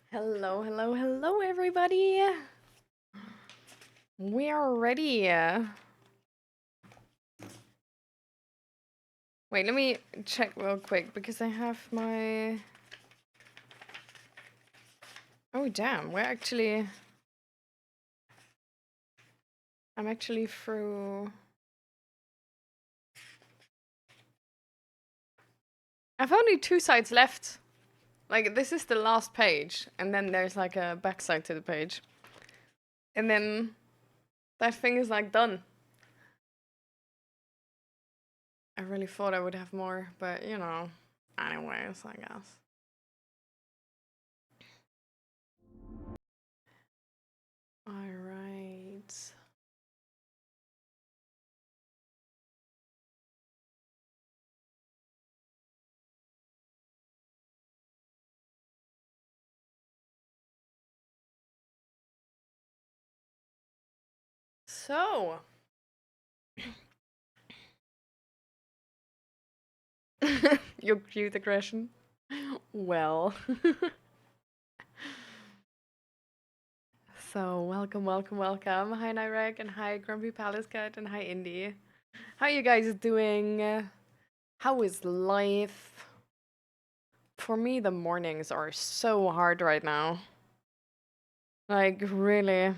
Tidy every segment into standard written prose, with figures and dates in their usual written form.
Hello, hello, hello, everybody. We are ready. Wait, let me check real quick because I have my. Oh, damn. I'm actually through. I've only 2 sides left. Like, this is the last page, and then there's like a backside to the page. And then that thing is like done. I really thought I would have more, but anyways, I guess. Alright. So. Your cute aggression. Well. So, welcome, welcome, welcome. Hi, Nyrek, and hi, Grumpy Palace Cat, and hi, Indy. How you guys doing? How is life? For me, the mornings are so hard right now. Like, really.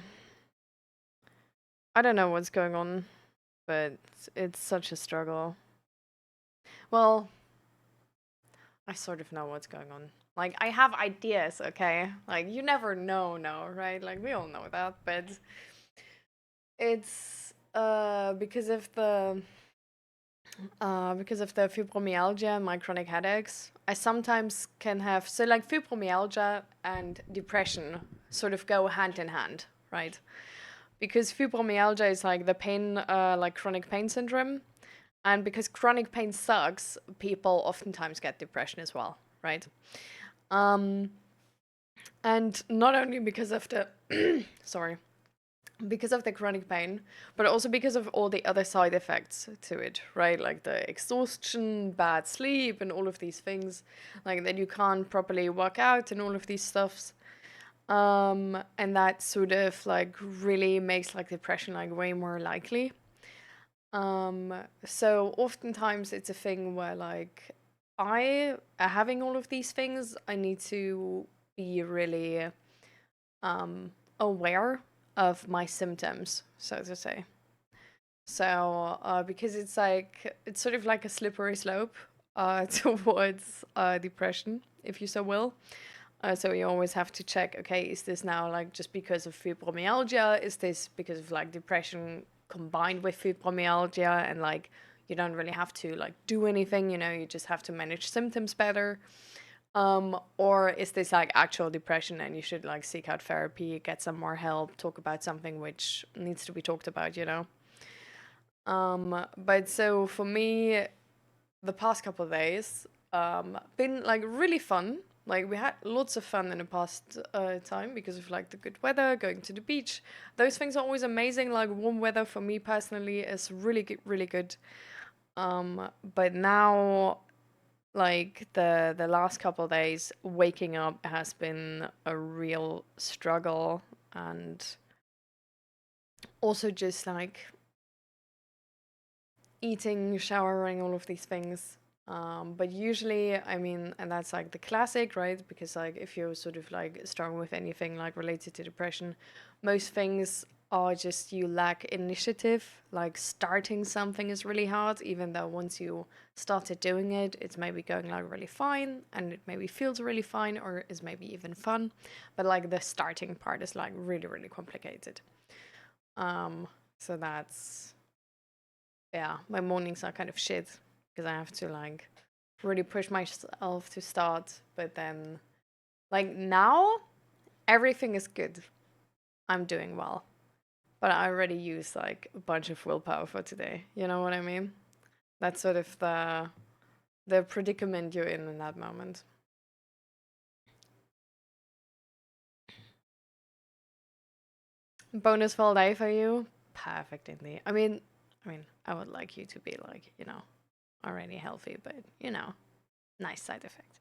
I don't know what's going on, but it's such a struggle. Well, I sort of know what's going on. Like, I have ideas, okay? Like, you never know, no, right? Like, we all know that, but it's because of the fibromyalgia and my chronic headaches. I sometimes can have so like fibromyalgia and depression sort of go hand in hand, right? Because fibromyalgia is like the pain, like chronic pain syndrome, and because chronic pain sucks, people oftentimes get depression as well, right? Um, and not only because of the sorry, because of the chronic pain, but also because of all the other side effects to it, right? Like the exhaustion, bad sleep, and all of these things, like that you can't properly work out and all of these stuffs. And that sort of like really makes like depression like way more likely. So oftentimes it's a thing where like I having all of these things, I need to be really aware of my symptoms, so to say. So, because it's sort of like a slippery slope towards depression, if you so will. So you always have to check, okay, is this now like just because of fibromyalgia? Is this because of like depression combined with fibromyalgia? And like you don't really have to like do anything, you just have to manage symptoms better. Or is this like actual depression and you should like seek out therapy, get some more help, talk about something which needs to be talked about? But so for me, the past couple of days, been like really fun. Like we had lots of fun in the past time because of like the good weather, going to the beach. Those things are always amazing. Like warm weather for me personally is really good, really good. But now, like the last couple of days, waking up has been a real struggle, and also just like eating, showering, all of these things. But usually, I mean, and that's like the classic, right? Because like if you're sort of like struggling with anything like related to depression, most things are just you lack initiative. Like starting something is really hard, even though once you started doing it, it's maybe going like really fine and it maybe feels really fine or is maybe even fun. But like the starting part is like really, really complicated. So that's yeah, my mornings are kind of shit because I have to like really push myself to start. But then, like now, everything is good. I'm doing well, but I already used like a bunch of willpower for today. You know what I mean? That's sort of the predicament you're in that moment. Bonus full day for you. Perfect, Indy. I mean, I would like you to be like already healthy, but nice side effect.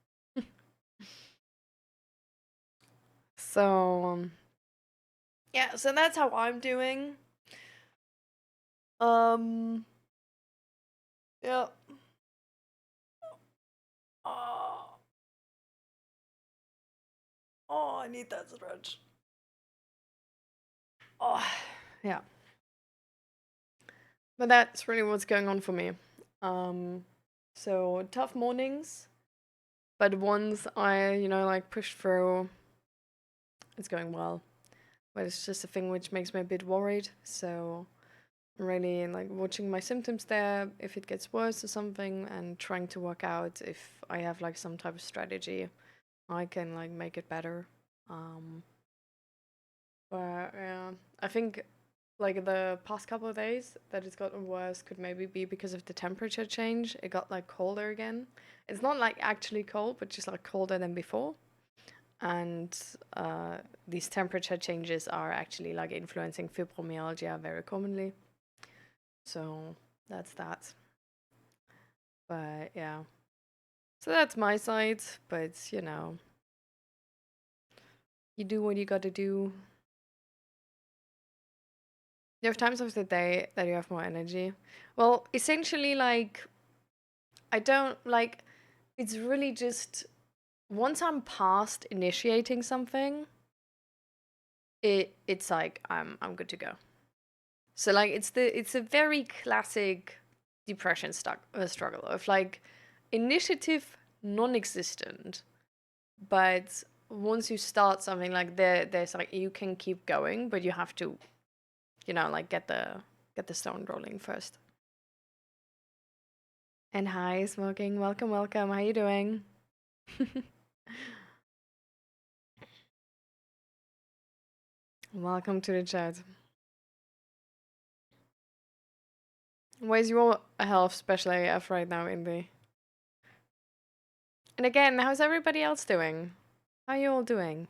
So yeah, so that's how I'm doing. Um, yeah. Oh, oh, I need that stretch. Oh, yeah. But that's really what's going on for me. Um, so tough mornings, but once I, like push through, it's going well. But it's just a thing which makes me a bit worried. So I'm really like watching my symptoms there, if it gets worse or something, and trying to work out if I have like some type of strategy I can like make it better. Um, but yeah, I think like the past couple of days that it's gotten worse could maybe be because of the temperature change. It got like colder again. It's not like actually cold, but just like colder than before. And these temperature changes are actually like influencing fibromyalgia very commonly. So that's that. But yeah. So that's my side, but you do what you gotta do. There are times of the day that you have more energy. Well, essentially, like, I don't like it's really just once I'm past initiating something, it's like I'm good to go. So like it's a very classic depression struggle of like initiative non-existent, but once you start something like there's like you can keep going, but you have to like get the stone rolling first. And hi, smoking. Welcome, welcome. How you doing? Welcome to the chat. Where's your health, especially AF right now, Indy? And again, how's everybody else doing? How are you all doing?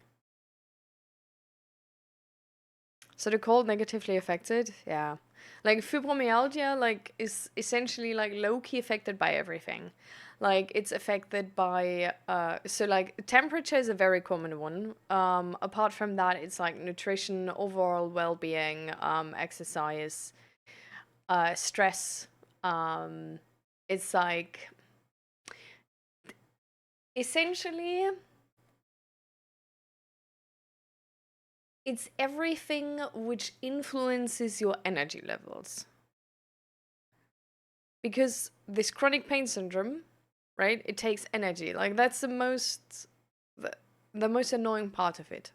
So the cold negatively affected? Yeah. Like fibromyalgia like is essentially like low key affected by everything. Like it's affected by so like temperature is a very common one. Apart from that it's like nutrition, overall well-being, exercise, stress. It's like essentially it's everything which influences your energy levels. Because this chronic pain syndrome, right? It takes energy. Like that's the, the most annoying part of it.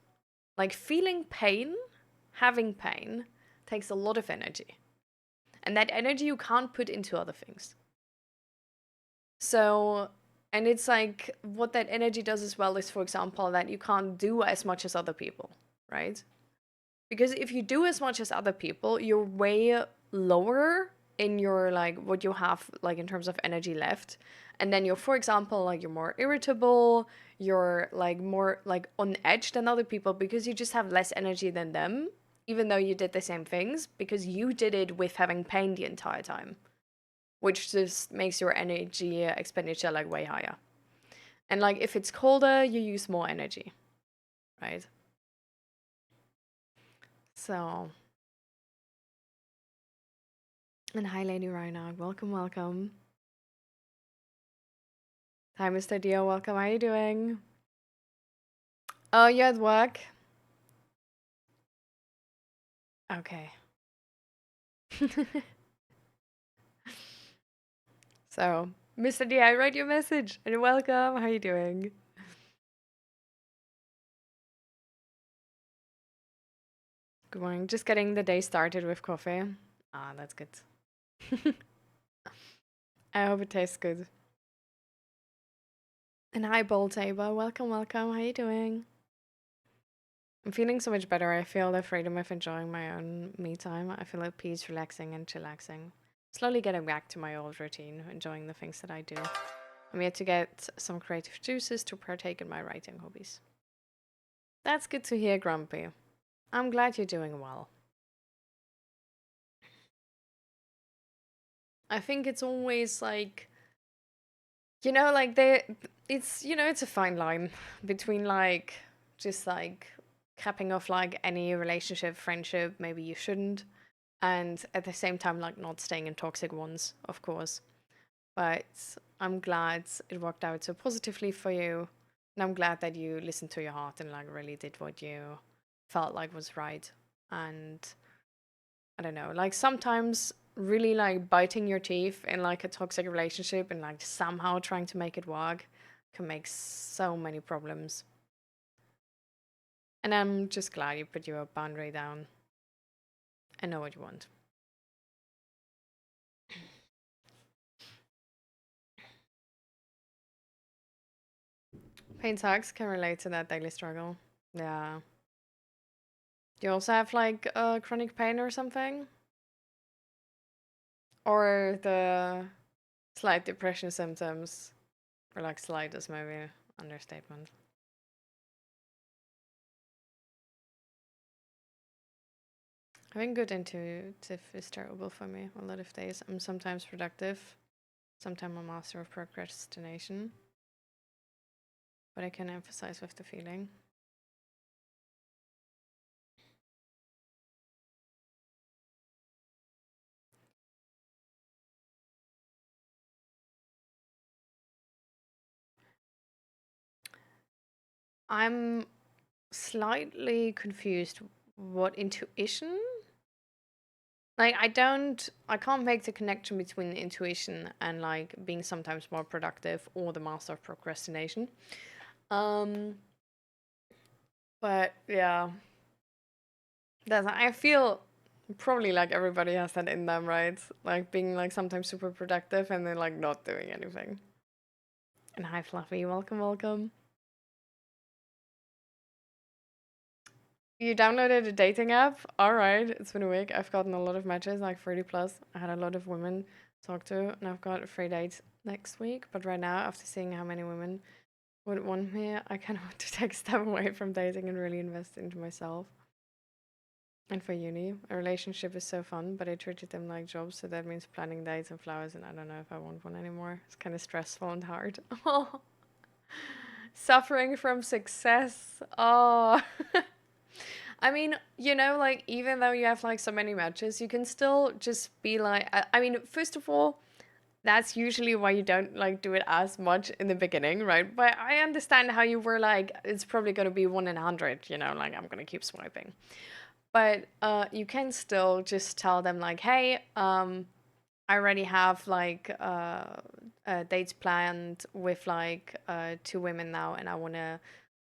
Like feeling pain, having pain takes a lot of energy. And that energy you can't put into other things. So, and it's like what that energy does as well is, for example, that you can't do as much as other people, right? Because if you do as much as other people, you're way lower in your like what you have like in terms of energy left. And then you're, for example, like you're more irritable, you're like more like on edge than other people because you just have less energy than them, even though you did the same things, because you did it with having pain the entire time, which just makes your energy expenditure like way higher. And like if it's colder, you use more energy, right? So, and hi, Lady Reinhardt. Welcome, welcome. Hi, Mr. Dio. Welcome. How are you doing? Oh, you're at work? Okay. So, Mr. D, I wrote your message and welcome. How are you doing? Good morning. Just getting the day started with coffee. Ah, that's good. I hope it tastes good. And hi, Bolt Tabor. Welcome, welcome. How are you doing? I'm feeling so much better. I feel the freedom of enjoying my own me time. I feel at peace, relaxing, and chillaxing. Slowly getting back to my old routine, enjoying the things that I do. I'm yet to get some creative juices to partake in my writing hobbies. That's good to hear, Grumpy. I'm glad you're doing well. I think it's always like, like it's it's a fine line between like just like capping off like any relationship, friendship, maybe you shouldn't. And at the same time, like not staying in toxic ones, of course. But I'm glad it worked out so positively for you. And I'm glad that you listened to your heart and like really did what you felt like was right. And I don't know, like sometimes really like biting your teeth in like a toxic relationship and like somehow trying to make it work can make so many problems. And I'm just glad you put your boundary down and know what you want. Pain sucks can relate to that daily struggle. Yeah. Do you also have like chronic pain or something? Or the slight depression symptoms? Or like slight is maybe an understatement. Having good intuitive is terrible for me a lot of days. I'm sometimes productive, sometimes a master of procrastination, but I can emphasize with the feeling. I'm slightly confused. What intuition? Like I can't make the connection between intuition and like being sometimes more productive or the master of procrastination. Um, but yeah, that's I feel probably like everybody has that in them, right? Like being like sometimes super productive and then like not doing anything. And hi Fluffy, welcome, welcome. You downloaded a dating app? Alright, it's been a week. I've gotten a lot of matches, like 30 plus. I had a lot of women to talk to, and I've got 3 dates next week. But right now, after seeing how many women would want me, I kind of want to take a step away from dating and really invest into myself. And for uni, a relationship is so fun, but I treated them like jobs, so that means planning dates and flowers, and I don't know if I want one anymore. It's kind of stressful and hard. Oh, suffering from success. Oh. I mean, like even though you have like so many matches, you can still just be like, I mean, first of all, that's usually why you don't like do it as much in the beginning, right? But I understand how you were like, it's probably going to be 1 in 100, like I'm going to keep swiping. But you can still just tell them like, hey, I already have like dates planned with like 2 women now, and I want to,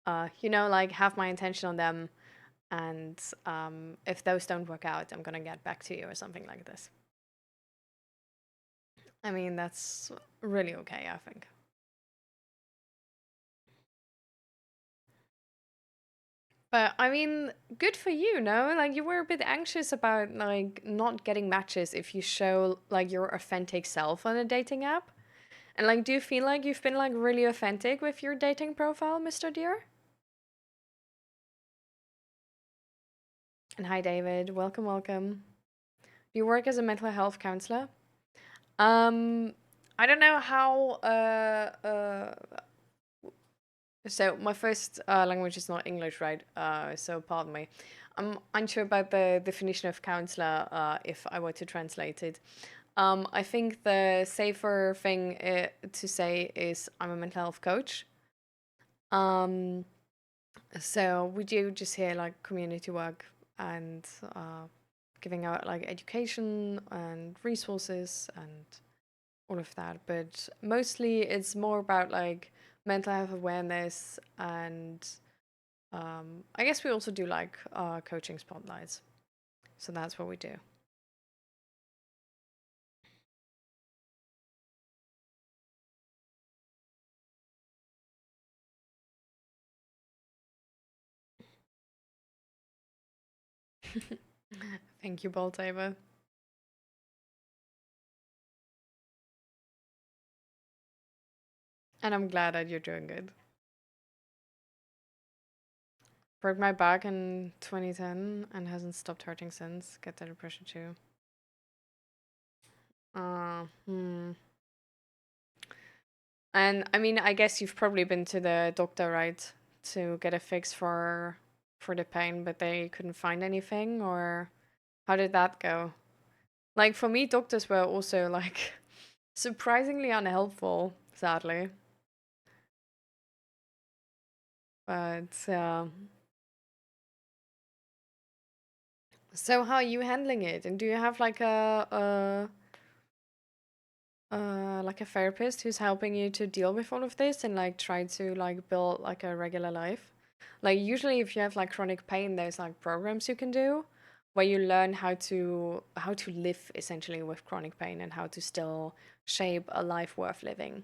like have my intention on them. And if those don't work out, I'm gonna get back to you or something like this. I mean, that's really okay, I think. But I mean, good for you, no? Like you were a bit anxious about like not getting matches if you show like your authentic self on a dating app. And like, do you feel like you've been like really authentic with your dating profile, Mr. Deer? And hi, David. Welcome, welcome. Do you work as a mental health counselor? Um, I don't know how so my first language is not English, right? So pardon me. I'm unsure about the definition of counselor if I were to translate it. I think the safer thing to say is I'm a mental health coach. Um, so we do just here like community work and giving out like education and resources and all of that. But mostly it's more about like mental health awareness and I guess we also do like coaching spotlights. So that's what we do. Thank you, Boltaver. And I'm glad that you're doing good. Broke my back in 2010 and hasn't stopped hurting since. Get that depression too. Hmm. And I mean, I guess you've probably been to the doctor, right? To get a fix for the pain, but they couldn't find anything, or how did that go? Like for me, doctors were also like surprisingly unhelpful, sadly. But so how are you handling it? And do you have like a therapist who's helping you to deal with all of this and like try to like build like a regular life? Like usually if you have like chronic pain, there's like programs you can do where you learn how to live essentially with chronic pain and how to still shape a life worth living.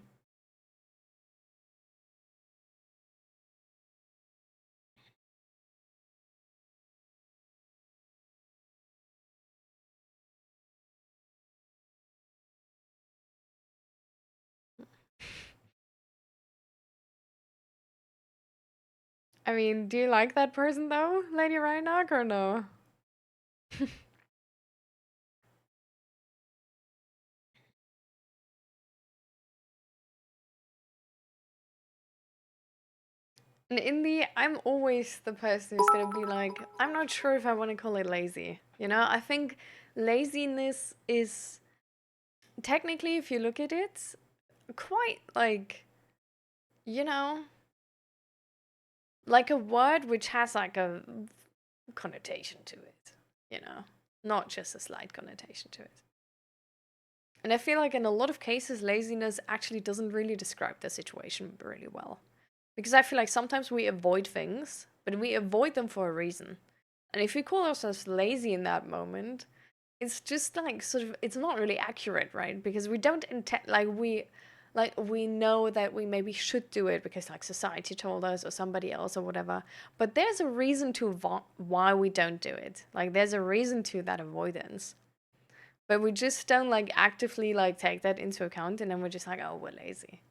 I mean, do you like that person though, Lady Reinhardt, or no? And in the, I'm always the person who's gonna be like, I'm not sure if I want to call it lazy. You know, I think laziness is technically, if you look at it, quite like, you know, like a word which has like a connotation to it, you know, not just a slight connotation to it. And I feel like in a lot of cases, laziness actually doesn't really describe the situation really well. Because I feel like sometimes we avoid things, but we avoid them for a reason. And if we call ourselves lazy in that moment, it's just like sort of, it's not really accurate, right? Because we don't intend, like we know that we maybe should do it because like society told us or somebody else or whatever. But there's a reason to why we don't do it. Like there's a reason to that avoidance. But we just don't like actively like take that into account, and then we're just like, oh, we're lazy.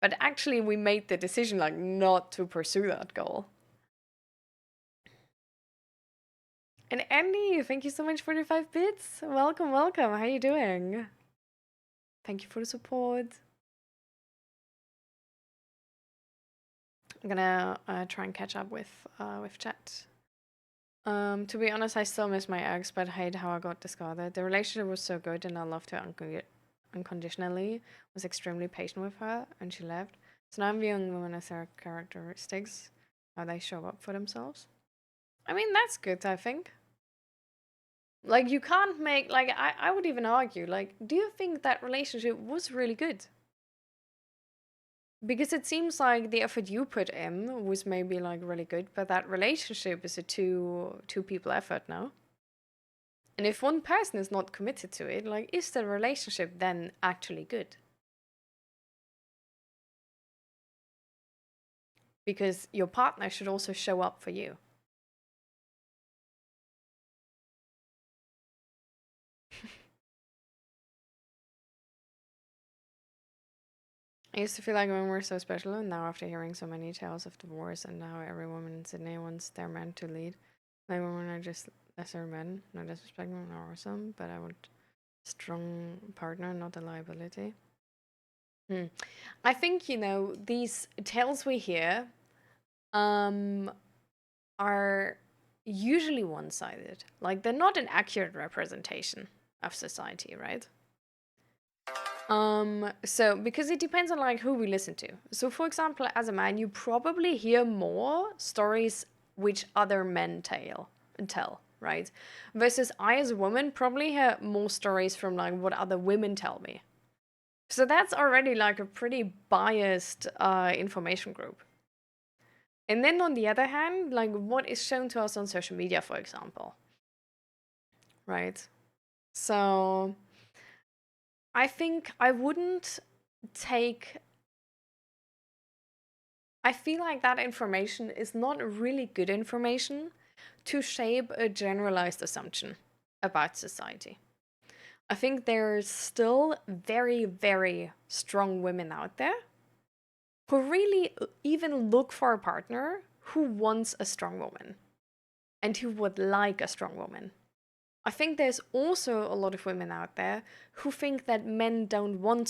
But actually, we made the decision like not to pursue that goal. And Andy, thank you so much for the 5 bits. Welcome, welcome. How you doing? Thank you for the support. I'm gonna try and catch up with chat. To be honest, I still miss my ex, but hate how I got discarded. The relationship was so good, and I loved her unconditionally. Was extremely patient with her, and she left. So now I'm viewing women as their characteristics, how they show up for themselves. I mean, that's good, I think. Like, you can't make, like, I would even argue, like, do you think that relationship was really good? Because it seems like the effort you put in was maybe, like, really good, but that relationship is a two people effort now. And if one person is not committed to it, like, is the relationship then actually good? Because your partner should also show up for you. I used to feel like women were so special, and now after hearing so many tales of divorce and how every woman in Sydney wants their man to lead, like women are just lesser men. No disrespect, women are awesome, but I want a strong partner, not a liability. Hmm. I think, these tales we hear um, are usually one-sided. Like they're not an accurate representation of society, right? So because it depends on like who we listen to. So for example, as a man, you probably hear more stories which other men tell, right? Versus I as a woman probably hear more stories from like what other women tell me. So that's already like a pretty biased information group. And then on the other hand, like what is shown to us on social media, for example, right? So I think I wouldn't take. I feel like that information is not really good information to shape a generalized assumption about society. I think there's still very, very strong women out there who really even look for a partner who wants a strong woman and who would like a strong woman. I think there's also a lot of women out there who think that men don't want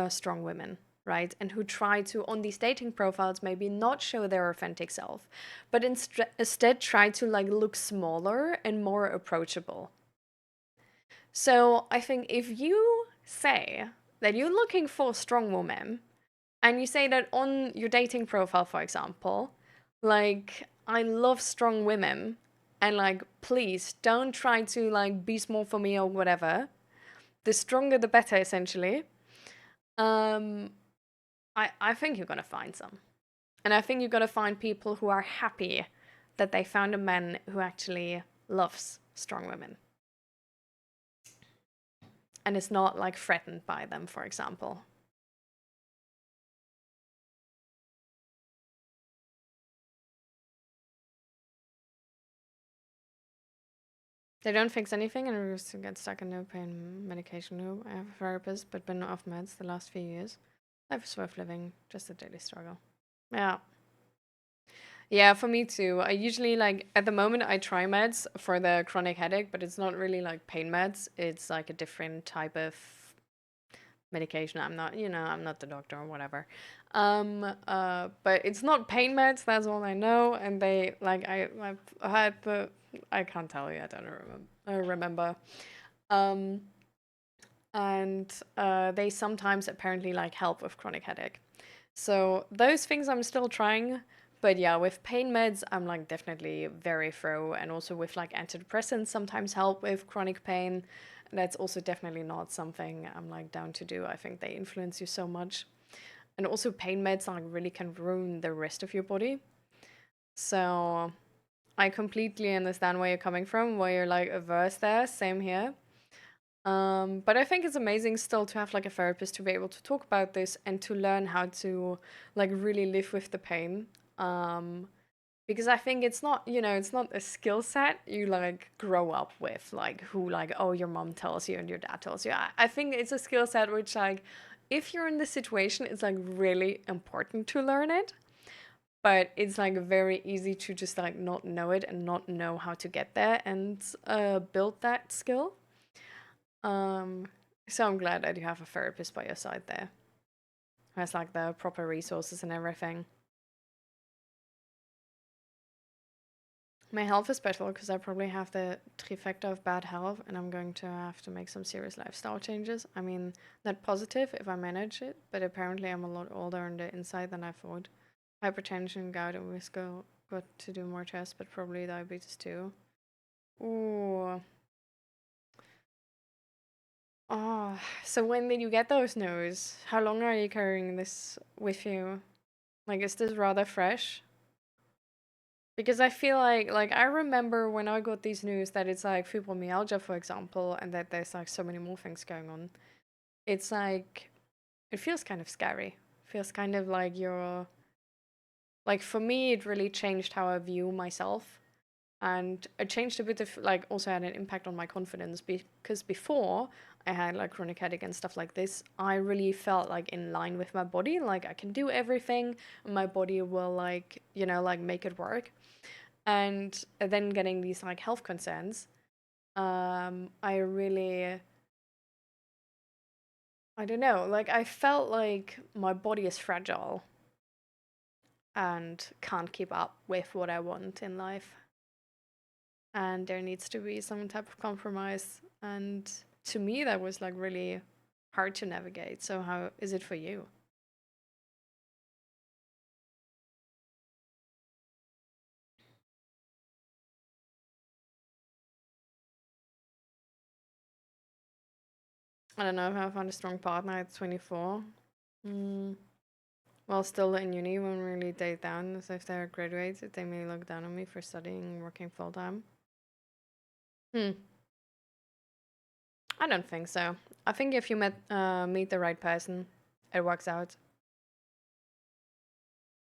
strong women, right? And who try to, on these dating profiles, maybe not show their authentic self, but instead try to like look smaller and more approachable. So I think if you say that you're looking for a strong woman, and you say that on your dating profile, for example, like, I love strong women, and like, please don't try to like be small for me or whatever. The stronger the better, essentially. Um, I think you're gonna find some. And I think you're gonna find people who are happy that they found a man who actually loves strong women. And is not like threatened by them, for example. They don't fix anything and refuse to get stuck in no pain medication loop. I have a therapist, but been off meds the last few years. Life is worth living, just a daily struggle. Yeah. Yeah, for me too. I usually like at the moment I try meds for the chronic headache, but it's not really like pain meds. It's like a different type of medication. I'm not, I'm not the doctor or whatever. But it's not pain meds, that's all I know. And they like I've had the I can't tell you, I don't remember. Um and they sometimes apparently like help with chronic headache. So those things I'm still trying. But yeah, with pain meds, I'm like definitely very thorough. And also with like antidepressants sometimes help with chronic pain. That's also definitely not something I'm like down to do. I think they influence you so much. And also pain meds like really can ruin the rest of your body. So I completely understand where you're coming from, where you're like averse there. Same here. But I think it's amazing still to have like a therapist to be able to talk about this and to learn how to like really live with the pain. Um, because I think it's not, it's not a skill set you like grow up with, like who like, oh, your mom tells you and your dad tells you. I think it's a skill set which like, if you're in this situation, it's like really important to learn it. But it's like very easy to just like not know it and not know how to get there and build that skill. Um, so I'm glad that you have a therapist by your side there who has like the proper resources and everything. My health is special because I probably have the trifecta of bad health and I'm going to have to make some serious lifestyle changes. I mean, not positive if I manage it, but apparently I'm a lot older on the inside than I thought. Hypertension, gout, and we still got to do more tests, but probably diabetes too. Ooh. Oh, so when did you get those news? How long are you carrying this with you? Like, is this rather fresh? Because I feel like I remember when I got these news that it's like fibromyalgia, for example, and that there's like so many more things going on. It's like it feels kind of scary. Feels kind of like you're like for me it really changed how I view myself. And it changed a bit of like also had an impact on my confidence because before I had like chronic headache and stuff like this, I really felt like in line with my body, like I can do everything, and my body will like, like make it work. And then getting these like health concerns, I really, I don't know, like I felt like my body is fragile and can't keep up with what I want in life. And there needs to be some type of compromise. And to me, that was like really hard to navigate. So, how is it for you? I don't know if I found a strong partner at 24. Mm. While still in uni, when we really date down, so if they're graduated, they may look down on me for studying and working full time. Hmm. I don't think so. I think if you meet the right person, it works out.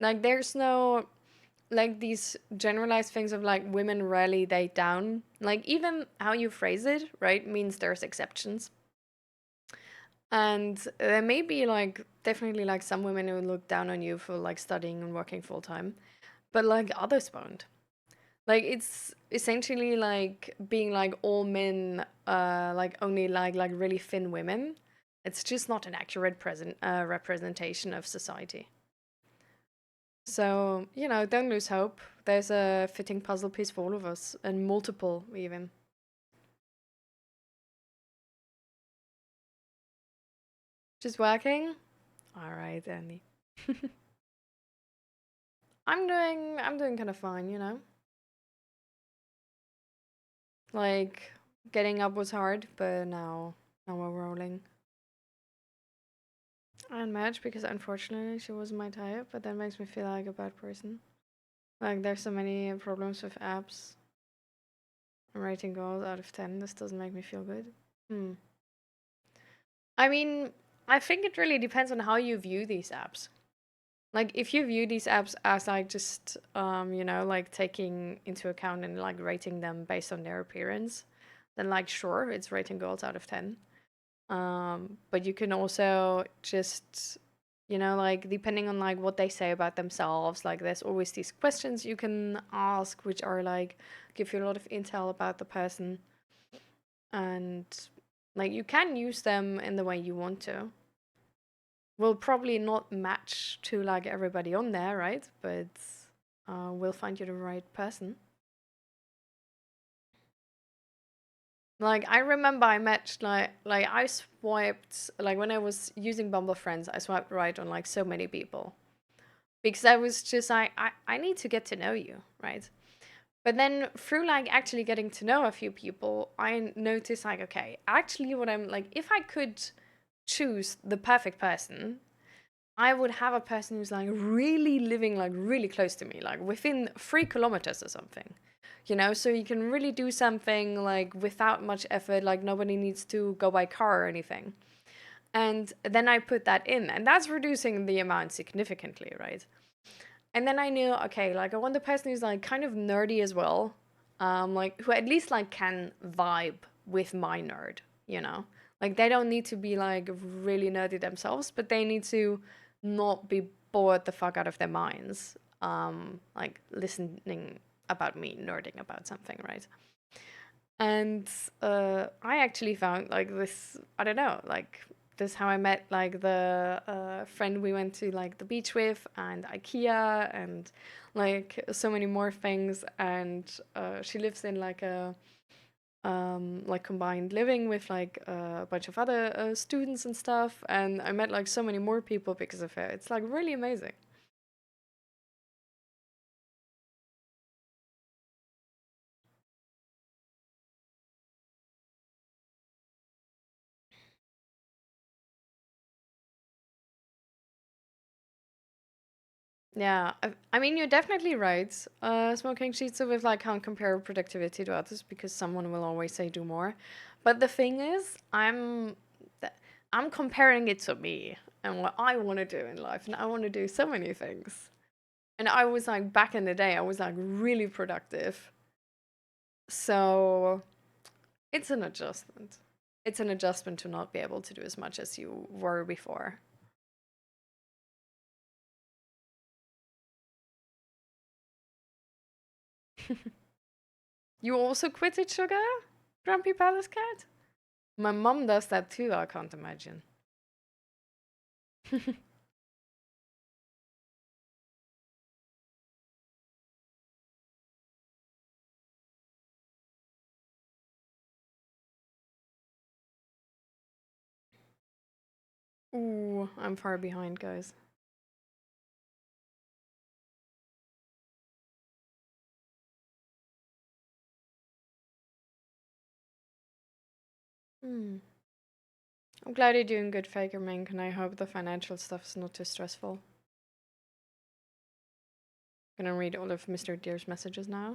Like, there's no like these generalized things of like women rarely date down. Like even how you phrase it, right, means there's exceptions. And there may be like definitely like some women who look down on you for like studying and working full time, but like others won't. Like it's essentially like being like all men like only like really thin women. It's just not an accurate representation of society. So, don't lose hope. There's a fitting puzzle piece for all of us, and multiple even. Just working? Alright, Andy. I'm doing kind of fine. Like, getting up was hard, but now we're rolling. I unmatched because unfortunately she wasn't my type, but that makes me feel like a bad person. Like, there's so many problems with apps. I'm rating goals out of 10. This doesn't make me feel good. I mean, I think it really depends on how you view these apps. Like, if you view these apps as like just, like taking into account and like rating them based on their appearance, then like sure, it's rating goals out of 10. But you can also just, like depending on like what they say about themselves, like there's always these questions you can ask, which are like give you a lot of intel about the person, and like you can use them in the way you want to. Will probably not match to like everybody on there, right? But we'll find you the right person. Like I remember I matched like I swiped like when I was using Bumble Friends, I swiped right on like so many people because I was just like I need to get to know you, right? But then through like actually getting to know a few people, I noticed like okay, actually what I'm like if I could choose the perfect person, I would have a person who's like really living like really close to me, like within 3 kilometers or something. So you can really do something like without much effort, like nobody needs to go by car or anything. And then I put that in, and that's reducing the amount significantly, right? And then I knew, okay, like I want the person who's like kind of nerdy as well, like who at least like can vibe with my nerd, you know? Like they don't need to be like really nerdy themselves, but they need to not be bored the fuck out of their minds, like listening about me nerding about something, right? And I actually found like this, I don't know, like this is how I met like the friend we went to like the beach with and IKEA and like so many more things. And she lives in like combined living with like a bunch of other students and stuff. And I met like so many more people because of her. It's like really amazing. Yeah, I mean, you're definitely right. Smoking cheats with like can't compare productivity to others because someone will always say do more. But the thing is, I'm comparing it to me and what I want to do in life, and I want to do so many things. And I was like back in the day, I was like really productive. So it's an adjustment. It's an adjustment to not be able to do as much as you were before. You also quitted sugar, Grumpy Palace Cat? My mom does that too, I can't imagine. Ooh, I'm far behind, guys. Hmm. I'm glad you're doing good, Faker Mink, and I hope the financial stuff's not too stressful. Gonna read all of Mr. Deer's messages now.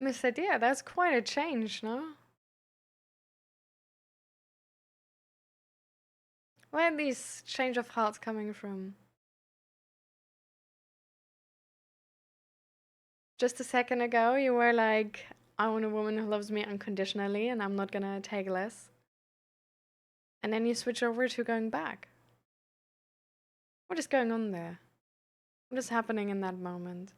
Mr. Dear, that's quite a change, no? Where are these change of hearts coming from? Just a second ago, you were like, I want a woman who loves me unconditionally and I'm not gonna take less. And then you switch over to going back. What is going on there? What is happening in that moment?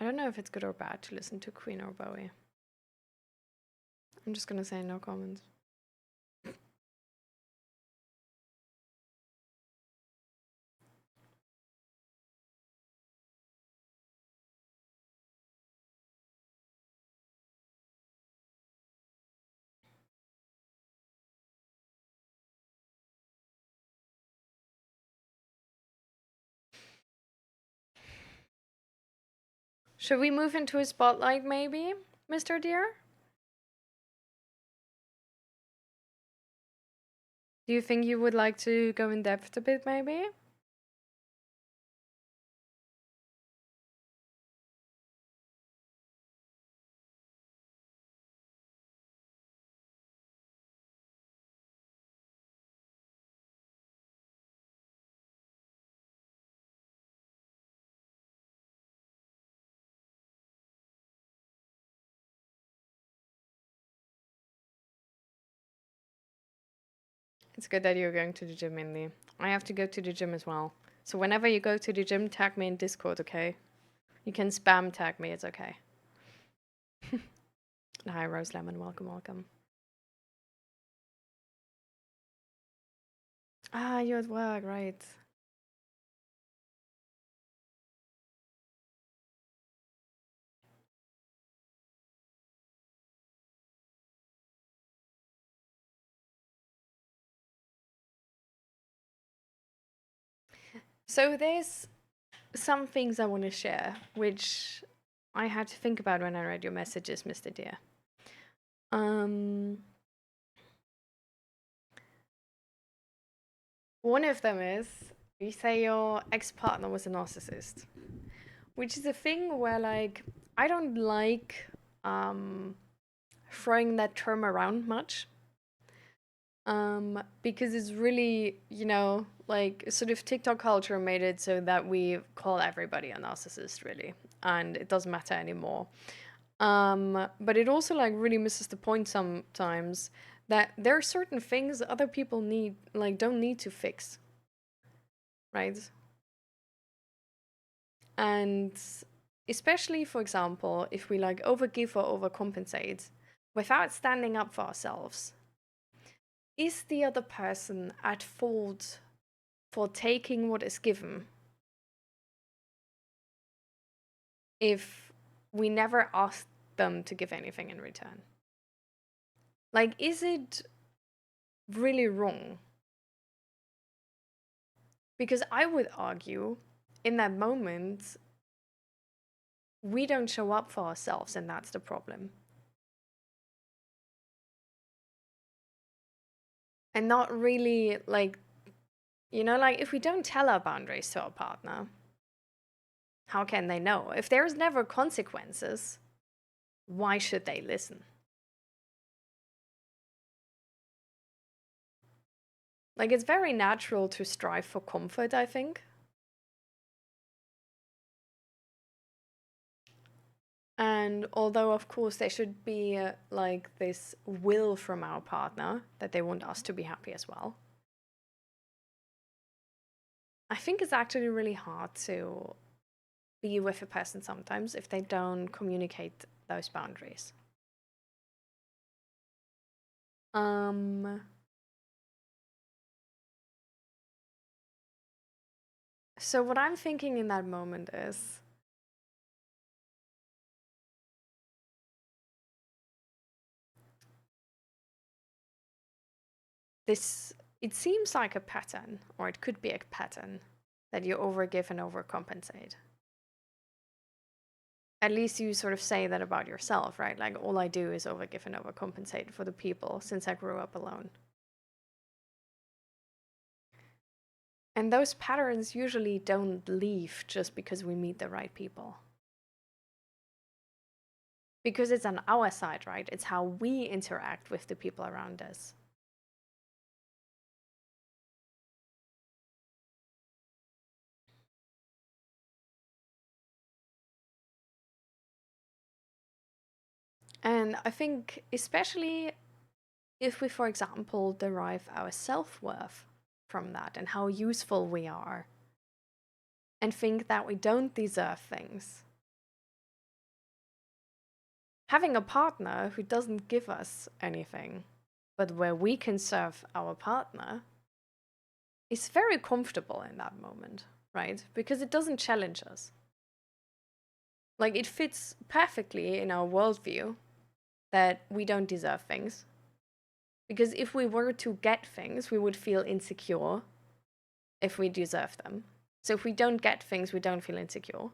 I don't know if it's good or bad to listen to Queen or Bowie. I'm just gonna say no comments. Should we move into a spotlight maybe, Mr. Dear? Do you think you would like to go in depth a bit maybe? It's good that you're going to the gym, Mindy. I have to go to the gym as well. So whenever you go to the gym, tag me in Discord, okay? You can spam tag me, it's okay. Hi, Rose Lemon, welcome, welcome. Ah, you're at work, right. So there's some things I want to share, which I had to think about when I read your messages, Mr. Dear. One of them is you say your ex-partner was a narcissist, which is a thing where like I don't like throwing that term around much. Because it's really, like sort of TikTok culture made it so that we call everybody a narcissist, really, and it doesn't matter anymore. But it also like really misses the point sometimes that there are certain things other people don't need to fix, right? And especially, for example, if we like overgive or overcompensate without standing up for ourselves, is the other person at fault for taking what is given if we never asked them to give anything in return? Like, is it really wrong? Because I would argue in that moment, we don't show up for ourselves, and that's the problem. And not really like, like if we don't tell our boundaries to our partner, how can they know? If there's never consequences, why should they listen? Like, it's very natural to strive for comfort, I think. And although, of course, there should be like this will from our partner that they want us to be happy as well, I think it's actually really hard to be with a person sometimes if they don't communicate those boundaries. Um, so, what I'm thinking in that moment is this it seems like a pattern, or it could be a pattern, that you overgive and overcompensate. At least you sort of say that about yourself, right? Like, all I do is overgive and overcompensate for the people since I grew up alone. And those patterns usually don't leave just because we meet the right people. Because it's on our side, right? It's how we interact with the people around us. And I think, especially if we, for example, derive our self-worth from that and how useful we are, and think that we don't deserve things, having a partner who doesn't give us anything, but where we can serve our partner, is very comfortable in that moment, right? Because it doesn't challenge us. Like, it fits perfectly in our worldview that we don't deserve things. Because if we were to get things, we would feel insecure if we deserve them. So if we don't get things, we don't feel insecure.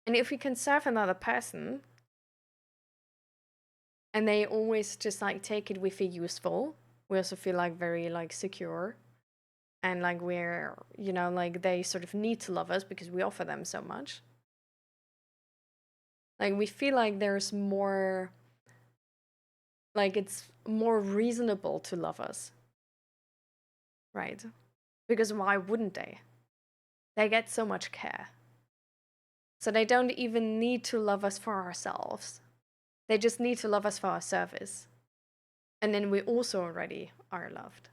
And if we can serve another person, and they always just like take it, we feel useful. We also feel like very like secure. And like we're, you know, like they sort of need to love us because we offer them so much. Like we feel like there's more, like it's more reasonable to love us. Right? Because why wouldn't they? They get so much care. So they don't even need to love us for ourselves. They just need to love us for our service. And then we also already are loved.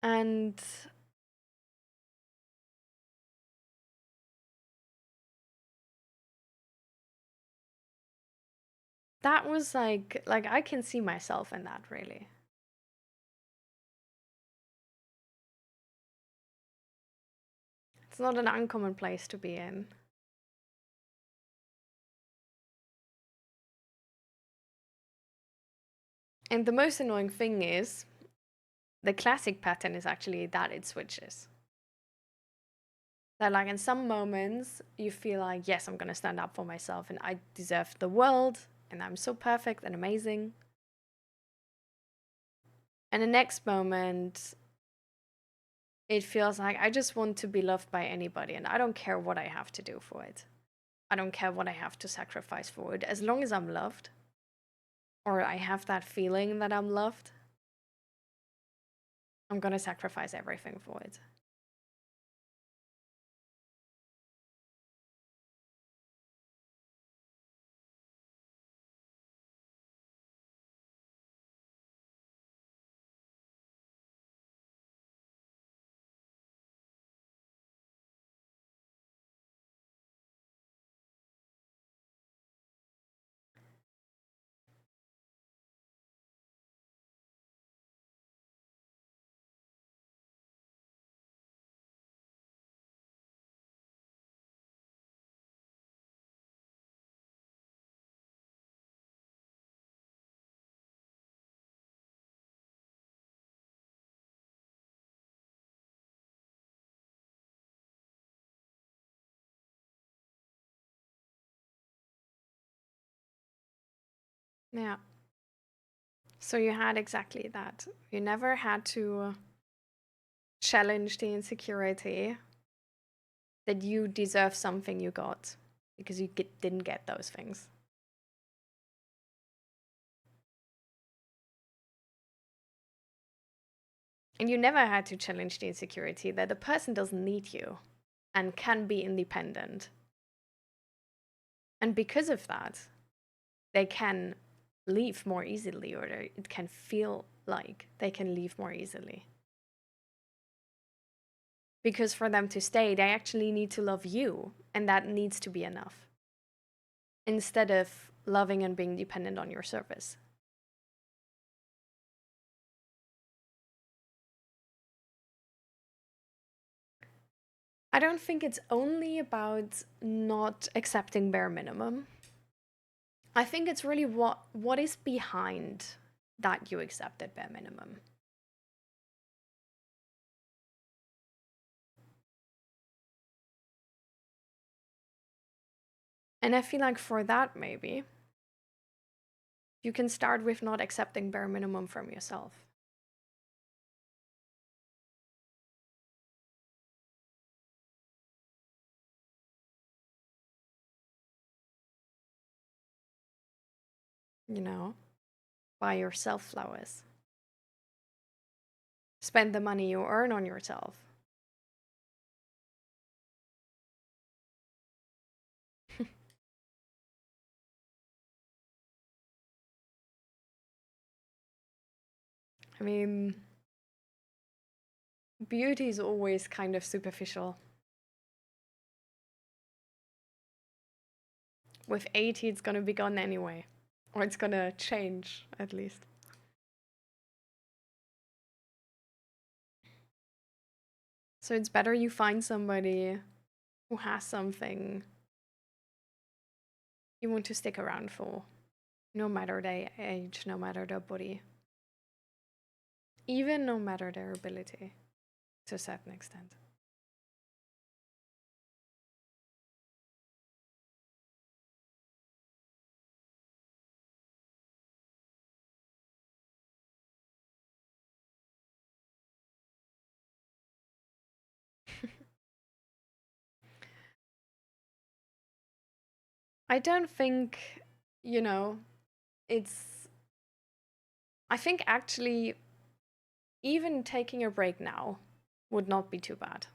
And that was like I can see myself in that, really. It's not an uncommon place to be in. And the most annoying thing is the classic pattern is actually that it switches. That like in some moments you feel like, yes, I'm gonna stand up for myself and I deserve the world and I'm so perfect and amazing. And the next moment it feels like I just want to be loved by anybody and I don't care what I have to do for it. I don't care what I have to sacrifice for it. As long as I'm loved, or I have that feeling that I'm loved, I'm gonna sacrifice everything for it. Yeah. So you had exactly that. You never had to challenge the insecurity that you deserve something you got because you didn't get those things. And you never had to challenge the insecurity that the person doesn't need you and can be independent. And because of that, they can leave more easily, or it can feel like they can leave more easily. Because for them to stay, they actually need to love you, and that needs to be enough. Instead of loving and being dependent on your service. I don't think it's only about not accepting bare minimum. I think it's really what is behind that you accepted bare minimum. And I feel like for that, maybe you can start with not accepting bare minimum from yourself. You know, buy yourself flowers. Spend the money you earn on yourself. I mean, beauty is always kind of superficial. With 80, it's gonna be gone anyway. Or it's gonna change, at least. So it's better you find somebody who has something you want to stick around for, no matter their age, no matter their body, even no matter their ability to a certain extent. I don't think, you know, it's. I think actually, even taking a break now would not be too bad.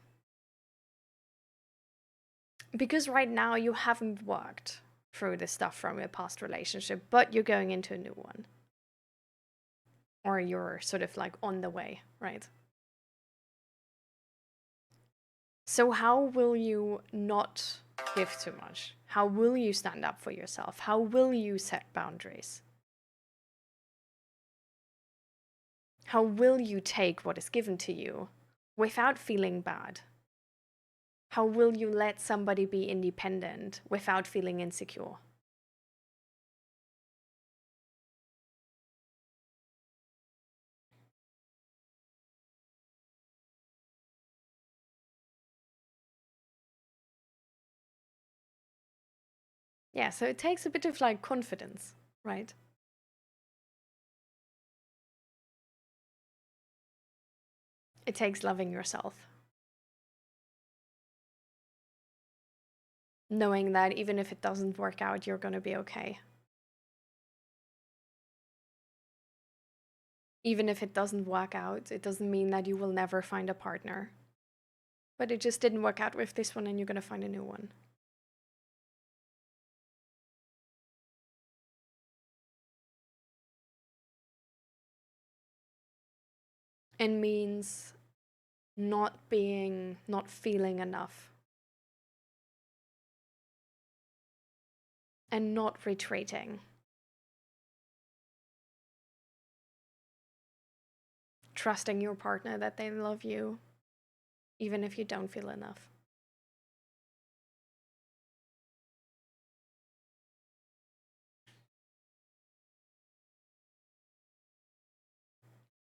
Because right now you haven't worked through the stuff from your past relationship, but you're going into a new one. Or you're sort of like on the way, right? So, how will you not give too much? How will you stand up for yourself? How will you set boundaries? How will you take what is given to you without feeling bad? How will you let somebody be independent without feeling insecure? Yeah, so it takes a bit of like confidence, right? It takes loving yourself. Knowing that even if it doesn't work out, you're going to be okay. Even if it doesn't work out, it doesn't mean that you will never find a partner. But it just didn't work out with this one and you're going to find a new one. And means not feeling enough. And not retreating. Trusting your partner that they love you, even if you don't feel enough.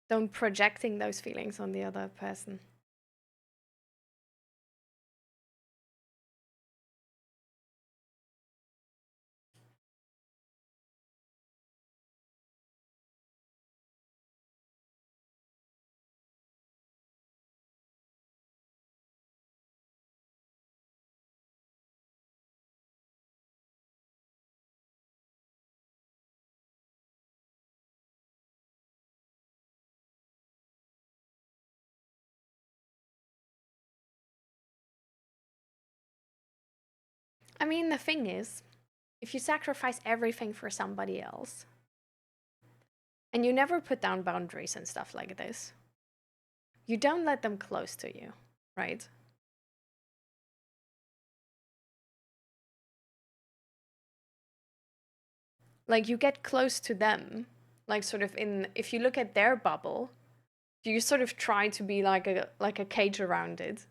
Don't projecting those feelings on the other person. I mean, the thing is, if you sacrifice everything for somebody else, and you never put down boundaries and stuff like this, you don't let them close to you, right? Like you get close to them, like sort of in if you look at their bubble, you sort of try to be like a cage around it.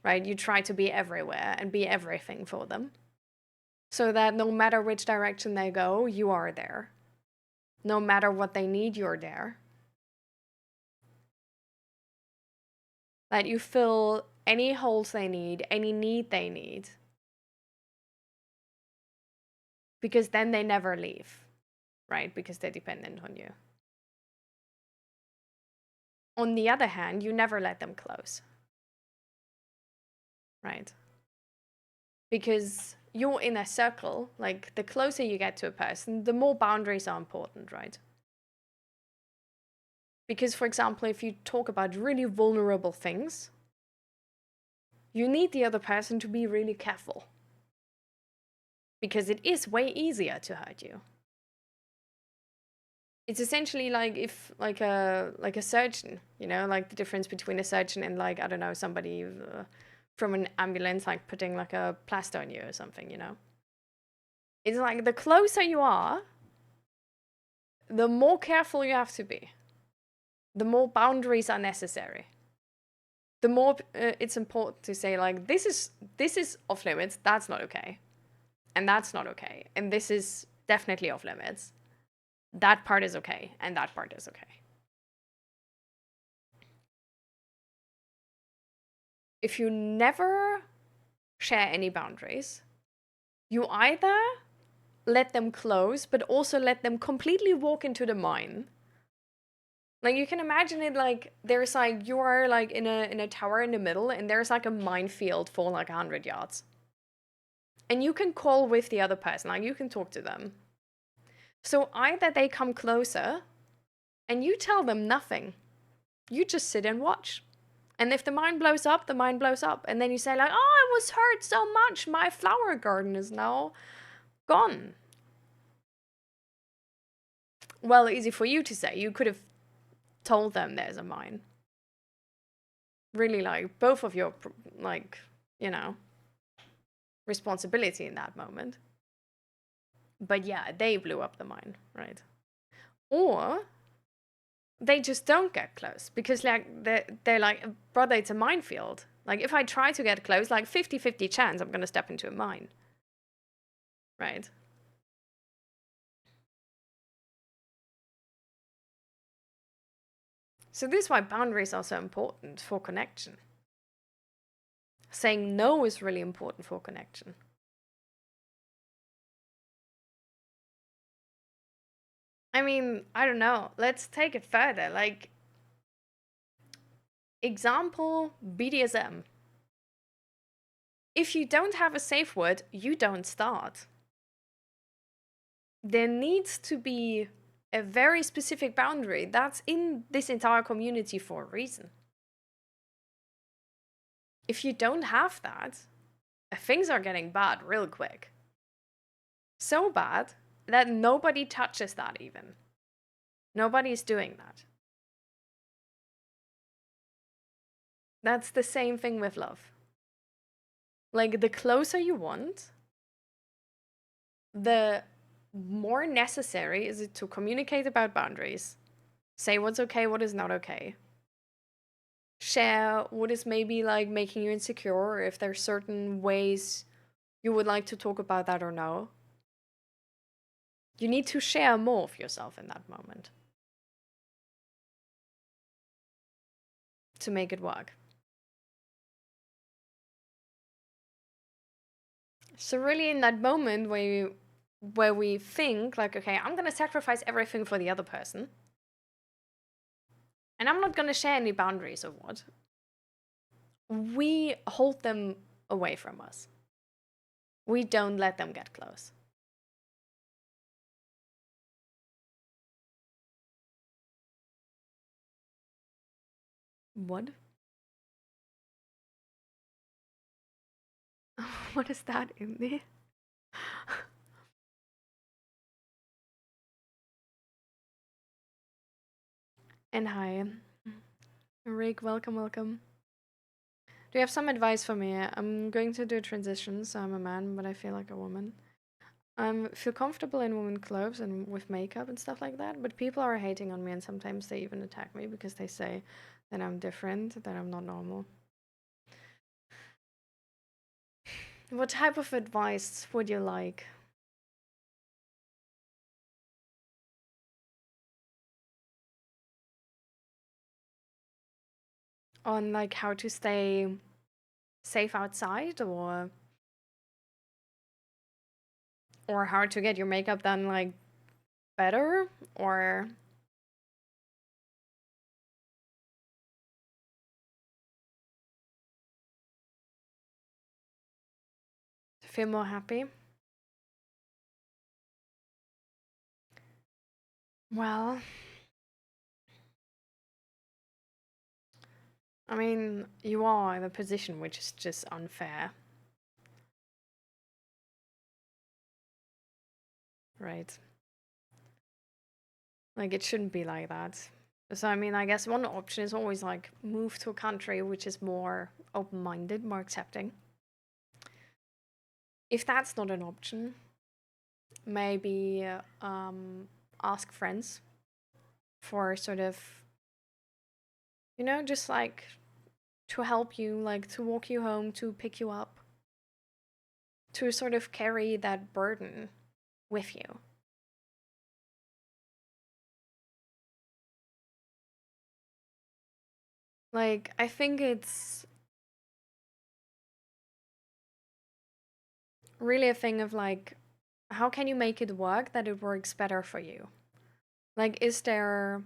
right? You try to be everywhere and be everything for them, so that no matter which direction they go, you are there. No matter what they need, you're there. That you fill any holes they need, any need they need. Because then they never leave, right? Because they're dependent on you. On the other hand, you never let them close, right? Because you're in a circle, like the closer you get to a person, the more boundaries are important, right? Because, for example, if you talk about really vulnerable things, you need the other person to be really careful. Because it is way easier to hurt you. It's essentially like if like a surgeon, you know, like the difference between a surgeon and like, I don't know, somebody from an ambulance, like putting like a plaster on you or something, you know. It's like the closer you are, the more careful you have to be. The more boundaries are necessary. The more it's important to say like, this is off limits, that's not okay. And that's not okay. And this is definitely off limits. That part is okay, and that part is okay. If you never share any boundaries, you either let them close, but also let them completely walk into the mine. Like, you can imagine it like there's like, you are like in a tower in the middle, and there's like a minefield for like 100 yards. And you can call with the other person, like you can talk to them. So either they come closer and you tell them nothing. You just sit and watch. And if the mine blows up, the mine blows up. And then you say like, oh, I was hurt so much. My flower garden is now gone. Well, easy for you to say. You could have told them there's a mine. Really, like, both of your, like, you know, responsibility in that moment. But yeah, they blew up the mine, right? Or they just don't get close because like they're like, brother, it's a minefield. Like, if I try to get close, like 50-50 chance I'm gonna step into a mine, right? So this is why boundaries are so important for connection. Saying no is really important for connection. I mean, I don't know. Let's take it further. Like, example, BDSM. If you don't have a safe word, you don't start. There needs to be a very specific boundary that's in this entire community for a reason. If you don't have that, things are getting bad real quick. So bad that nobody touches that even. Nobody's doing that. That's the same thing with love. Like, the closer you want, the more necessary is it to communicate about boundaries, say what's okay, what is not okay, share what is maybe like making you insecure, or if there's certain ways you would like to talk about that or no. You need to share more of yourself in that moment to make it work. So really, in that moment where we think like, okay, I'm gonna sacrifice everything for the other person, and I'm not gonna share any boundaries or what, we hold them away from us. We don't let them get close. What? What is that in there? And hi, Rick, welcome, welcome. Do you have some advice for me? I'm going to do a transition, so I'm a man, but I feel like a woman. I feel comfortable in women clothes and with makeup and stuff like that, but people are hating on me, and sometimes they even attack me because they say that I'm different, that I'm not normal. What type of advice would you like? On like how to stay safe outside, or how to get your makeup done like better, or to feel more happy? Well, I mean, you are in a position which is just unfair, right? Like, it shouldn't be like that. So, I mean, I guess one option is always like move to a country which is more open minded, more accepting. If that's not an option, maybe ask friends for sort of, just like to help you, like to walk you home, to pick you up, to sort of carry that burden with you. Like, I think it's really a thing of like, how can you make it work that it works better for you? Like, is there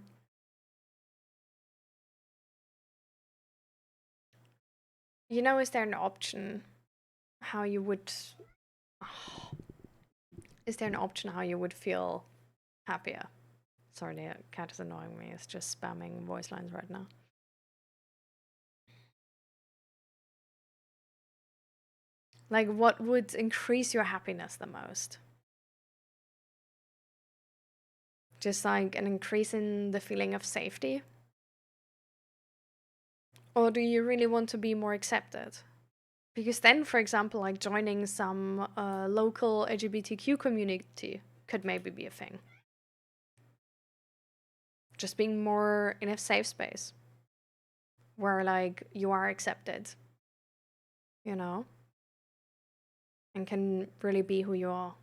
an option how you would, is there an option how you would feel happier? Sorry, the cat is annoying me. It's just spamming voice lines right now. Like, what would increase your happiness the most? Just like an increase in the feeling of safety? Or do you really want to be more accepted? Because then, for example, like joining some local LGBTQ community could maybe be a thing. Just being more in a safe space where like you are accepted, you know, and can really be who you are.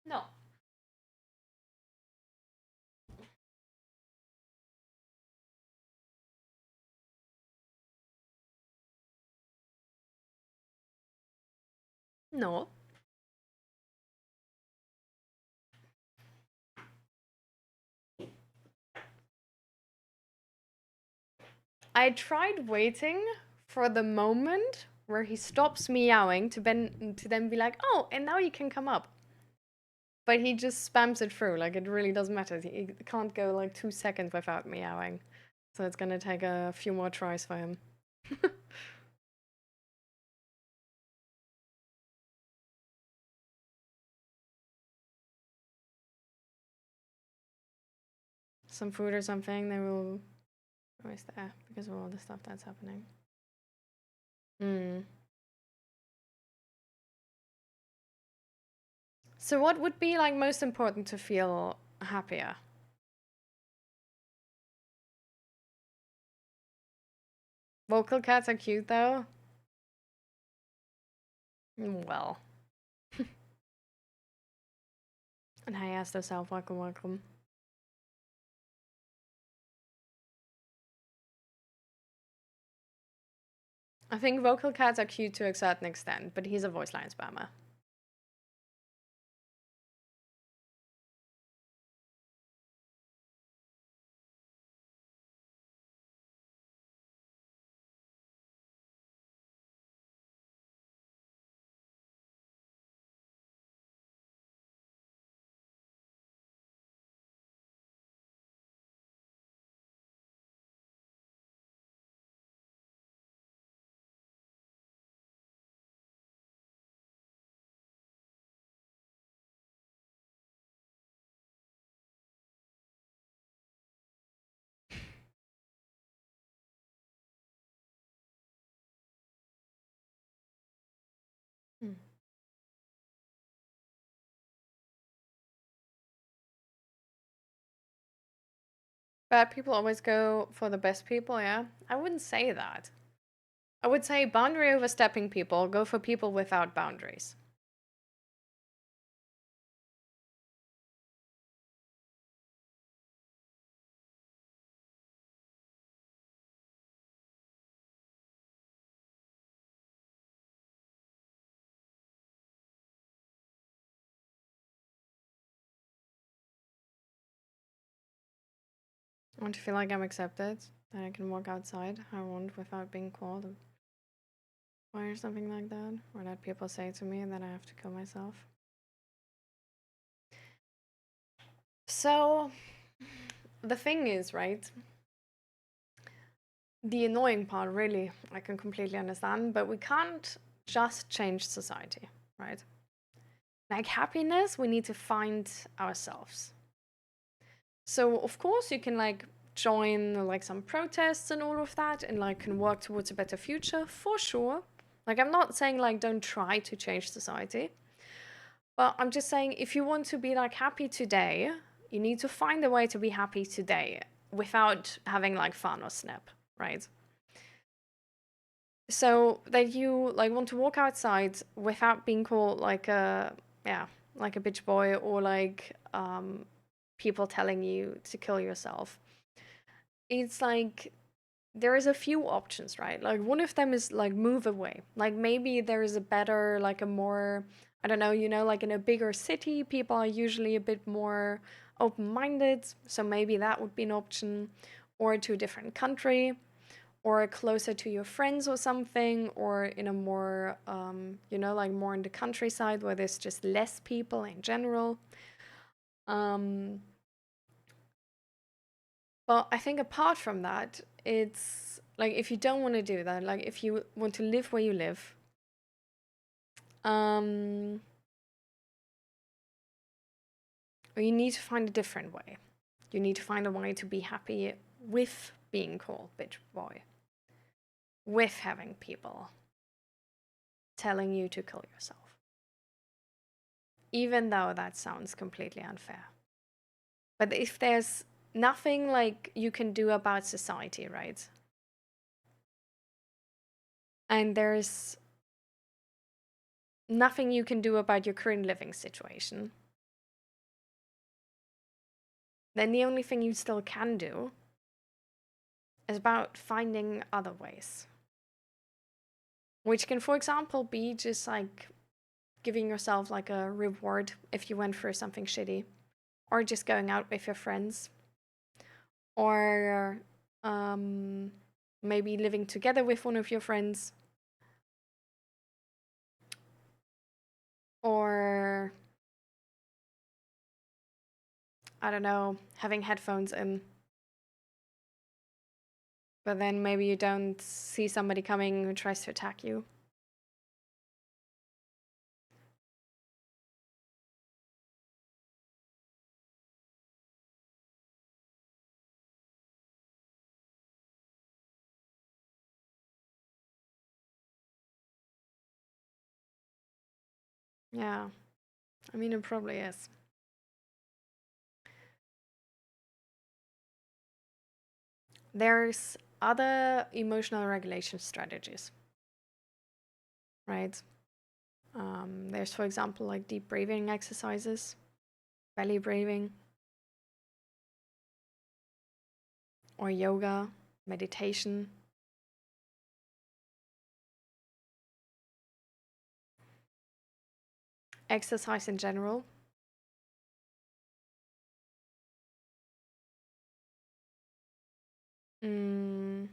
No. No. I tried waiting for the moment where he stops meowing to then be like, "Oh, and now you can come up." But he just spams it through. Like, it really doesn't matter. He can't go like 2 seconds without meowing. So it's gonna take a few more tries for him. Some food or something, they will always there because of all the stuff that's happening. Hmm. So what would be like most important to feel happier? Vocal cats are cute though. Well. And hi, asked herself, welcome, welcome. I think vocal cats are cute to a certain extent, but he's a voice line spammer. Bad people always go for the best people, yeah? I wouldn't say that. I would say boundary overstepping people go for people without boundaries. I want to feel like I'm accepted, that I can walk outside how I want without being called a boy or something like that, or that people say to me that I have to kill myself. So, the thing is, right? The annoying part, really, I can completely understand, but we can't just change society, right? Like happiness, we need to find ourselves. So of course you can like join like some protests and all of that and like can work towards a better future for sure. Like I'm not saying like don't try to change society, but I'm just saying if you want to be like happy today, you need to find a way to be happy today without having like fun or snap, right? So that you like want to walk outside without being called like a yeah, like a bitch boy or like people telling you to kill yourself. It's like there is a few options, right? Like one of them is like move away. Like maybe there is a better, like a more, I don't know, like in a bigger city, people are usually a bit more open minded. So maybe that would be an option, or to a different country, or closer to your friends or something, or in a more, like more in the countryside where there's just less people in general. Um, But I think apart from that, it's like if you don't want to do that, like if you want to live where you live, um, you need to find a different way. You need to find a way to be happy with being called bitch boy, with having people telling you to kill yourself, even though that sounds completely unfair. But if there's nothing like you can do about society, right? And there's nothing you can do about your current living situation, then the only thing you still can do is about finding other ways. Which can, for example, be just like giving yourself like a reward if you went through something shitty, or just going out with your friends, or maybe living together with one of your friends, or I don't know, having headphones in. But then maybe you don't see somebody coming who tries to attack you. Yeah, I mean, it probably is. There's other emotional regulation strategies, right? There's, for example, like deep breathing exercises, belly breathing, or yoga, meditation, exercise in general. Mm,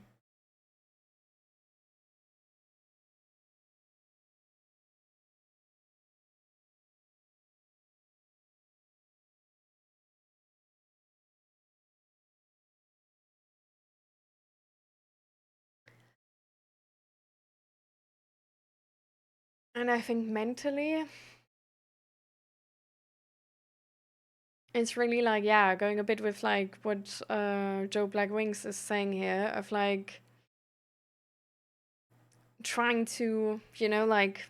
and I think mentally, it's really like, yeah, going a bit with like what Joe Black Wings is saying here of like trying to, like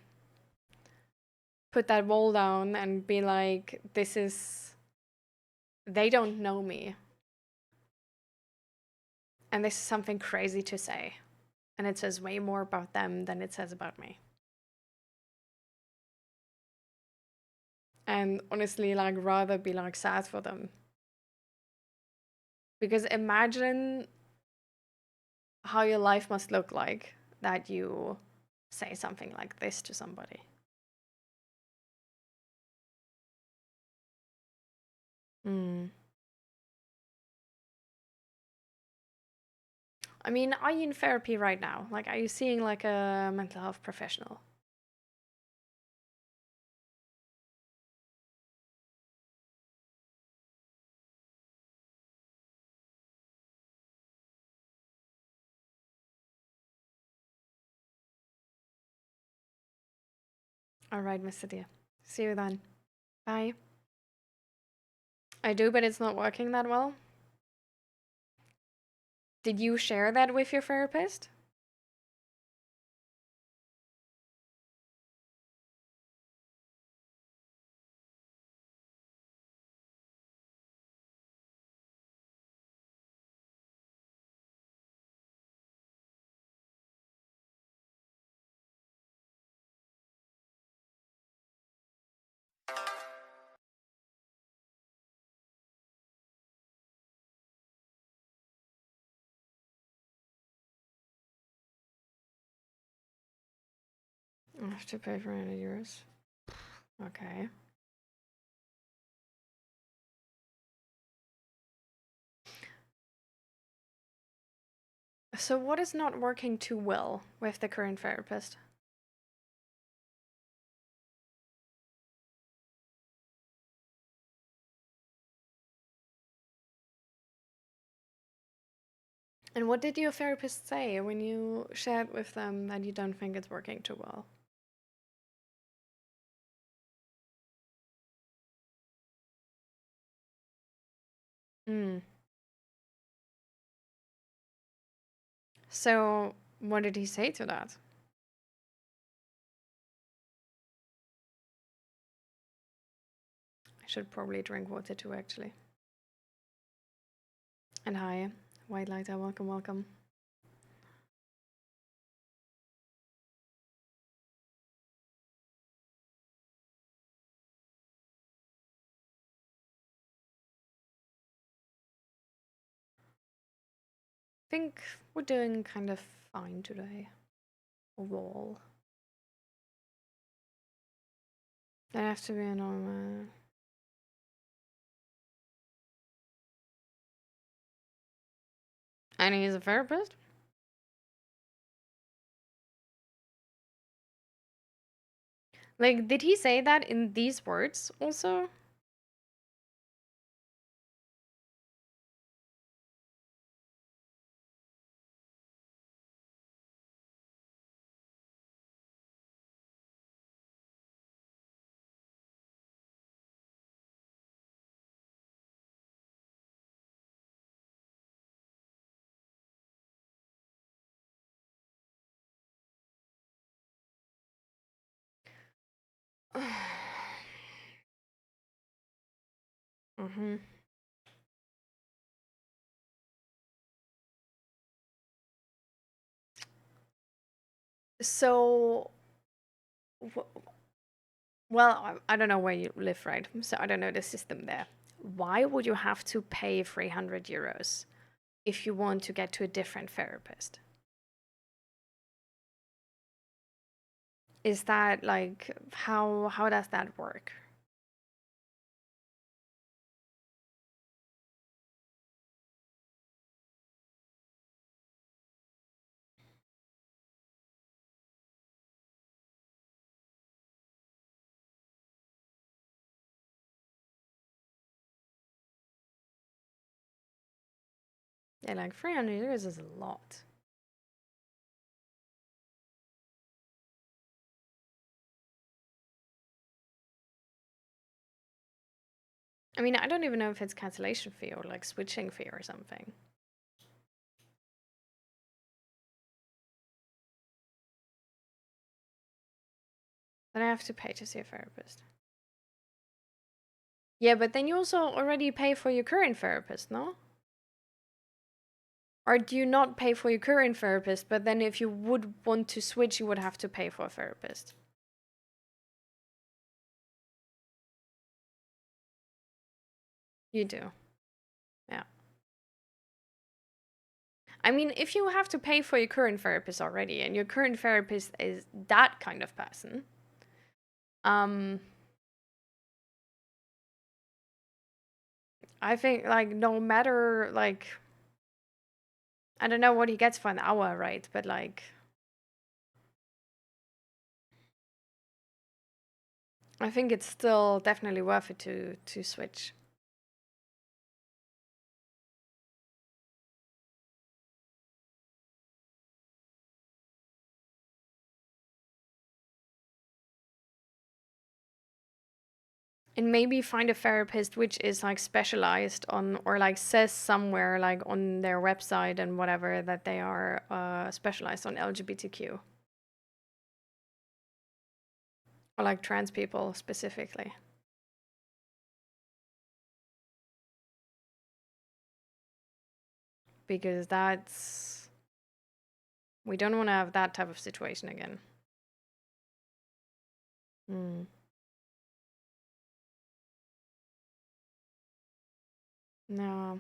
put that wall down and be like, this is, they don't know me. And this is something crazy to say. And it says way more about them than it says about me. And honestly, like, rather be like sad for them. Because imagine how your life must look like that you say something like this to somebody. Mm. I mean, are you in therapy right now? Like, are you seeing like a mental health professional? All right, Mr. Dear. See you then. Bye. I do, but it's not working that well. Did you share that with your therapist? I have to pay for €100. Okay. So what is not working too well with the current therapist? And what did your therapist say when you shared with them that you don't think it's working too well? Hmm. So what did he say to that? I should probably drink water too, actually. And hi, White Lighter, welcome, welcome. I think we're doing kind of fine today, overall. I have to be a normal. And he's a therapist? Like, did he say that in these words also? Mm-hmm. So, well, I don't know where you live, right? So I don't know the system there. Why would you have to pay €300 if you want to get to a different therapist? Is that like how does that work? Yeah, like €300 is a lot. I mean, I don't even know if it's cancellation fee or like switching fee or something. But I have to pay to see a therapist. Yeah, but then you also already pay for your current therapist, no? Or do you not pay for your current therapist, but then if you would want to switch, you would have to pay for a therapist? You do. Yeah. I mean, if you have to pay for your current therapist already, and your current therapist is that kind of person, um, I think like no matter like I don't know what he gets for an hour, right? But like I think it's still definitely worth it to switch. And maybe find a therapist which is like specialized on or like says somewhere like on their website and whatever that they are specialized on LGBTQ or like trans people specifically. Because that's we don't want to have that type of situation again. Mm. No.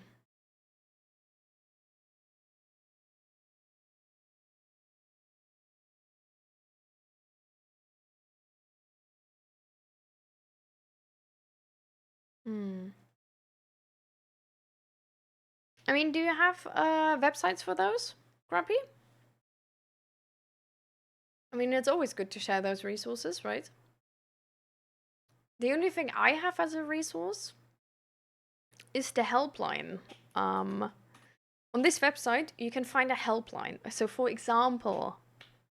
Mm. I mean, do you have websites for those, Grumpy? I mean, it's always good to share those resources, right? The only thing I have as a resource is the helpline. On this website, you can find a helpline. So, for example,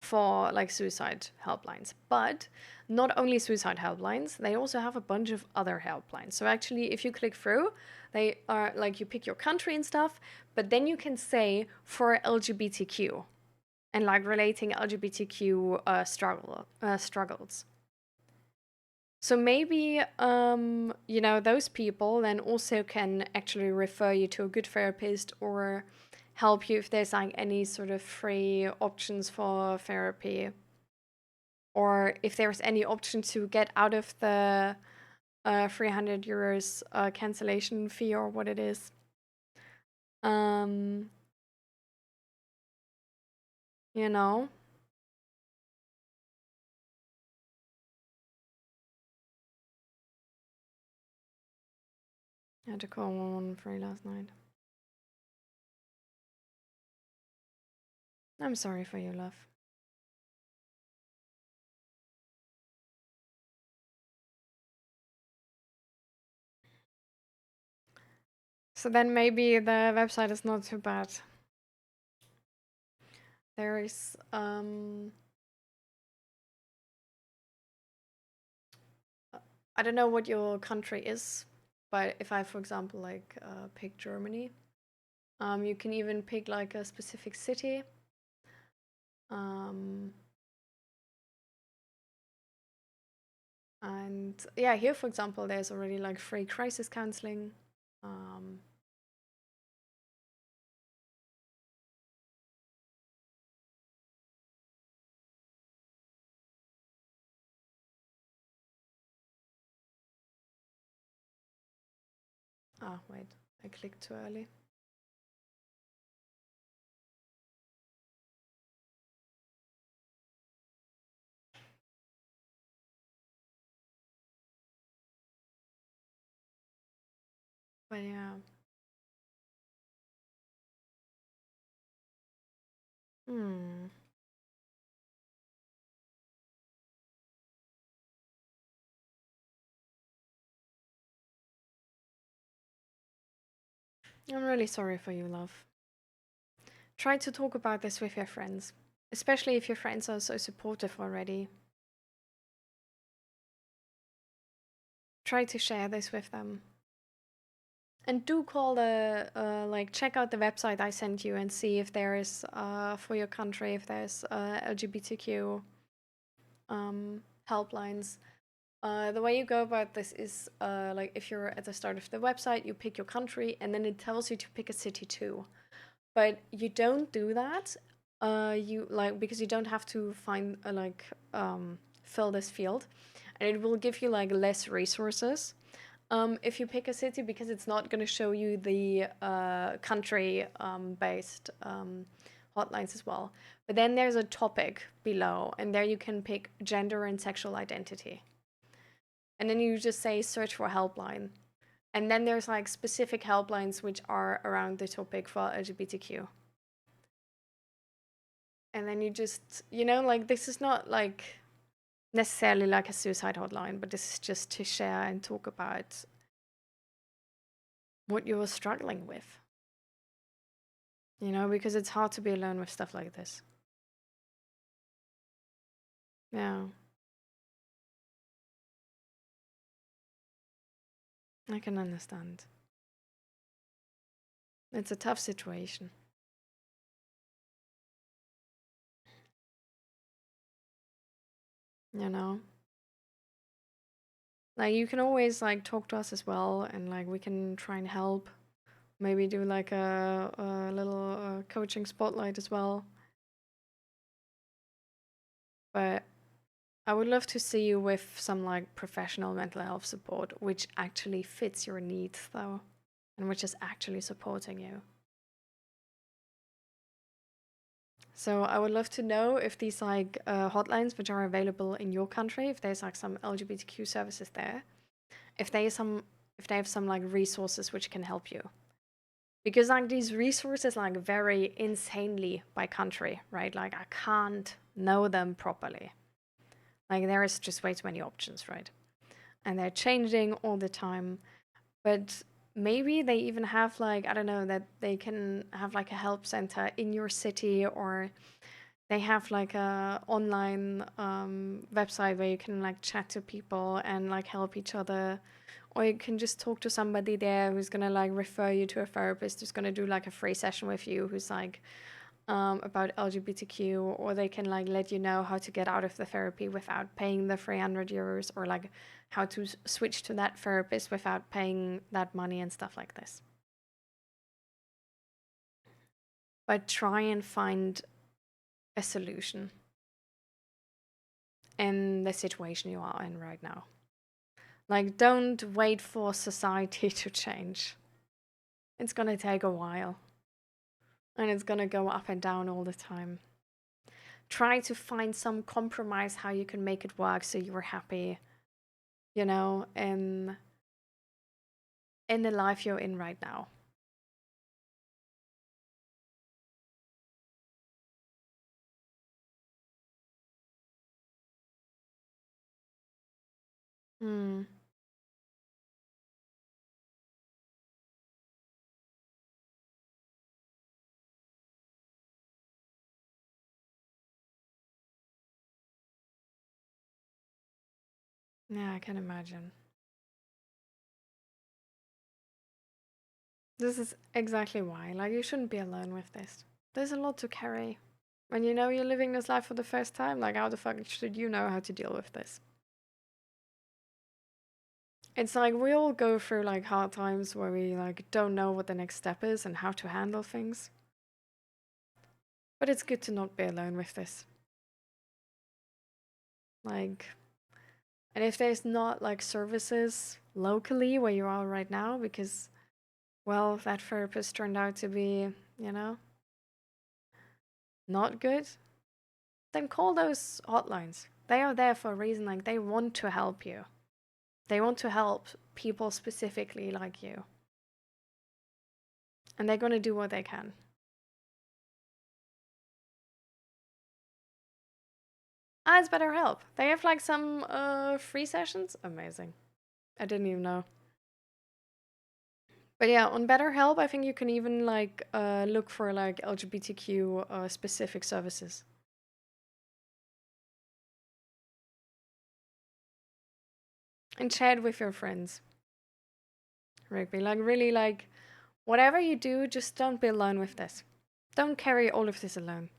for like suicide helplines, but not only suicide helplines, they also have a bunch of other helplines. So, actually, if you click through, they are like you pick your country and stuff, but then you can say for LGBTQ and like relating LGBTQ struggles. So maybe you know those people then also can actually refer you to a good therapist or help you if there's like any sort of free options for therapy or if there's any option to get out of the 300 euros cancellation fee or what it is. Um, you know, I had to call 113 last night. I'm sorry for you, love. So then maybe the website is not too bad. There is I don't know what your country is, but if I, for example, like pick Germany, you can even pick like a specific city. Um, and yeah, here, for example, there's already like free crisis counseling. Um, wait, I clicked too early. But yeah. Hmm. I'm really sorry for you, love. Try to talk about this with your friends, especially if your friends are so supportive already. Try to share this with them. And do call the like check out the website I sent you and see if there is for your country if there's LGBTQ helplines. The way you go about this is like if you're at the start of the website, you pick your country and then it tells you to pick a city too. But you don't do that. You like because you don't have to find fill this field, and it will give you like less resources. If you pick a city, because it's not going to show you the country based hotlines as well. But then there's a topic below, and there you can pick gender and sexual identity. And then you just say search for helpline. And then there's like specific helplines which are around the topic for LGBTQ. And then you just, like this is not like necessarily like a suicide hotline, but this is just to share and talk about what you were struggling with. Because it's hard to be alone with stuff like this. Yeah, I can understand. It's a tough situation. You know? Like you can always like talk to us as well, and like we can try and help. Maybe do like a little coaching spotlight as well. But I would love to see you with some like professional mental health support, which actually fits your needs though, and which is actually supporting you. So I would love to know if these like hotlines which are available in your country, if there's like some LGBTQ services there, if they have some like resources which can help you. Because like these resources like vary insanely by country, right? Like I can't know them properly. Like there is just way too many options, right? And they're changing all the time. But maybe they even have like, I don't know, that they can have like a help center in your city, or they have like a online website where you can like chat to people and like help each other, or you can just talk to somebody there who's gonna like refer you to a therapist who's gonna do like a free session with you, who's like about LGBTQ, or they can like let you know how to get out of the therapy without paying the 300 euros, or like how to switch to that therapist without paying that money and stuff like this. But try and find a solution in the situation you are in right now. Like, don't wait for society to change. It's gonna take a while. And it's gonna go up and down all the time. Try to find some compromise how you can make it work so you're happy, in the life you're in right now. Hmm. Yeah, I can imagine. This is exactly why. Like, you shouldn't be alone with this. There's a lot to carry. When you know you're living this life for the first time, like, how the fuck should you know how to deal with this? It's like we all go through like hard times where we like don't know what the next step is and how to handle things. But it's good to not be alone with this. Like, and if there's not like services locally where you are right now, because, well, that therapist turned out to be, you know, not good, then call those hotlines. They are there for a reason. Like, they want to help you, they want to help people specifically like you. And they're going to do what they can. Ah, it's BetterHelp. They have like some free sessions. Amazing. I didn't even know. But yeah, on BetterHelp, I think you can even like look for like LGBTQ specific services and share it with your friends. Rigby, like really, like whatever you do, just don't be alone with this. Don't carry all of this alone.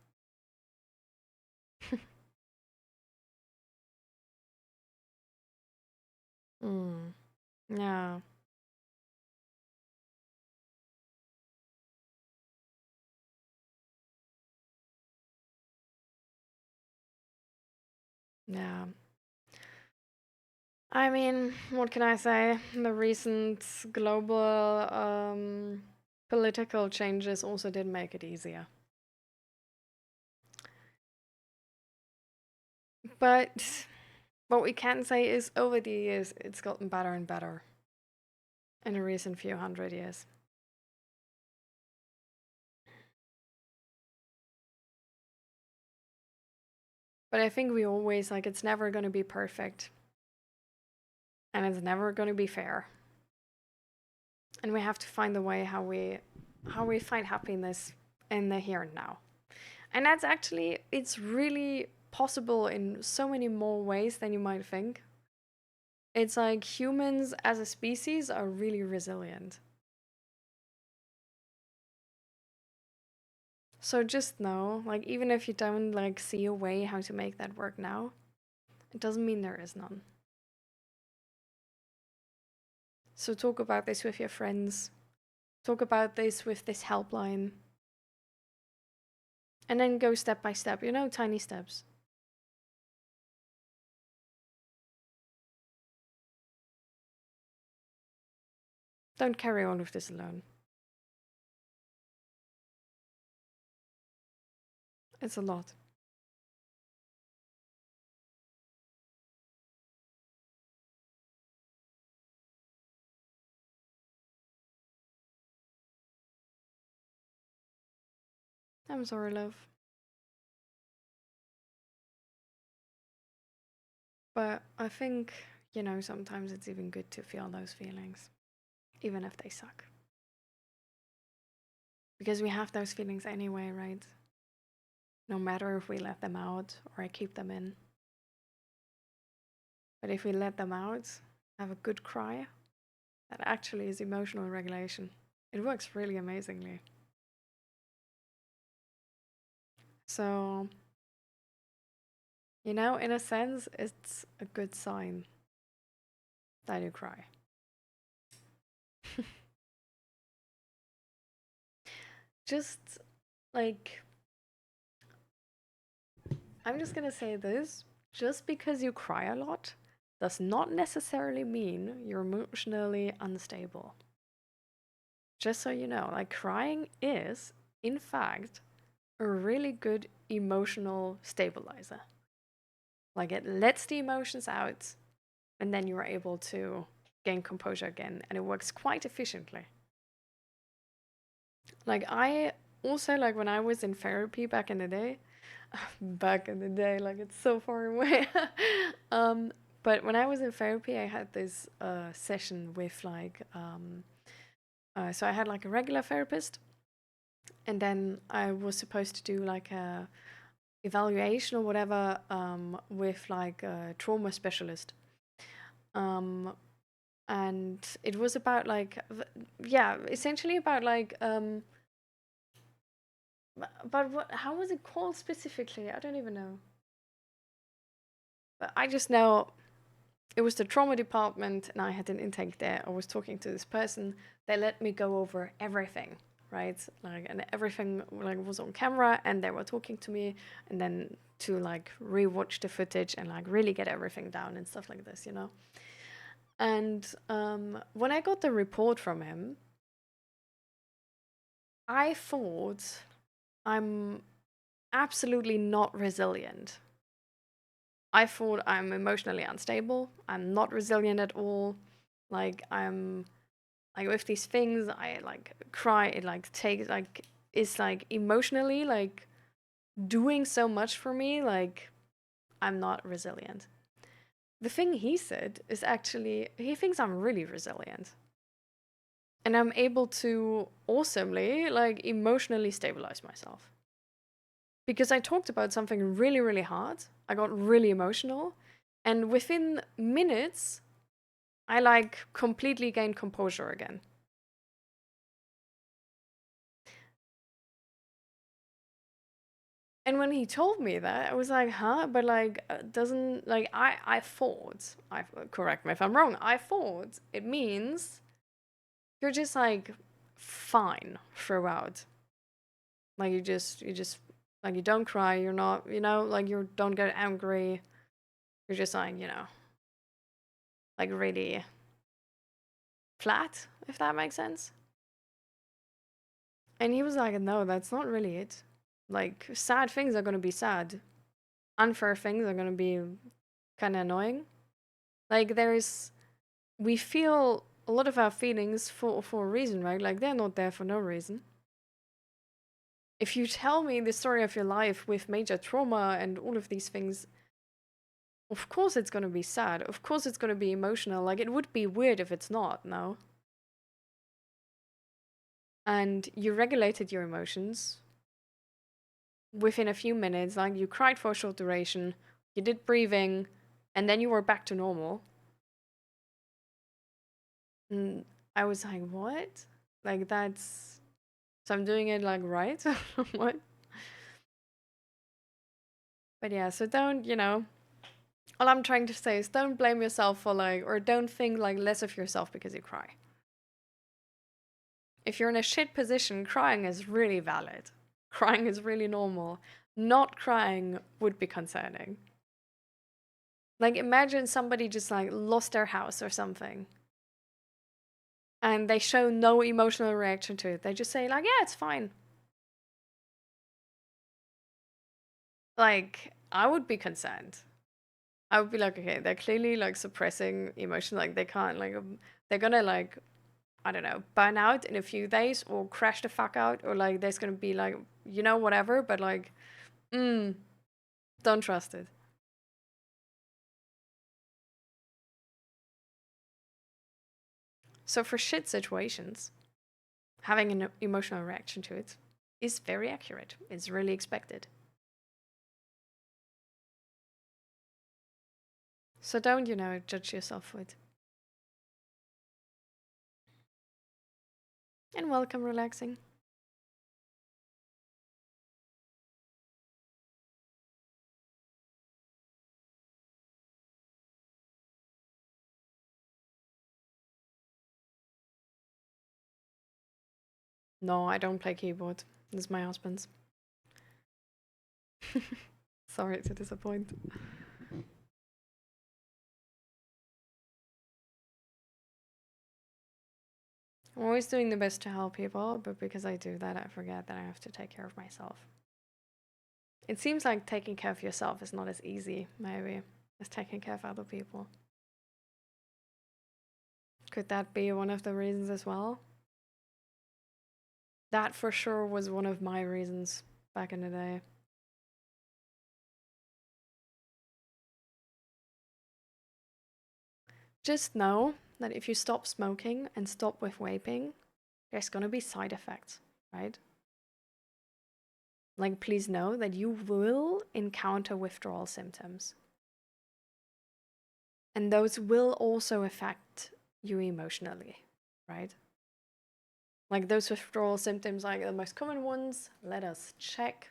Mm, yeah. Yeah. I mean, what can I say? The recent global political changes also did make it easier. But what we can say is over the years, it's gotten better and better in the recent few hundred years. But I think we always, like, it's never going to be perfect. And it's never going to be fair. And we have to find a way how we find happiness in the here and now. And that's actually, it's really possible in so many more ways than you might think. It's like humans as a species are really resilient. So just know, like, even if you don't like see a way how to make that work now, it doesn't mean there is none. So talk about this with your friends. Talk about this with this helpline. And then go step by step, tiny steps. Don't carry all of this alone. It's a lot. I'm sorry, love. But I think, sometimes it's even good to feel those feelings, even if they suck. Because we have those feelings anyway, right? No matter if we let them out or I keep them in. But if we let them out, have a good cry, that actually is emotional regulation. It works really amazingly. So, in a sense, it's a good sign that you cry. Just like, I'm just gonna say this, just because you cry a lot does not necessarily mean you're emotionally unstable. Just so you know, like, crying is, in fact, a really good emotional stabilizer. Like, it lets the emotions out, and then you're able to gain composure again, and it works quite efficiently. Like, I also, like, when I was in therapy back in the day, like, it's so far away. But when I was in therapy, I had this session with, like, so I had, like, a regular therapist, and then I was supposed to do, like, a evaluation or whatever with, like, a trauma specialist. And it was about, like, yeah, essentially about, like, but how was it called specifically? I don't even know. But I just know it was the trauma department and I had an intake there. I was talking to this person. They let me go over everything, right? Like, and everything, like, was on camera, and they were talking to me, and then to, like, rewatch the footage and, like, really get everything down and stuff like this. And when I got the report from him, I thought I'm absolutely not resilient. I thought I'm emotionally unstable. I'm not resilient at all. Like, I'm like, with these things, I, like, cry. It, like, takes, like, it's, like, emotionally, like, doing so much for me. Like, I'm not resilient. The thing he said is actually he thinks I'm really resilient. And I'm able to awesomely, like, emotionally stabilize myself. Because I talked about something really, really hard. I got really emotional. And within minutes, I, like, completely gained composure again. And when he told me that, I was like, huh? But, like, doesn't, like, I thought, correct me if I'm wrong, I thought it means you're just, like, fine throughout. Like, you just, like, you don't cry, you're not, like, you don't get angry. You're just like, like really flat, if that makes sense. And he was like, no, that's not really it. Like, sad things are gonna be sad. Unfair things are gonna be kind of annoying. Like, we feel a lot of our feelings for a reason, right? Like, they're not there for no reason. If you tell me the story of your life with major trauma and all of these things, of course it's gonna be sad. Of course it's gonna be emotional. Like, it would be weird if it's not, no? And you regulated your emotions within a few minutes. Like, you cried for a short duration, you did breathing, and then you were back to normal. And I was like, what? Like, that's. So I'm doing it, like, right? What? But yeah, so don't, all I'm trying to say is don't blame yourself for, like, or don't think, like, less of yourself because you cry. If you're in a shit position, crying is really valid. Crying is really normal. Not crying would be concerning. Like, imagine somebody just, like, lost their house or something. And they show no emotional reaction to it. They just say, like, yeah, it's fine. Like, I would be concerned. I would be like, okay, they're clearly, like, suppressing emotion. Like, they can't, like, they're gonna, like, I don't know, burn out in a few days or crash the fuck out, or, like, there's gonna be, like, whatever, but, like, don't trust it. So for shit situations, having an emotional reaction to it is very accurate. It's really expected. So don't, judge yourself for it. And welcome relaxing. No, I don't play keyboard. This is my husband's. Sorry to disappoint. I'm always doing the best to help people, but because I do that, I forget that I have to take care of myself. It seems like taking care of yourself is not as easy, maybe, as taking care of other people. Could that be one of the reasons as well? That for sure was one of my reasons back in the day. Just know that if you stop smoking and stop with vaping, there's gonna be side effects, right? Like, please know that you will encounter withdrawal symptoms. And those will also affect you emotionally, right? Like, those withdrawal symptoms, like the most common ones, let us check.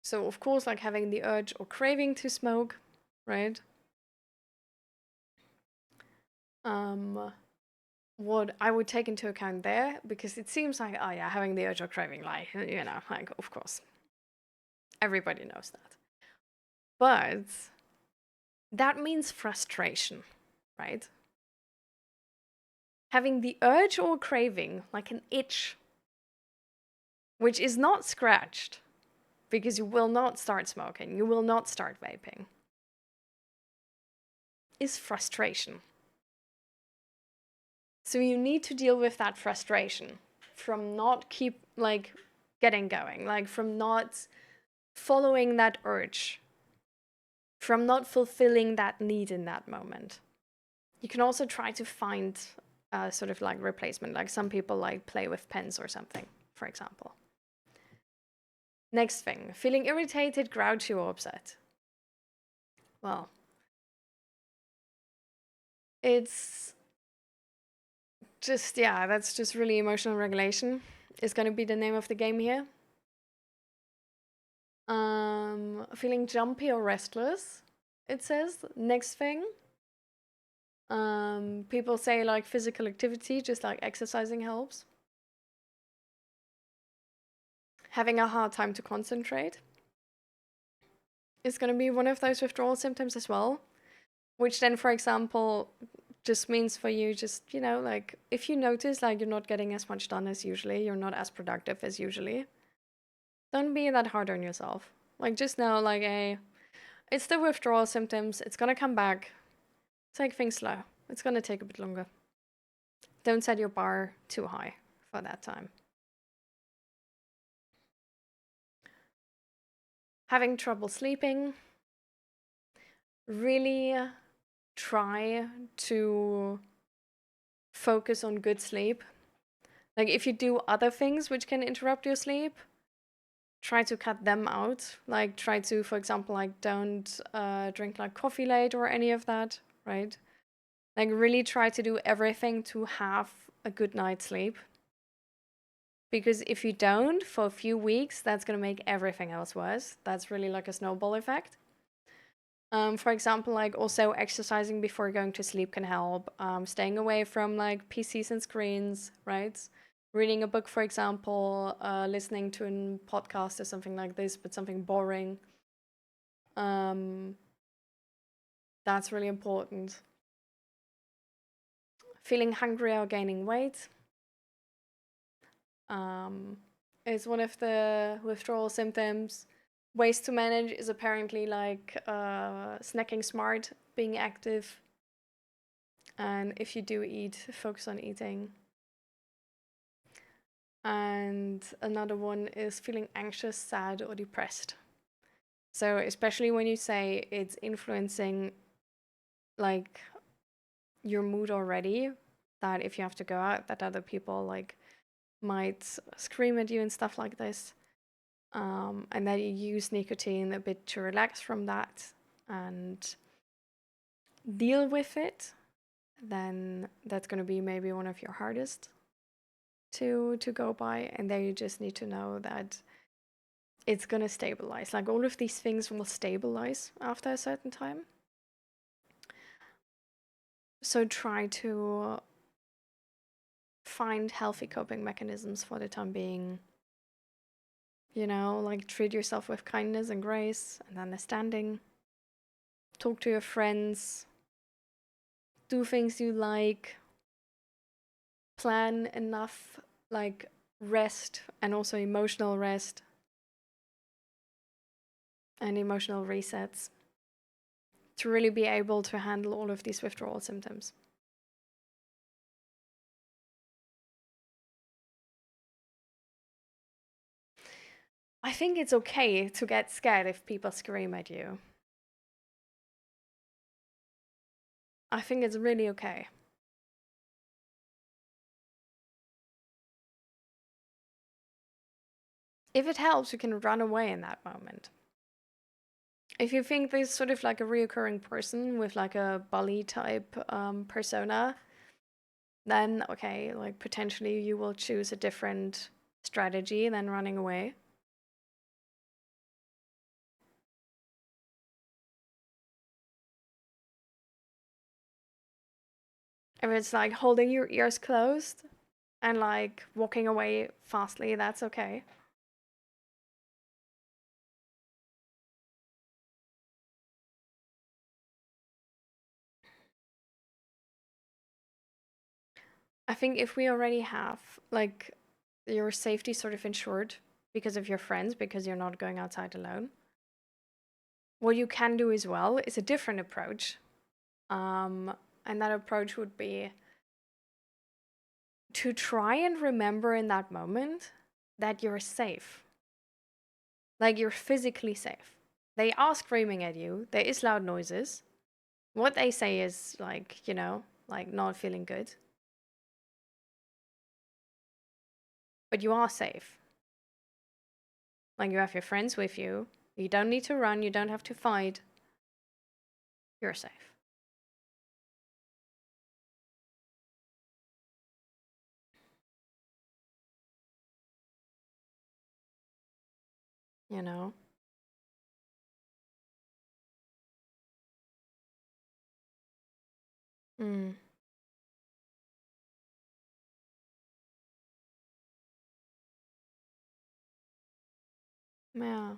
So, of course, like having the urge or craving to smoke, right? What I would take into account there, because it seems like, oh yeah, having the urge or craving, like, like, of course, everybody knows that. But that means frustration, right? Having the urge or craving, like an itch, which is not scratched, because you will not start smoking, you will not start vaping, is frustration. So you need to deal with that frustration from not getting going, like from not following that urge, from not fulfilling that need in that moment. You can also try to find a sort of like replacement, like some people like play with pens or something, for example. Next thing, feeling irritated, grouchy, or upset. Well, it's just, yeah, that's just really emotional regulation is going to be the name of the game here. Feeling jumpy or restless, it says. Next thing. People say like physical activity, just like exercising helps. Having a hard time to concentrate is going to be one of those withdrawal symptoms as well, which then, for example, just means for you, just, you know, like if you notice like you're not getting as much done as usually, you're not as productive as usually, don't be that hard on yourself. Like, just know, like, it's the withdrawal symptoms. It's gonna come back. Take things slow. It's gonna take a bit longer. Don't set your bar too high for that time. Having trouble sleeping. Really try to focus on good sleep. Like, if you do other things which can interrupt your sleep, try to cut them out. Like, try to, for example, like, don't drink like coffee late or any of that, right? Like, really try to do everything to have a good night's sleep. Because if you don't for a few weeks, that's going to make everything else worse. That's really like a snowball effect. For example, like also exercising before going to sleep can help. Staying away from like PCs and screens, right? Reading a book, for example, listening to a podcast or something like this, but something boring. That's really important. Feeling hungry or gaining weight is one of the withdrawal symptoms. Ways to manage is apparently like snacking smart, being active, and if you do eat, focus on eating. And another one is feeling anxious, sad, or depressed. So especially when you say it's influencing like your mood already, that if you have to go out, that other people like might scream at you and stuff like this, and that you use nicotine a bit to relax from that and deal with it, then that's going to be maybe one of your hardest to go by. And there you just need to know that it's going to stabilize. Like, all of these things will stabilize after a certain time. So try to find healthy coping mechanisms for the time being. You know, like, treat yourself with kindness and grace and understanding. Talk to your friends. Do things you like. Plan enough, like, rest and also emotional rest and emotional resets to really be able to handle all of these withdrawal symptoms. I think it's okay to get scared if people scream at you. I think it's really okay. If it helps, you can run away in that moment. If you think there's sort of like a reoccurring person with like a bully type persona, then okay, like potentially you will choose a different strategy than running away. If it's like holding your ears closed and like walking away fastly, that's okay. I think if we already have like your safety sort of ensured because of your friends, because you're not going outside alone, what you can do as well is a different approach. And that approach would be to try and remember in that moment that you're safe. Like, you're physically safe. They are screaming at you, there is loud noises. What they say is like, you know, like not feeling good. But you are safe. Like, you have your friends with you. You don't need to run, you don't have to fight. You're safe. you know? Mm, yeah.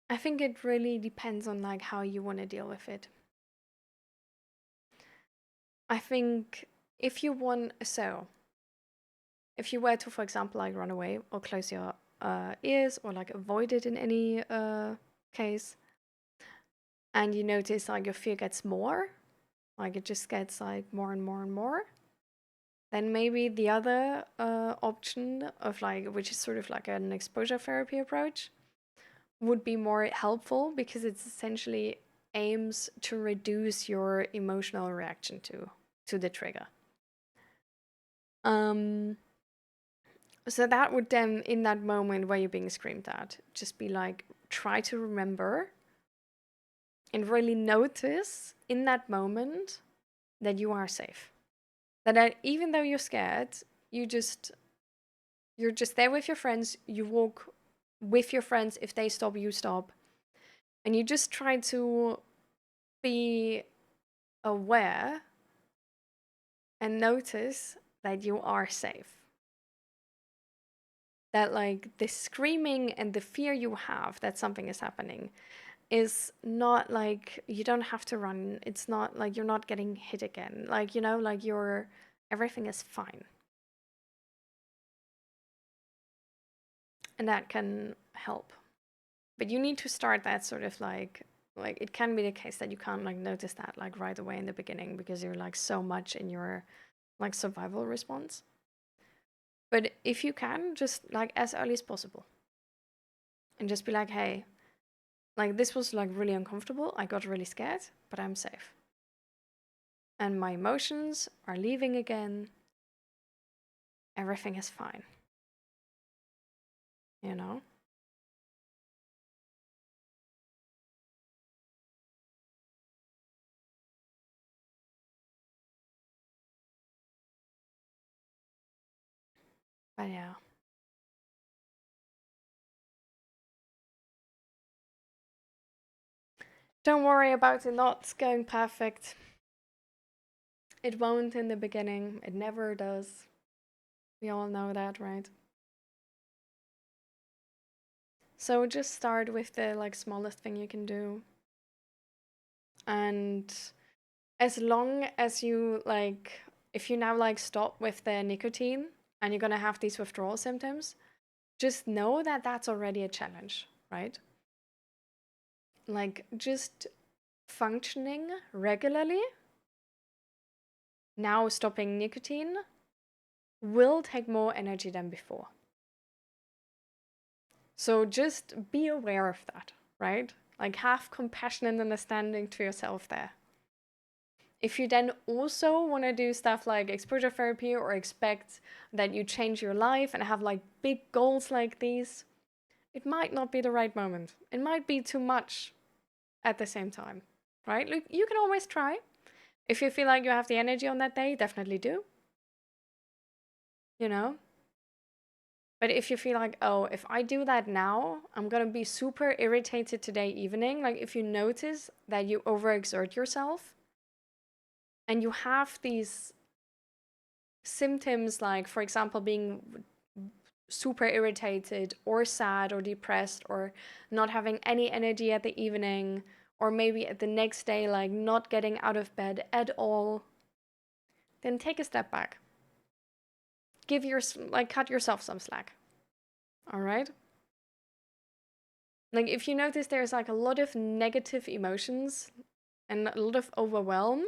I think it really depends on like how you want to deal with it. I think if you want, so if you were to, for example, like run away or close your ears or like avoid it in any case, and you notice like your fear gets more, like it just gets like more and more and more, then maybe the other option of like, which is sort of like an exposure therapy approach, would be more helpful because it's essentially aims to reduce your emotional reaction to the trigger. Um, so that would then, in that moment where you're being screamed at, just be like, try to remember and really notice in that moment that you are safe. That even though you're scared, you just you're just there with your friends. You walk with your friends. If they stop, you stop, and you just try to be aware and notice that you are safe. That like the screaming and the fear you have that something is happening is not like you don't have to run. It's not like you're not getting hit again. Like, you know, like you're everything is fine. And that can help. But you need to start that sort of like it can be the case that you can't like notice that like right away in the beginning because you're like so much in your like survival response. But if you can, just like as early as possible. And just be like, hey, like this was like really uncomfortable. I got really scared, but I'm safe. And my emotions are leaving again. Everything is fine. You know? But yeah. Don't worry about it not going perfect. It won't in the beginning. It never does. We all know that, right? So just start with the like smallest thing you can do. And as long as you like if you now like stop with the nicotine and you're going to have these withdrawal symptoms, just know that that's already a challenge, right? Like just functioning regularly, now stopping nicotine will take more energy than before. So just be aware of that, right? Like have compassion and understanding to yourself there. If you then also want to do stuff like exposure therapy or expect that you change your life and have like big goals like these, it might not be the right moment. It might be too much at the same time, right? Look, you can always try. If you feel like you have the energy on that day, definitely do, you know? But if you feel like, oh, if I do that now, I'm gonna be super irritated today evening, like if you notice that you overexert yourself and you have these symptoms, like, for example, being super irritated or sad or depressed or not having any energy at the evening, or maybe at the next day, like not getting out of bed at all, then take a step back. Give your like cut yourself some slack. All right? Like if you notice there's like a lot of negative emotions and a lot of overwhelm,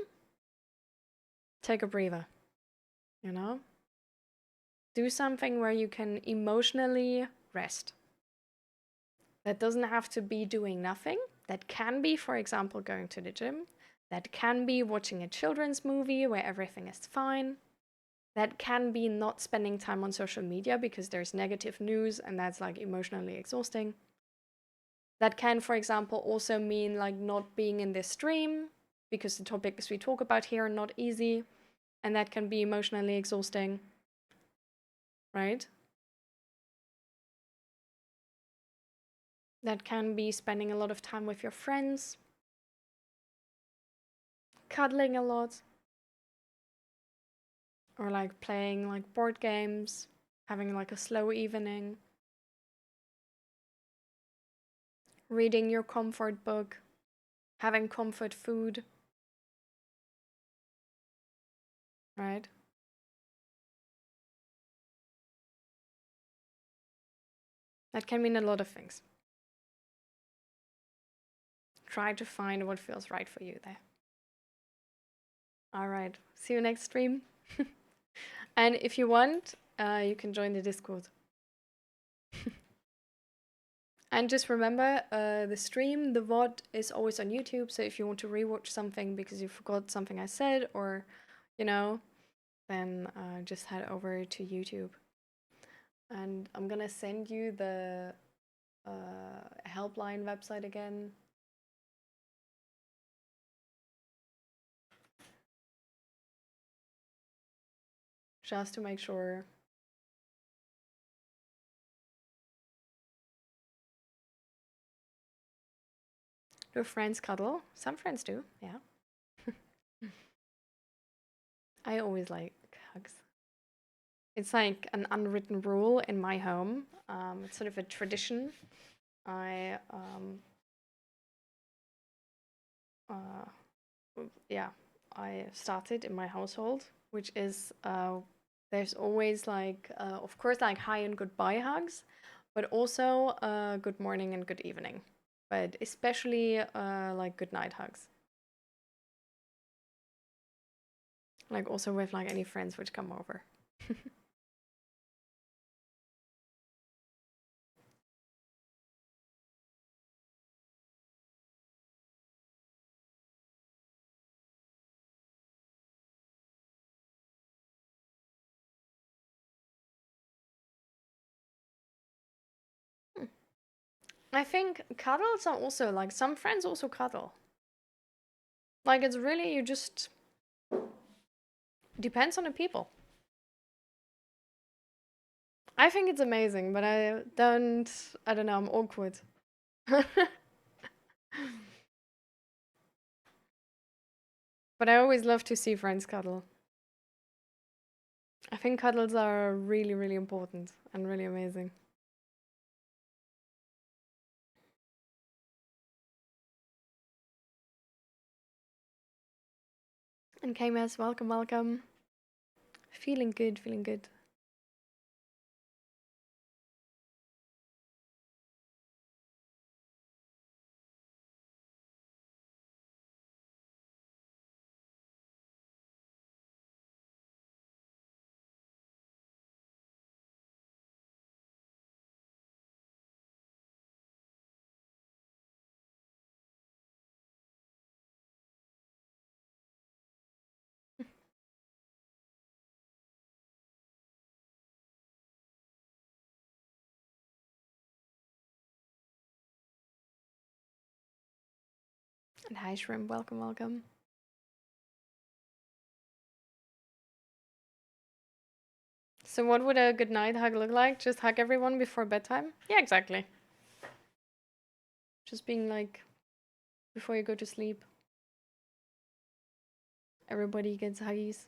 take a breather, you know? Do something where you can emotionally rest. That doesn't have to be doing nothing. That can be, for example, going to the gym. That can be watching a children's movie where everything is fine. That can be not spending time on social media because there's negative news and that's like emotionally exhausting. That can, for example, also mean like not being in this stream because the topics we talk about here are not easy, and that can be emotionally exhausting, right? That can be spending a lot of time with your friends, cuddling a lot, or like playing like board games, having like a slow evening, reading your comfort book, having comfort food, right? That can mean a lot of things. Try to find what feels right for you there. All right, see you next stream. And if you want, you can join the Discord. And just remember, the stream, the VOD is always on YouTube. So if you want to rewatch something because you forgot something I said, or, you know, then just head over to YouTube. And I'm gonna send you the helpline website again. Just to make sure. Do friends cuddle? Some friends do, yeah. I always like hugs. It's like an unwritten rule in my home. It's sort of a tradition. I yeah, I started in my household, which is there's always like of course like hi and goodbye hugs, but also good morning and good evening, but especially like good night hugs. Like also with like any friends which come over. I think cuddles are also like some friends also cuddle. Like it's really you just depends on the people. I think it's amazing, but I don't know, I'm awkward. But I always love to see friends cuddle. I think cuddles are really, really important and really amazing. And KMS, welcome, welcome. Feeling good, feeling good. And hi, Shrimp, welcome, welcome. So, what would a good night hug look like? Just hug everyone before bedtime? Yeah, exactly. Just being like, before you go to sleep, everybody gets huggies.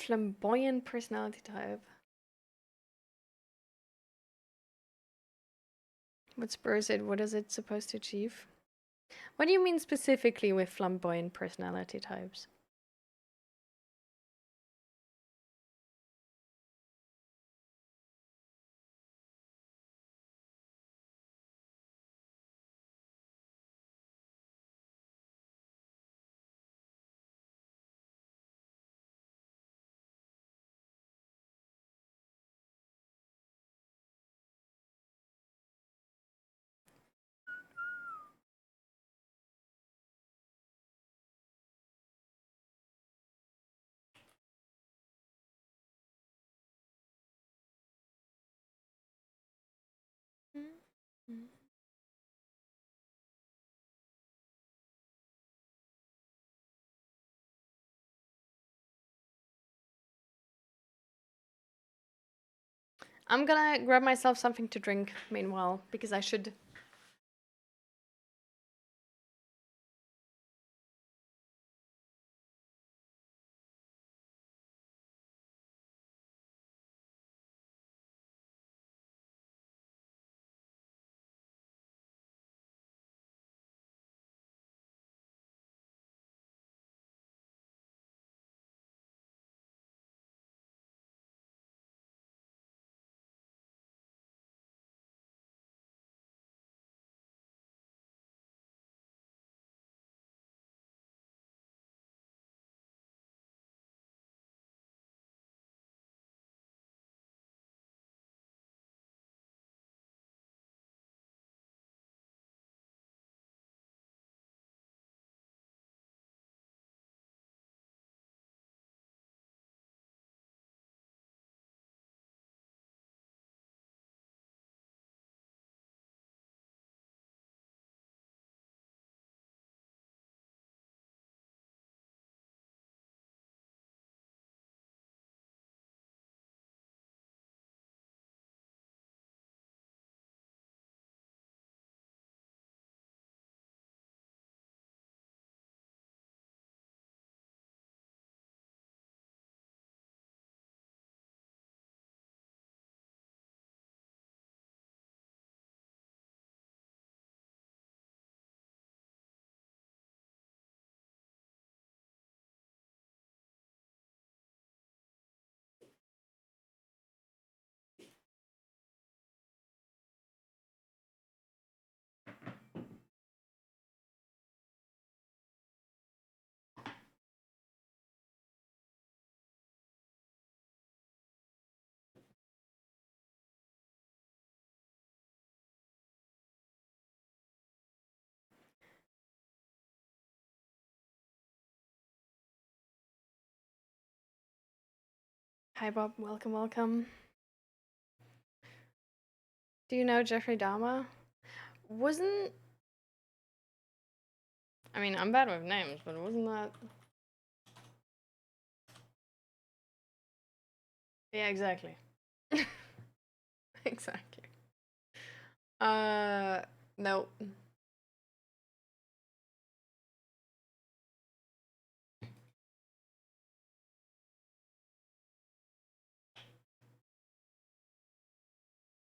Flamboyant personality type. What spurs it? What is it supposed to achieve? What do you mean specifically with flamboyant personality types? I'm gonna grab myself something to drink meanwhile, because I should. Hi Bob, welcome, welcome. Do you know Jeffrey Dahmer? Wasn't. I mean, I'm bad with names, but wasn't that. Yeah, exactly. Exactly. No.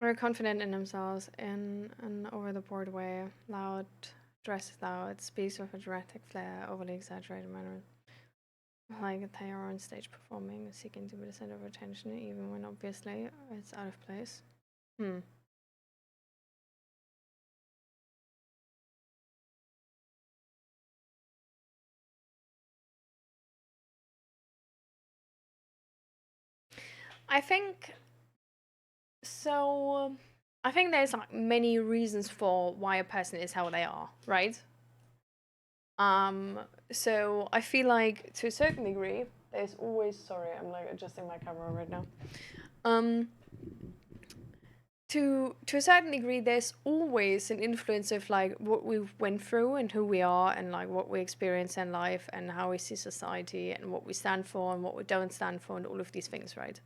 Very confident in themselves in an over-the-board way. Loud, dresses loud, speaks with a dramatic flair, overly exaggerated manner. Like they are on stage performing, seeking to be the center of attention, even when obviously it's out of place. Hmm. I think so. I think there's like many reasons for why a person is how they are, right? Um, so I feel like to a certain degree, there's always. Sorry, I'm like adjusting my camera right now. Um, to a certain degree, there's always an influence of like what we went through and who we are and like what we experience in life and how we see society and what we stand for and what we don't stand for and all of these things, right?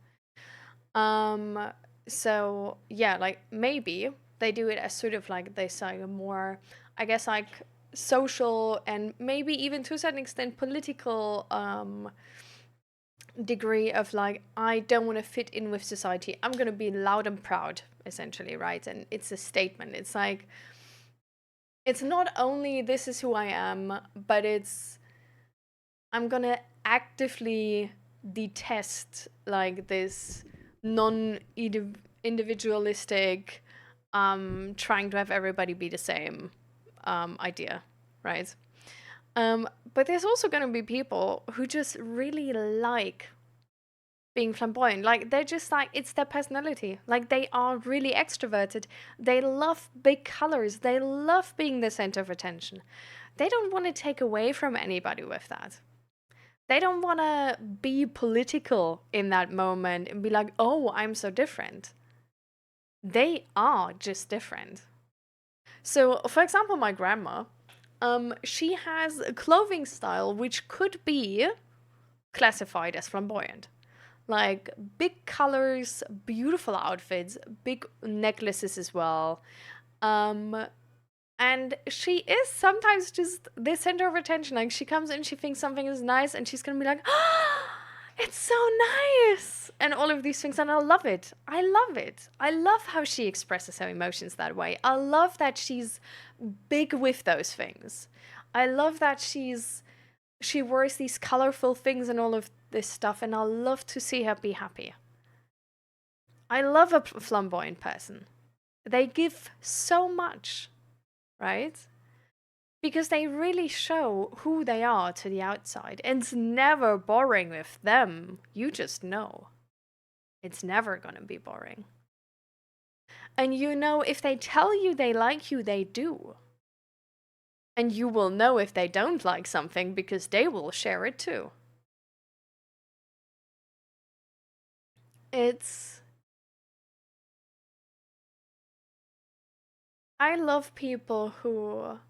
Um, so yeah, like maybe they do it as sort of like they say a more, I guess, like social and maybe even to a certain extent political degree of like, I don't want to fit in with society. I'm going to be loud and proud, essentially, right? And it's a statement. It's like, it's not only this is who I am, but it's, I'm going to actively detest like this non individualistic, trying to have everybody be the same idea, right? But there's also going to be people who just really like being flamboyant. Like, they're just like, it's their personality. Like, they are really extroverted. They love big colors. They love being the center of attention. They don't want to take away from anybody with that. They don't want to be political in that moment and be like, oh, I'm so different. They are just different. So, for example, my grandma, she has a clothing style which could be classified as flamboyant. Like big colors, beautiful outfits, big necklaces as well. And she is sometimes just the center of attention. Like, she comes in, she thinks something is nice, and she's gonna be like, oh, it's so nice, and all of these things. And I love it. I love it. I love how she expresses her emotions that way. I love that she's big with those things. I love that she wears these colorful things and all of this stuff, and I love to see her be happy. I love a flamboyant person. They give so much, right? Because they really show who they are to the outside. And it's never boring with them. You just know. It's never gonna be boring. And you know, if they tell you they like you, they do. And you will know if they don't like something because they will share it too. It's. I love people who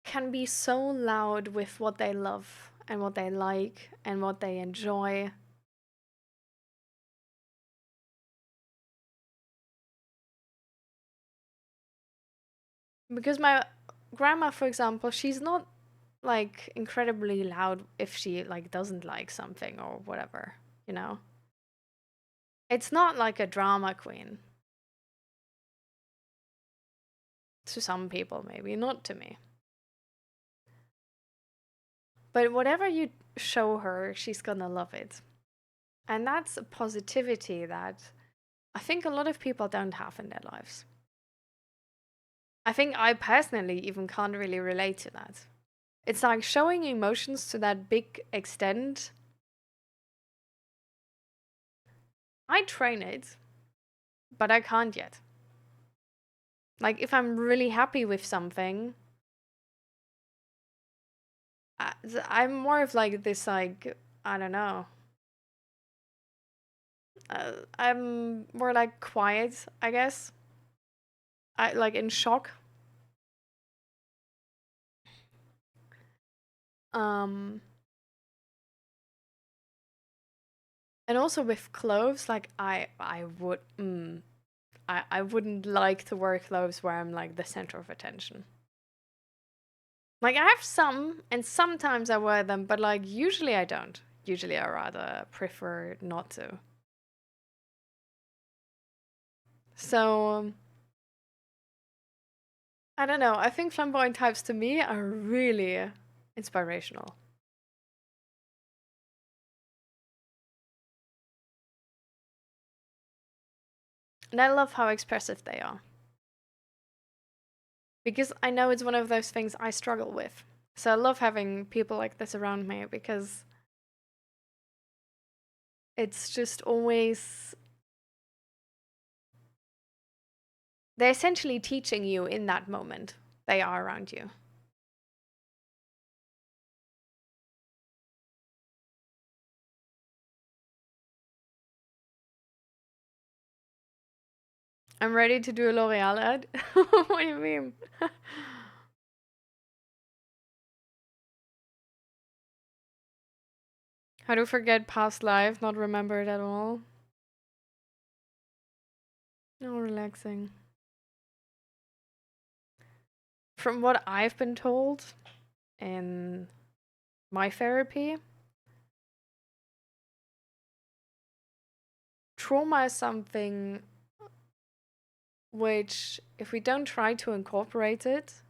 can be so loud with what they love and what they like and what they enjoy. Because my grandma, for example, she's not like incredibly loud if she like doesn't like something or whatever, you know? It's not like a drama queen. To some people, maybe, not to me. But whatever you show her, she's gonna love it. And that's a positivity that I think a lot of people don't have in their lives. I think I personally even can't really relate to that. It's like showing emotions to that big extent. I train it, but I can't yet. Like, if I'm really happy with something, I'm more of like this, like, I don't know. I'm more like quiet, I guess. I like in shock. Um, and also with clothes, like I wouldn't like to wear clothes where I'm like the center of attention. Like, I have some, and sometimes I wear them, but like usually I don't. Usually I rather prefer not to. So I don't know. I think flamboyant types to me are really inspirational. And I love how expressive they are. Because I know it's one of those things I struggle with. So I love having people like this around me because it's just always. They're essentially teaching you in that moment. They are around you. I'm ready to do a L'Oreal ad. What do you mean? How to forget past life, not remember it at all. No, relaxing. From what I've been told in my therapy, trauma is something which, if we don't try to incorporate it,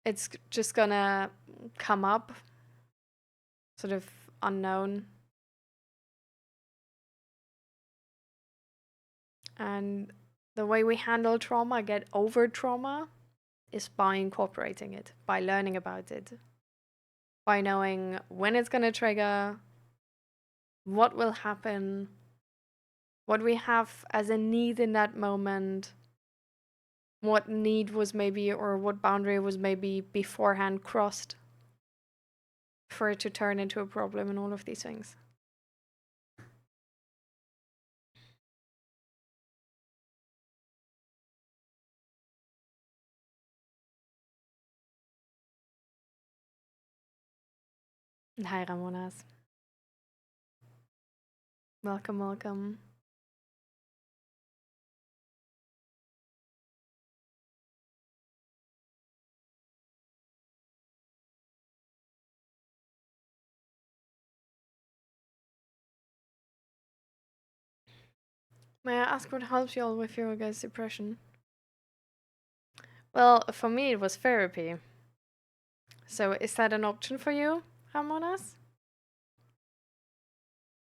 it's just gonna come up sort of unknown. And the way we handle trauma, get over trauma, is by incorporating it, by learning about it, by knowing when it's gonna trigger, what will happen, what we have as a need in that moment, what need was maybe, or what boundary was maybe beforehand crossed for it to turn into a problem, and all of these things. Hi, Ramonas. Welcome, welcome. May I ask what helps you all with your guys' depression? Well, for me, it was therapy. So, is that an option for you, Ramonas?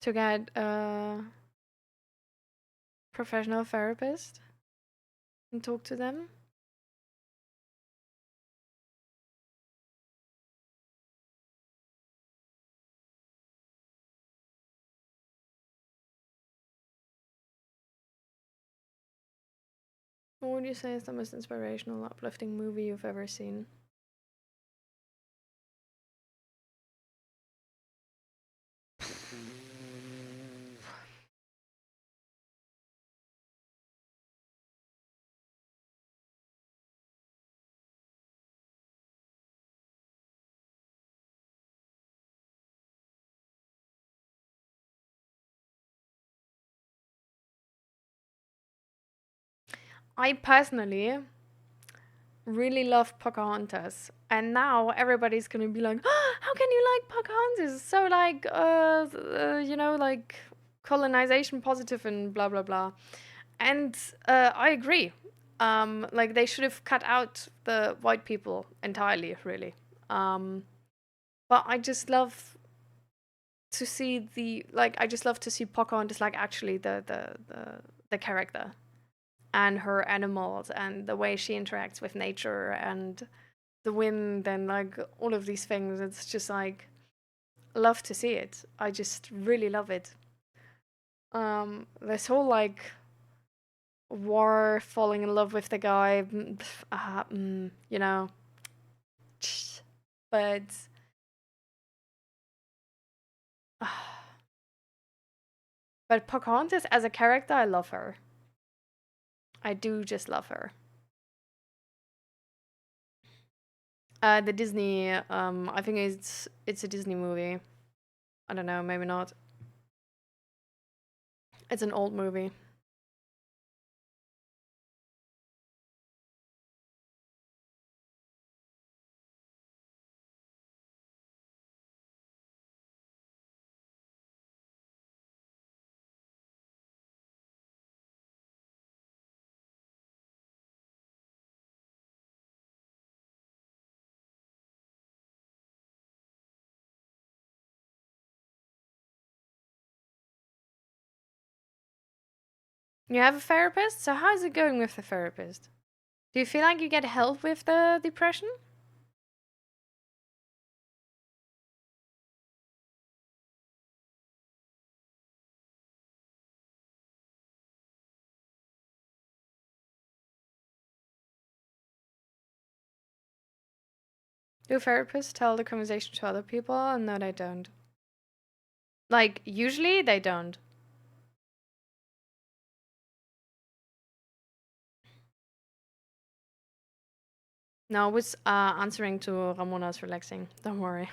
To get a professional therapist and talk to them? What would you say is the most inspirational, uplifting movie you've ever seen? I personally really love Pocahontas, and now everybody's gonna be like, oh, "How can you like Pocahontas? It's so like, like colonization positive and blah blah blah." And I agree. Like they should have cut out the white people entirely, really. But I just love to see I just love to see Pocahontas like actually the character and her animals and the way she interacts with nature and the wind and like all of these things. It's just like love to see it. I just really love it. This whole like war, falling in love with the guy, you know, but but Pocahontas as a character, I love her. I do just love her. The Disney, I think it's a Disney movie. I don't know, maybe not. It's an old movie. You have a therapist? So how's it going with the therapist? Do you feel like you get help with the depression? Do therapists tell the conversation to other people? No, they don't. Like, usually they don't. No, I was answering to Ramona's relaxing. Don't worry.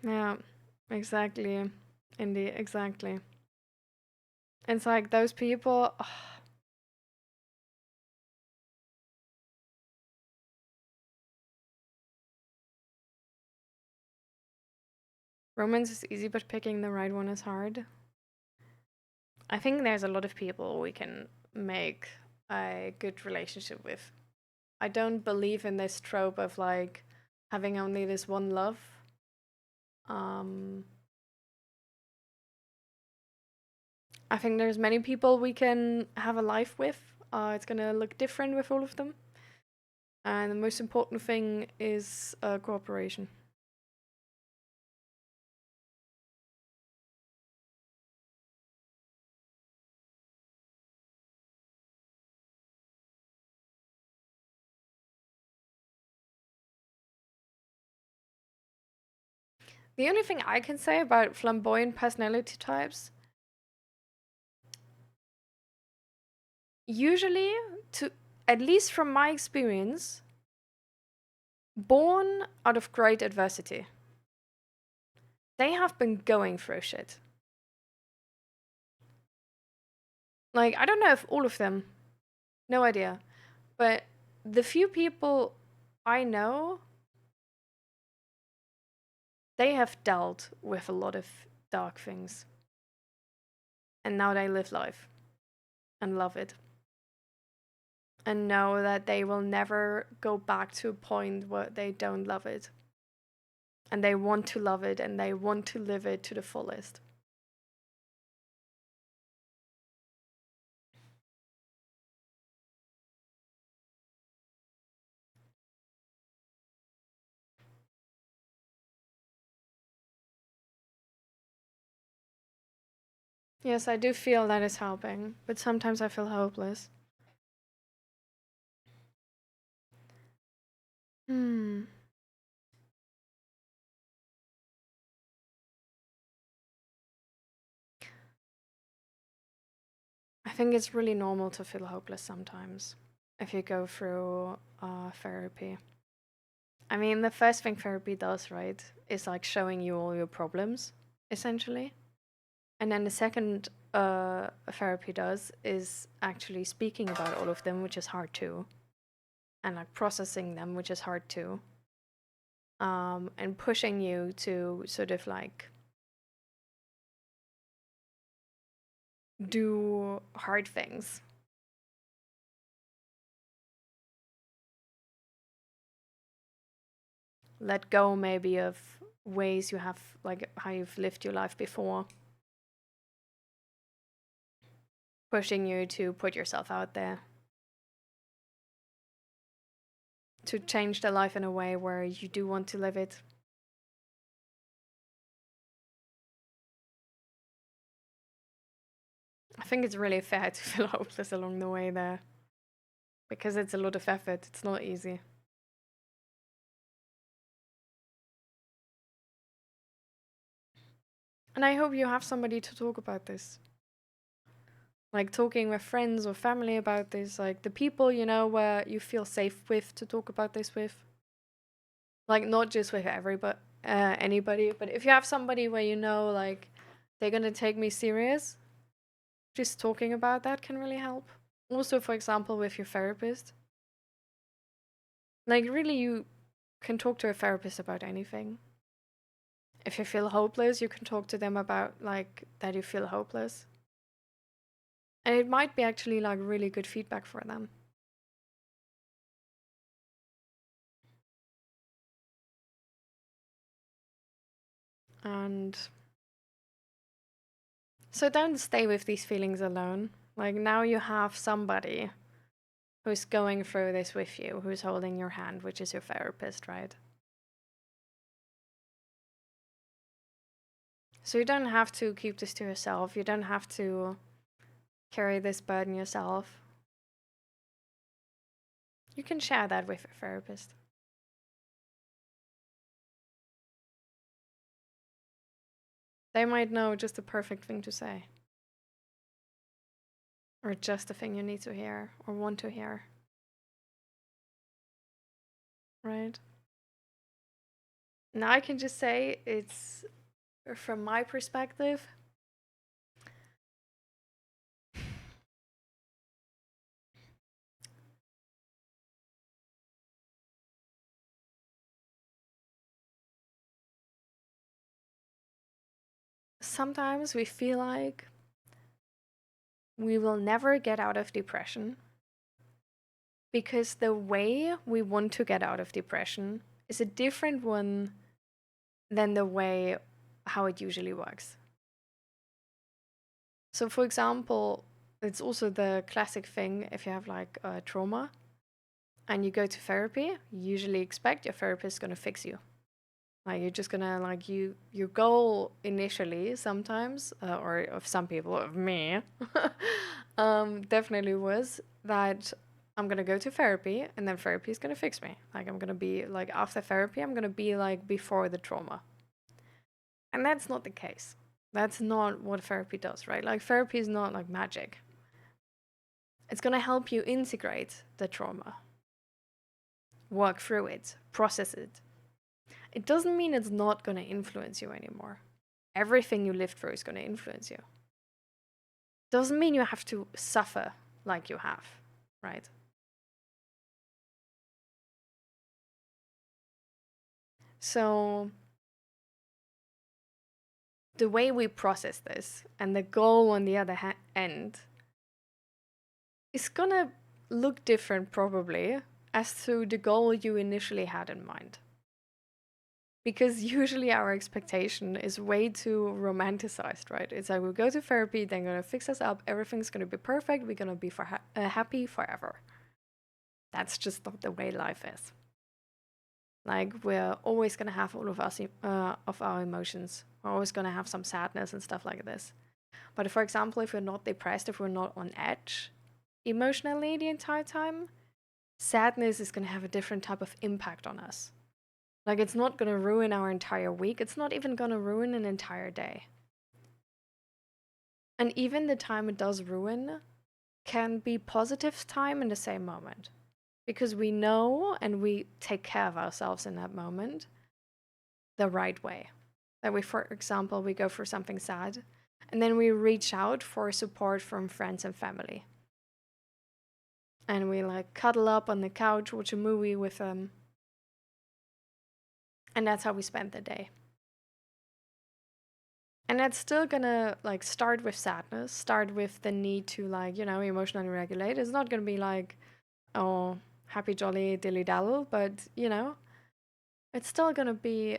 Yeah. Exactly. Indeed, exactly. It's like those people. Romance is easy, but picking the right one is hard. I think there's a lot of people we can make a good relationship with. I don't believe in this trope of like having only this one love. Um, I think there's many people we can have a life with. It's gonna look different with all of them, and the most important thing is cooperation. The only thing I can say about flamboyant personality types, usually, to at least from my experience, born out of great adversity. They have been going through shit. Like, I don't know if all of them, no idea. But the few people I know, they have dealt with a lot of dark things. And now they live life and love it. And know that they will never go back to a point where they don't love it. And they want to love it and they want to live it to the fullest. Yes, I do feel that is helping, but sometimes I feel hopeless. Hmm. I think it's really normal to feel hopeless sometimes if you go through therapy. I mean, the first thing therapy does, right, is like showing you all your problems, essentially. And then the second therapy does is actually speaking about all of them, which is hard too, and like processing them, which is hard too, and pushing you to sort of like do hard things. Let go maybe of ways you have, like how you've lived your life before, pushing you to put yourself out there, to change the life in a way where you do want to live it. I think it's really fair to feel hopeless along the way there because it's a lot of effort. It's not easy. And I hope you have somebody to talk about this. Like talking with friends or family about this, like the people you know where you feel safe with to talk about this with. Like not just with everybody, anybody, but if you have somebody where you know like they're gonna take me serious, just talking about that can really help. Also, for example, with your therapist, like really you can talk to a therapist about anything. If you feel hopeless, you can talk to them about like that you feel hopeless. And it might be actually like really good feedback for them. And so don't stay with these feelings alone. Like now you have somebody who's going through this with you, who's holding your hand, which is your therapist, right? So you don't have to keep this to yourself. You don't have to carry this burden yourself. You can share that with a therapist. They might know just the perfect thing to say, or just the thing you need to hear or want to hear, right? Now I can just say it's from my perspective, sometimes we feel like we will never get out of depression because the way we want to get out of depression is a different one than the way how it usually works. So, for example, it's also the classic thing if you have like a trauma and you go to therapy, you usually expect your therapist is going to fix you. Like you're just gonna like your goal initially sometimes or of some people of me definitely was that I'm gonna go to therapy and then therapy is gonna fix me. Like I'm gonna be like after therapy I'm gonna be like before the trauma. And that's not the case. That's not what therapy does, right? Like therapy is not like magic. It's gonna help you integrate the trauma, work through it, process it. It doesn't mean it's not gonna influence you anymore. Everything you live through is going to influence you. Doesn't mean you have to suffer like you have, right? So the way we process this and the goal on the other end is going to look different probably as to the goal you initially had in mind. Because usually our expectation is way too romanticized, right? It's like we go to therapy, they're going to fix us up, everything's going to be perfect, we're going to be happy forever. That's just not the way life is. Like we're always gonna have all of us of our emotions. We're always gonna have some sadness and stuff like this. But for example, if we're not depressed, if we're not on edge emotionally the entire time, sadness is gonna have a different type of impact on us. Like it's not gonna ruin our entire week. It's not even gonna ruin an entire day. And even the time it does ruin can be positive time in the same moment. Because we know and we take care of ourselves in that moment the right way. That we, for example, we go for something sad and then we reach out for support from friends and family. And we like cuddle up on the couch, watch a movie with them. And that's how we spend the day. And that's still gonna like start with sadness, start with the need to like, emotionally regulate. It's not gonna be like, oh, happy, jolly, dilly daddle, but it's still gonna be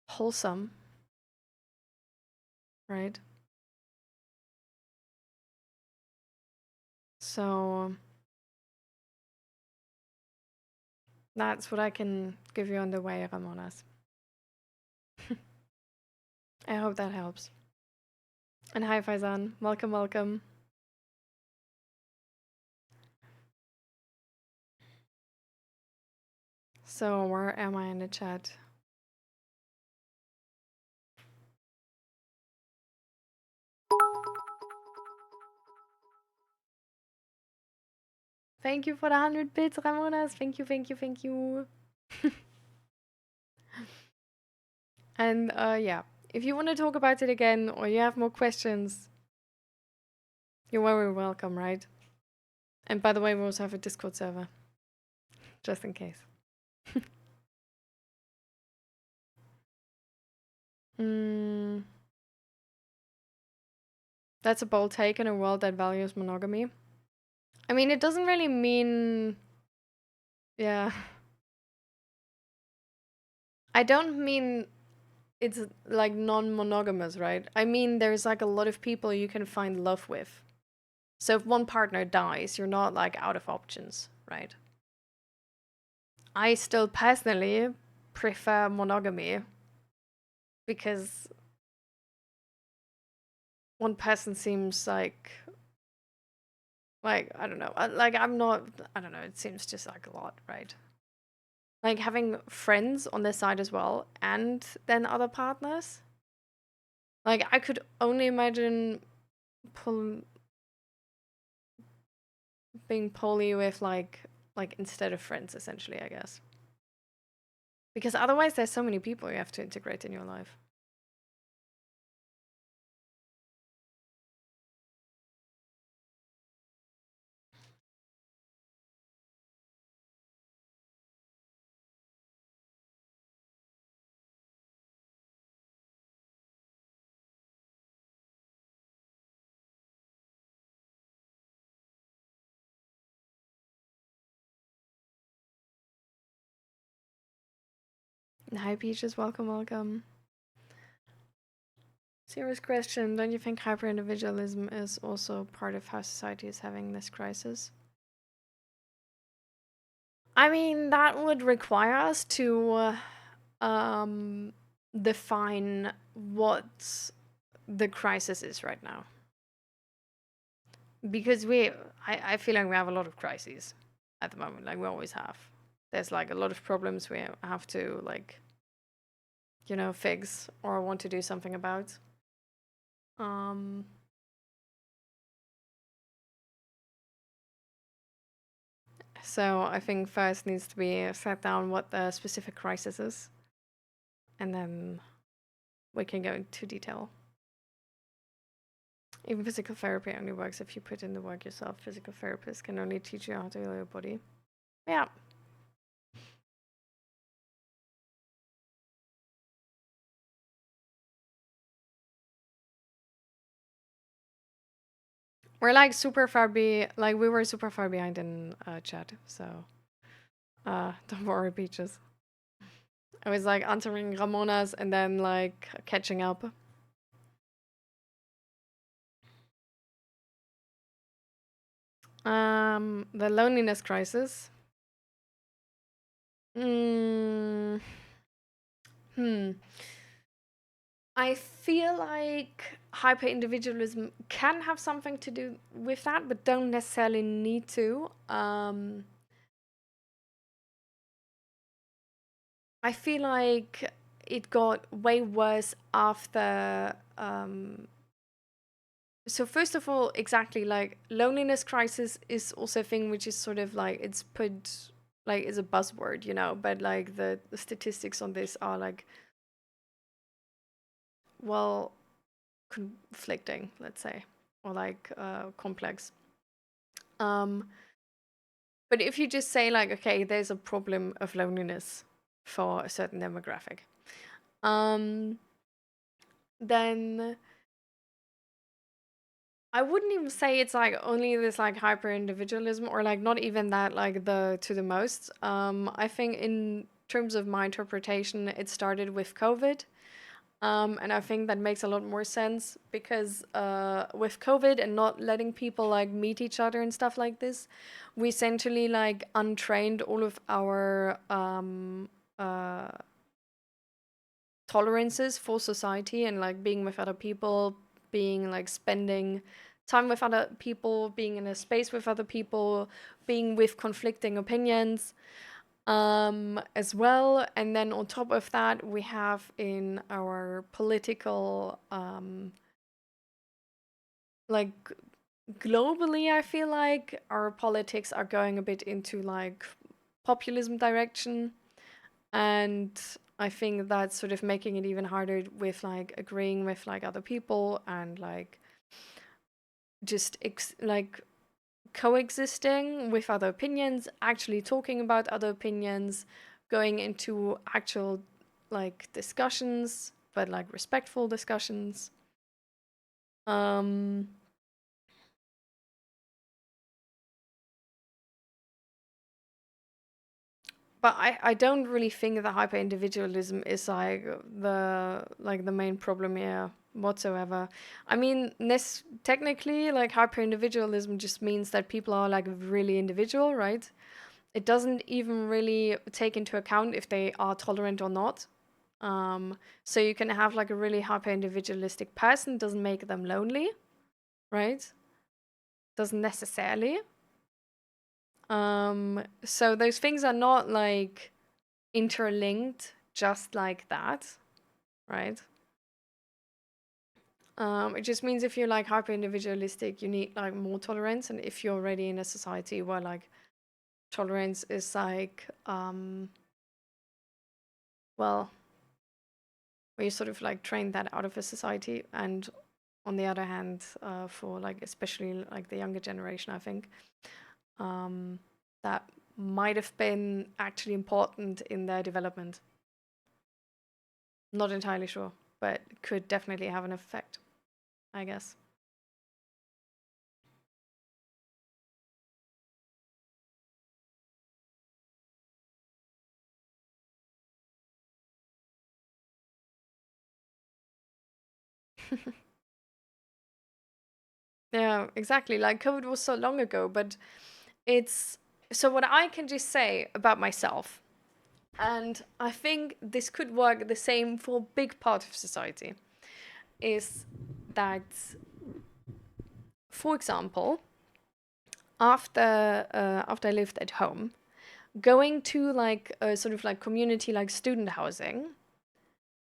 wholesome, right? So that's what I can give you on the way, Ramonas. I hope that helps. And hi, Faizan. Welcome, welcome. So, where am I in the chat? Thank you for the 100 bits, Ramonas. Thank you, thank you, thank you. And yeah, if you want to talk about it again or you have more questions, you're very welcome, right? And by the way, we also have a Discord server, just in case. That's a bold take in a world that values monogamy. I mean, it doesn't really mean. Yeah. I don't mean it's like non-monogamous, right? I mean, there's like a lot of people you can find love with. So if one partner dies, you're not like out of options, right? I still personally prefer monogamy because one person seems like I don't know. Like I'm not I don't know, it seems just like a lot, right? Like having friends on their side as well and then other partners. Like I could only imagine being poly with like instead of friends essentially, I guess. Because otherwise, there's so many people you have to integrate in your life. Hi, Peaches. Welcome, welcome. Serious question. Don't you think hyper-individualism is also part of how society is having this crisis? I mean, that would require us to define what the crisis is right now. Because I feel like we have a lot of crises at the moment, like we always have. There's like a lot of problems we have to like, fix or want to do something about. Um, so I think first needs to be set down what the specific crisis is, and then we can go into detail. Even physical therapy only works if you put in the work yourself. Physical therapists can only teach you how to heal your body. Yeah. We're like we were super far behind in chat, so don't worry, Peaches. I was like answering Ramona's and then like catching up. The loneliness crisis. Mm, hmm. I feel like hyper individualism can have something to do with that, but don't necessarily need to. I feel like it got way worse after. So first of all, exactly, like loneliness crisis is also a thing which is sort of like it's put like is a buzzword, but like the statistics on this are like, well, conflicting, let's say, or like complex. But if you just say like, okay, there's a problem of loneliness for a certain demographic, then I wouldn't even say it's like only this like hyper individualism or like not even that like the to the most. I think in terms of my interpretation, it started with COVID. And I think that makes a lot more sense because with COVID and not letting people like meet each other and stuff like this, we essentially like untrained all of our uh, tolerances for society and like being with other people, being like spending time with other people, being in a space with other people, being with conflicting opinions as well. And then on top of that, we have in our political, like globally, I feel like our politics are going a bit into like populism direction. And I think that's sort of making it even harder with like agreeing with like other people and like just like coexisting with other opinions, actually talking about other opinions, going into actual like discussions, but like respectful discussions. Um but I don't really think that hyper individualism is like the main problem here whatsoever. I mean, this technically like hyper individualism just means that people are like really individual, right? It doesn't even really take into account if they are tolerant or not. So you can have like a really hyper individualistic person, doesn't make them lonely, right? Doesn't necessarily. So those things are not like interlinked just like that, right? It just means if you're like hyper individualistic, you need like more tolerance, and if you're already in a society where like tolerance is like well, we sort of like train that out of a society. And on the other hand, for like especially like the younger generation, I think that might have been actually important in their development. Not entirely sure, but could definitely have an effect, I guess. Yeah, exactly. Like COVID was so long ago, but it's so what I can just say about myself, and I think this could work the same for a big part of society, is that, for example, after I lived at home, going to like a sort of like community like student housing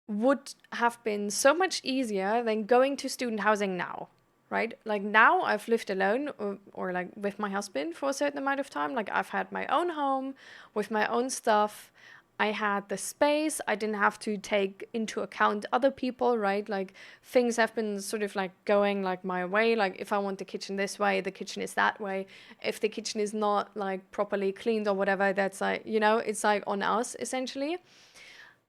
would have been so much easier than going to student housing now, right? Like now I've lived alone or like with my husband for a certain amount of time. Like I've had my own home with my own stuff. I had the space. I didn't have to take into account other people, right? Like things have been sort of like going like my way. Like if I want the kitchen this way, the kitchen is that way. If the kitchen is not like properly cleaned or whatever, that's like, it's like on us essentially.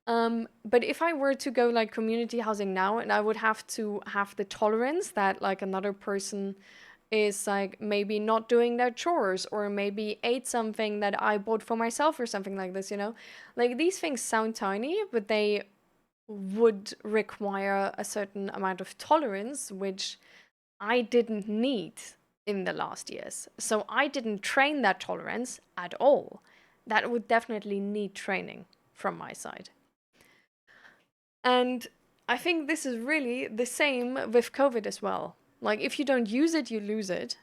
But if I were to go like community housing now, and I would have to have the tolerance that like another person is like maybe not doing their chores or maybe ate something that I bought for myself or something like this, Like these things sound tiny, but they would require a certain amount of tolerance, which I didn't need in the last years. So I didn't train that tolerance at all. That would definitely need training from my side. And I think this is really the same with COVID as well. Like, if you don't use it, you lose it.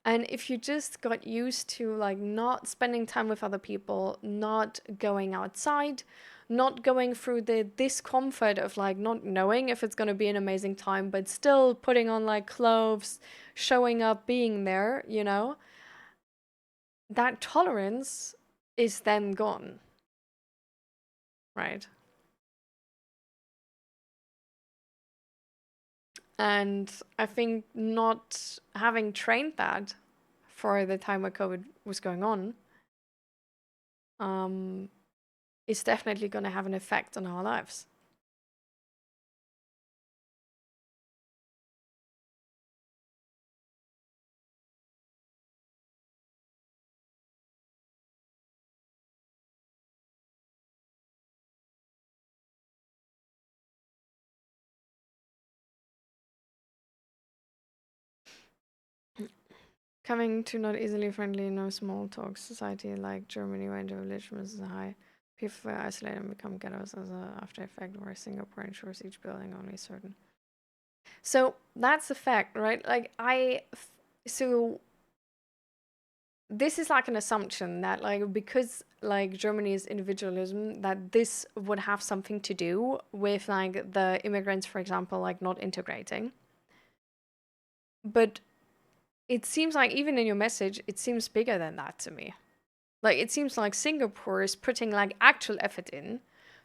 And if you just got used to like not spending time with other people, not going outside, not going through the discomfort of like not knowing if it's going to be an amazing time, but still putting on like clothes, showing up, being there, that tolerance is then gone, right? And I think not having trained that for the time where COVID was going on um, is definitely going to have an effect on our lives. Coming to not easily friendly, no small talk society like Germany, where individualism is high. People were isolated and become ghettos as a after effect, where Singapore ensures each building only certain. So that's the fact, right? So this is like an assumption that like because like Germany's individualism that this would have something to do with like the immigrants, for example, like not integrating. But it seems like even in your message, it seems bigger than that to me. Like it seems like Singapore is putting like actual effort in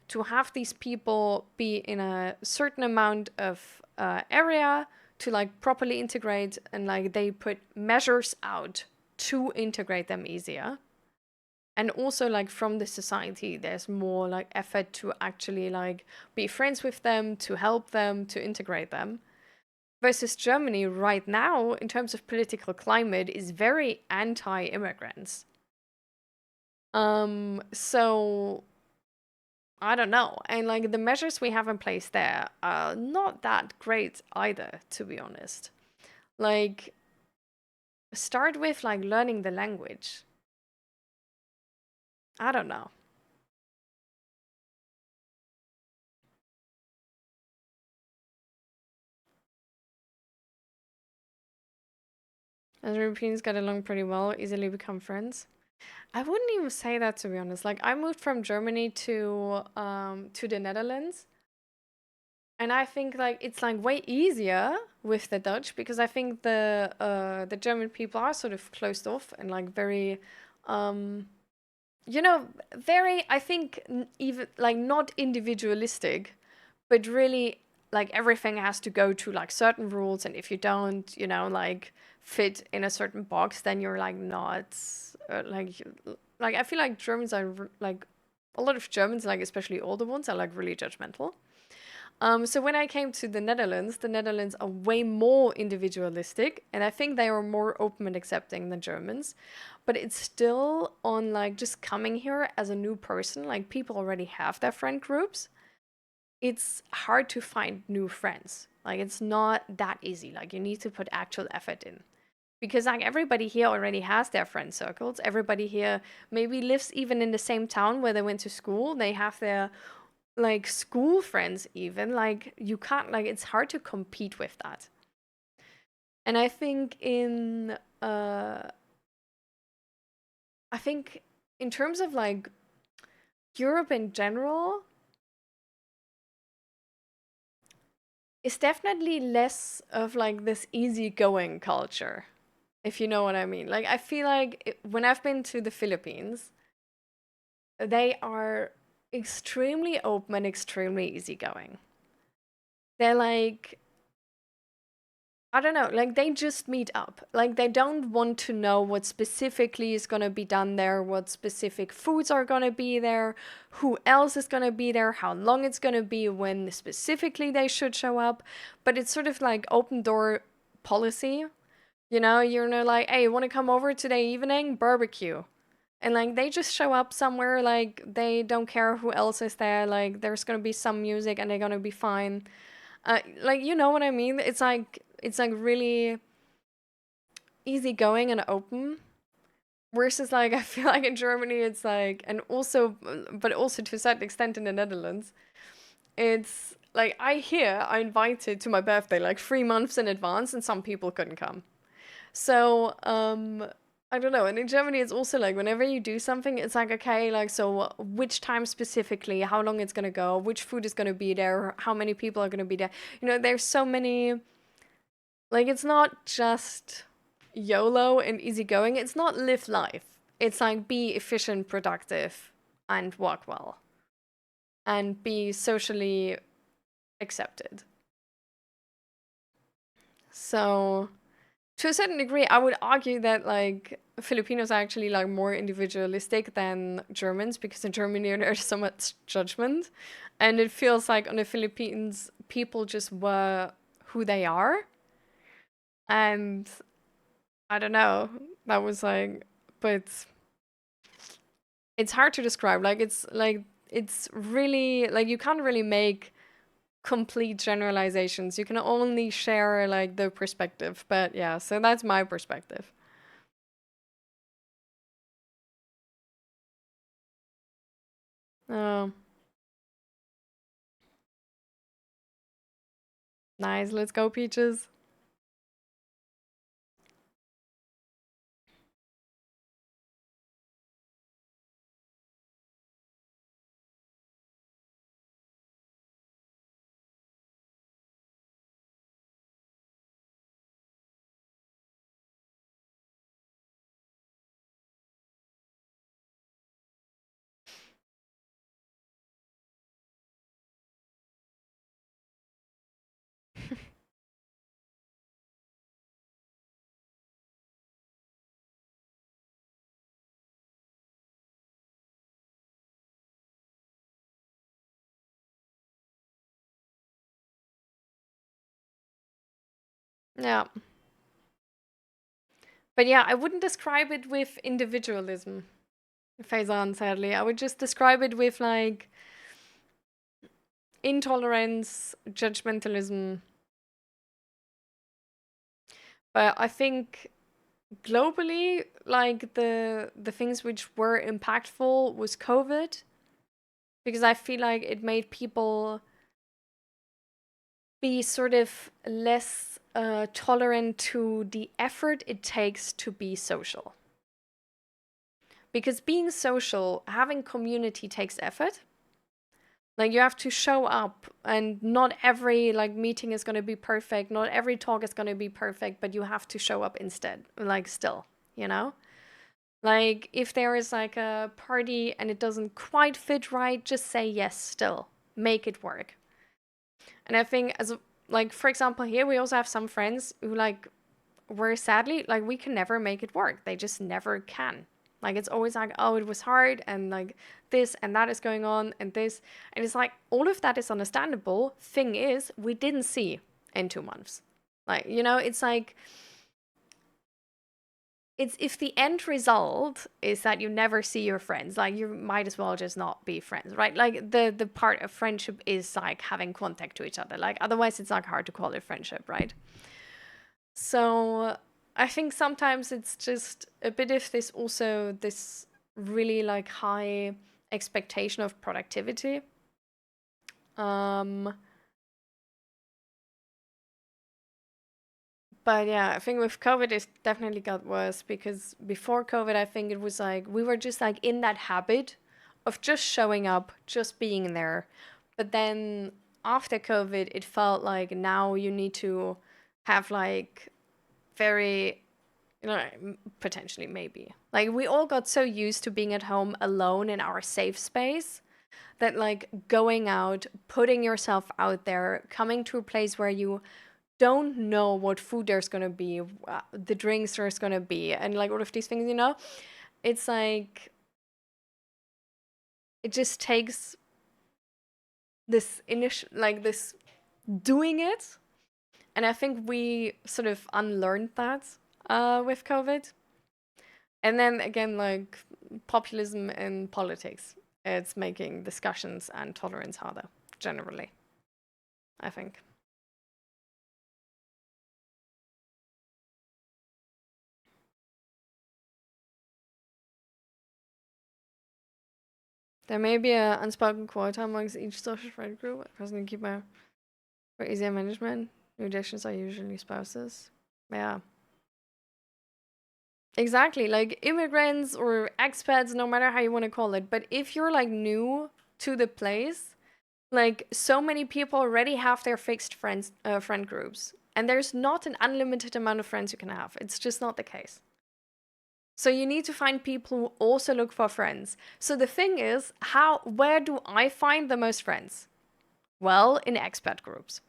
to have these people be in a certain amount of area to like properly integrate, and like they put measures out to integrate them easier. And also like from the society there's more like effort to actually like be friends with them, to help them, to integrate them, versus Germany right now in terms of political climate is very anti-immigrants. So I don't know. And like the measures we have in place there are not that great either, to be honest. Like start with like learning the language. I don't know. As Europeans get along pretty well, easily become friends. I wouldn't even say that, to be honest. Like I moved from Germany to the Netherlands, and I think like it's like way easier with the Dutch because I think the German people are sort of closed off and like very um very, I think, even like not individualistic, but really like everything has to go to like certain rules. And if you don't, like fit in a certain box, then you're like not like I feel like Germans are like a lot of Germans, like especially older ones, are like really judgmental. So when I came to the Netherlands are way more individualistic, and I think they are more open and accepting than Germans. But it's still on like just coming here as a new person, like people already have their friend groups. It's hard to find new friends. Like it's not that easy. Like you need to put actual effort in. Because like everybody here already has their friend circles. Everybody here maybe lives even in the same town where they went to school. They have their like school friends even. Like you can't like it's hard to compete with that. And I think in terms of like Europe in general, it's definitely less of like this easygoing culture, if you know what I mean. Like I feel like when I've been to the Philippines, they are extremely open and extremely easygoing. They're like, I don't know, like they just meet up. Like they don't want to know what specifically is going to be done there, what specific foods are going to be there, who else is going to be there, how long it's going to be, when specifically they should show up. But it's sort of like open door policy. You're not like, hey, you want to come over today evening? Barbecue. And like they just show up somewhere, like they don't care who else is there. Like there's going to be some music and they're going to be fine. Like you know what I mean? It's like really easygoing and open. Versus like I feel like in Germany it's like, and also but also to a certain extent in the Netherlands, it's like I invited to my birthday like 3 months in advance and some people couldn't come. So I don't know. And in Germany, it's also like whenever you do something, it's like, okay, like, so which time specifically, how long it's going to go, which food is going to be there, how many people are going to be there. There's so many, like, it's not just YOLO and easygoing. It's not live life. It's like be efficient, productive, and work well, and be socially accepted. So to a certain degree, I would argue that like Filipinos are actually like more individualistic than Germans, because in Germany there's so much judgment, and it feels like on the Philippines people just were who they are, and I don't know. That was like, but it's hard to describe. It's really like you can't really make complete generalizations. You can only share like the perspective. But yeah, so that's my perspective. Oh, nice. Let's go, Peaches. Yeah. But yeah, I wouldn't describe it with individualism, Faison, sadly. I would just describe it with like intolerance, judgmentalism. But I think globally, like the things which were impactful was COVID, because I feel like it made people be sort of less tolerant to the effort it takes to be social. Because being social, having community takes effort. Like you have to show up, and not every like meeting is going to be perfect, not every talk is going to be perfect, but you have to show up instead, like still, you know? Like, if there is like a party and it doesn't quite fit right, just say yes still. Make it work. And I think like, for example, here we also have some friends who like were sadly like we can never make it work. They just never can. Like it's always like, oh, it was hard and like this and that is going on and this. And it's like all of that is understandable. Thing is, we didn't see in 2 months. Like, it's like it's if the end result is that you never see your friends, like you might as well just not be friends, right? Like the part of friendship is like having contact to each other. Like otherwise it's like hard to call it friendship, right? So I think sometimes it's just a bit of this really like high expectation of productivity. Um But yeah, I think with COVID, it definitely got worse because before COVID, I think it was like we were just like in that habit of just showing up, just being there. But then after COVID, it felt like now you need to have like very, potentially maybe. Like we all got so used to being at home alone in our safe space that like going out, putting yourself out there, coming to a place where you don't know what food there's gonna be, the drinks there's gonna be, and like all of these things, it's like it just takes this initial, like this doing it, and I think we sort of unlearned that with COVID, and then again, like populism in politics, it's making discussions and tolerance harder generally, I think. There may be an unspoken quota amongst each social friend group. I personally keep my for easier management. New additions are usually spouses. Yeah. Exactly. Like immigrants or expats, no matter how you want to call it. But if you're like new to the place, like so many people already have their fixed friend groups. And there's not an unlimited amount of friends you can have. It's just not the case. So you need to find people who also look for friends. So the thing is, where do I find the most friends? Well, in expat groups.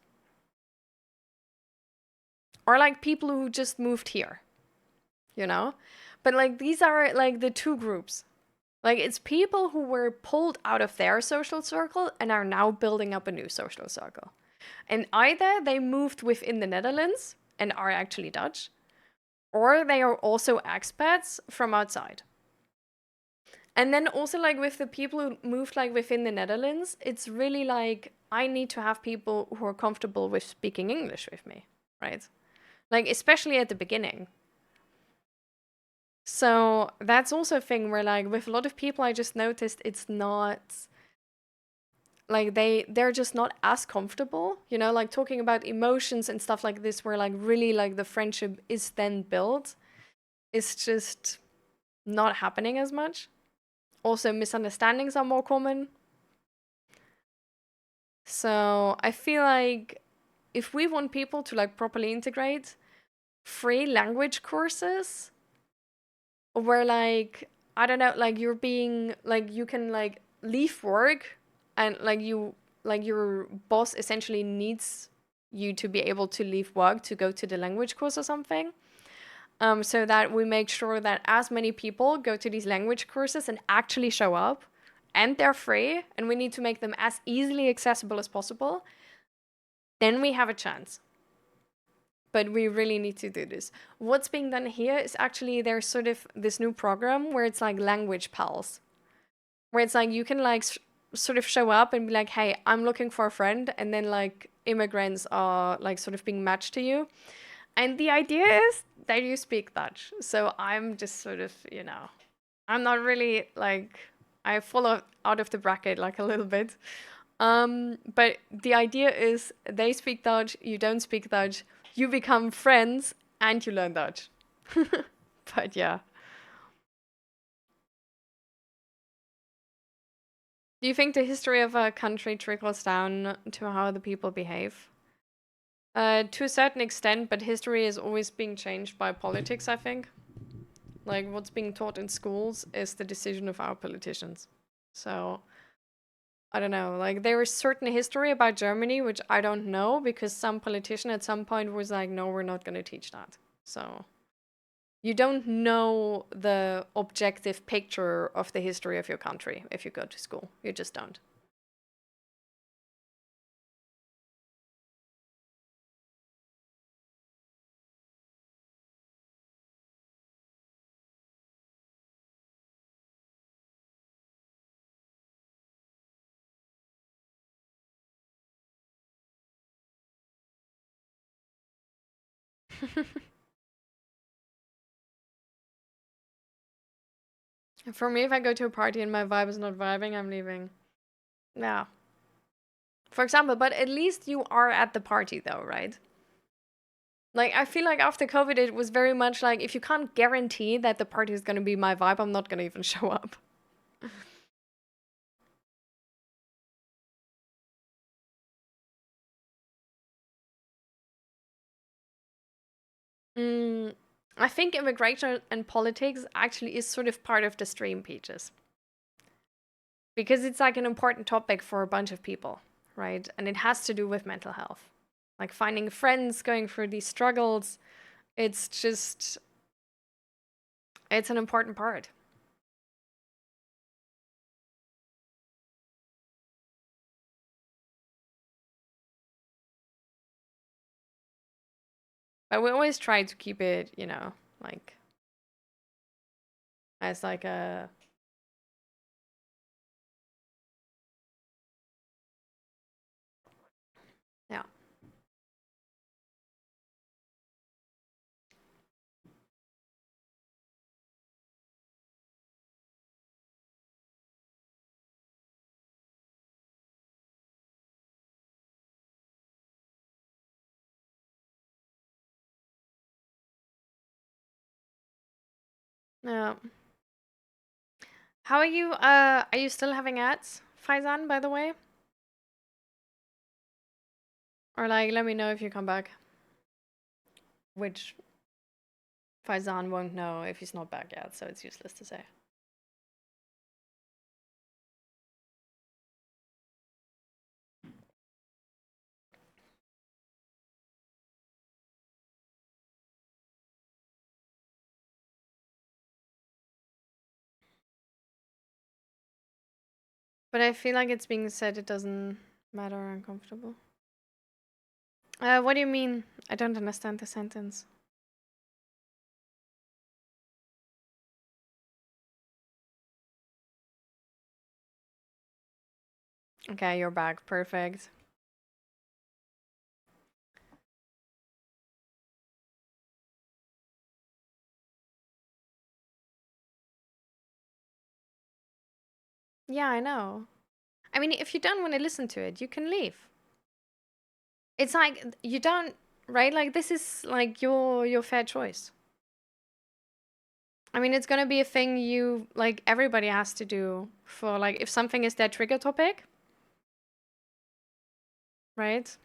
Or like people who just moved here, you know? But like these are like the two groups. Like it's people who were pulled out of their social circle and are now building up a new social circle. And either they moved within the Netherlands and are actually Dutch, or they are also expats from outside. And then also like with the people who moved like within the Netherlands, it's really like I need to have people who are comfortable with speaking English with me, right? Like especially at the beginning. So that's also a thing where like with a lot of people I just noticed it's not like they're just not as comfortable, like talking about emotions and stuff like this where like really like the friendship is then built. It's just not happening as much. Also misunderstandings are more common. So I feel like if we want people to like properly integrate, free language courses where like I don't know, like you're being like you can like leave work and like your boss essentially needs you to be able to leave work to go to the language course or something. So that we make sure that as many people go to these language courses and actually show up and they're free and we need to make them as easily accessible as possible, then we have a chance. But we really need to do this. What's being done here is actually there's sort of this new program where it's like language pals, where it's like you can like sort of show up and be like, hey, I'm looking for a friend, and then like immigrants are like sort of being matched to you. And the idea is that you speak Dutch. So I'm just sort of, I'm not really like I fall out of the bracket like a little bit. But the idea is they speak Dutch, you don't speak Dutch, you become friends, and you learn Dutch. But yeah. Do you think the history of a country trickles down to how the people behave? To a certain extent, but history is always being changed by politics, I think. like what's being taught in schools is the decision of our politicians. So I don't know. Like there is certain history about Germany which I don't know because some politician at some point was like, no, we're not going to teach that. So you don't know the objective picture of the history of your country if you go to school. You just don't. For me, if I go to a party and my vibe is not vibing, I'm leaving. Yeah. For example, but at least you are at the party though, right? Like, I feel like after COVID, it was very much like if you can't guarantee that the party is going to be my vibe, I'm not going to even show up. Mm, I think immigration and politics actually is sort of part of the stream, Peaches, because it's like an important topic for a bunch of people, right? And it has to do with mental health. Like finding friends, going through these struggles. It's just, it's an important part. But we always try to keep it, like as like a yeah. Yeah. How are you? Are you still having ads, Faizan, by the way? Or like, let me know if you come back. Which Faizan won't know if he's not back yet, so it's useless to say. But I feel like it's being said it doesn't matter or uncomfortable. What do you mean? I don't understand the sentence. Okay, you're back. Perfect. Yeah, I know. I mean, if you don't want to listen to it, you can leave. It's like you don't, right? Like this is like your fair choice. I mean, it's gonna be a thing you like everybody has to do for like if something is their trigger topic, right?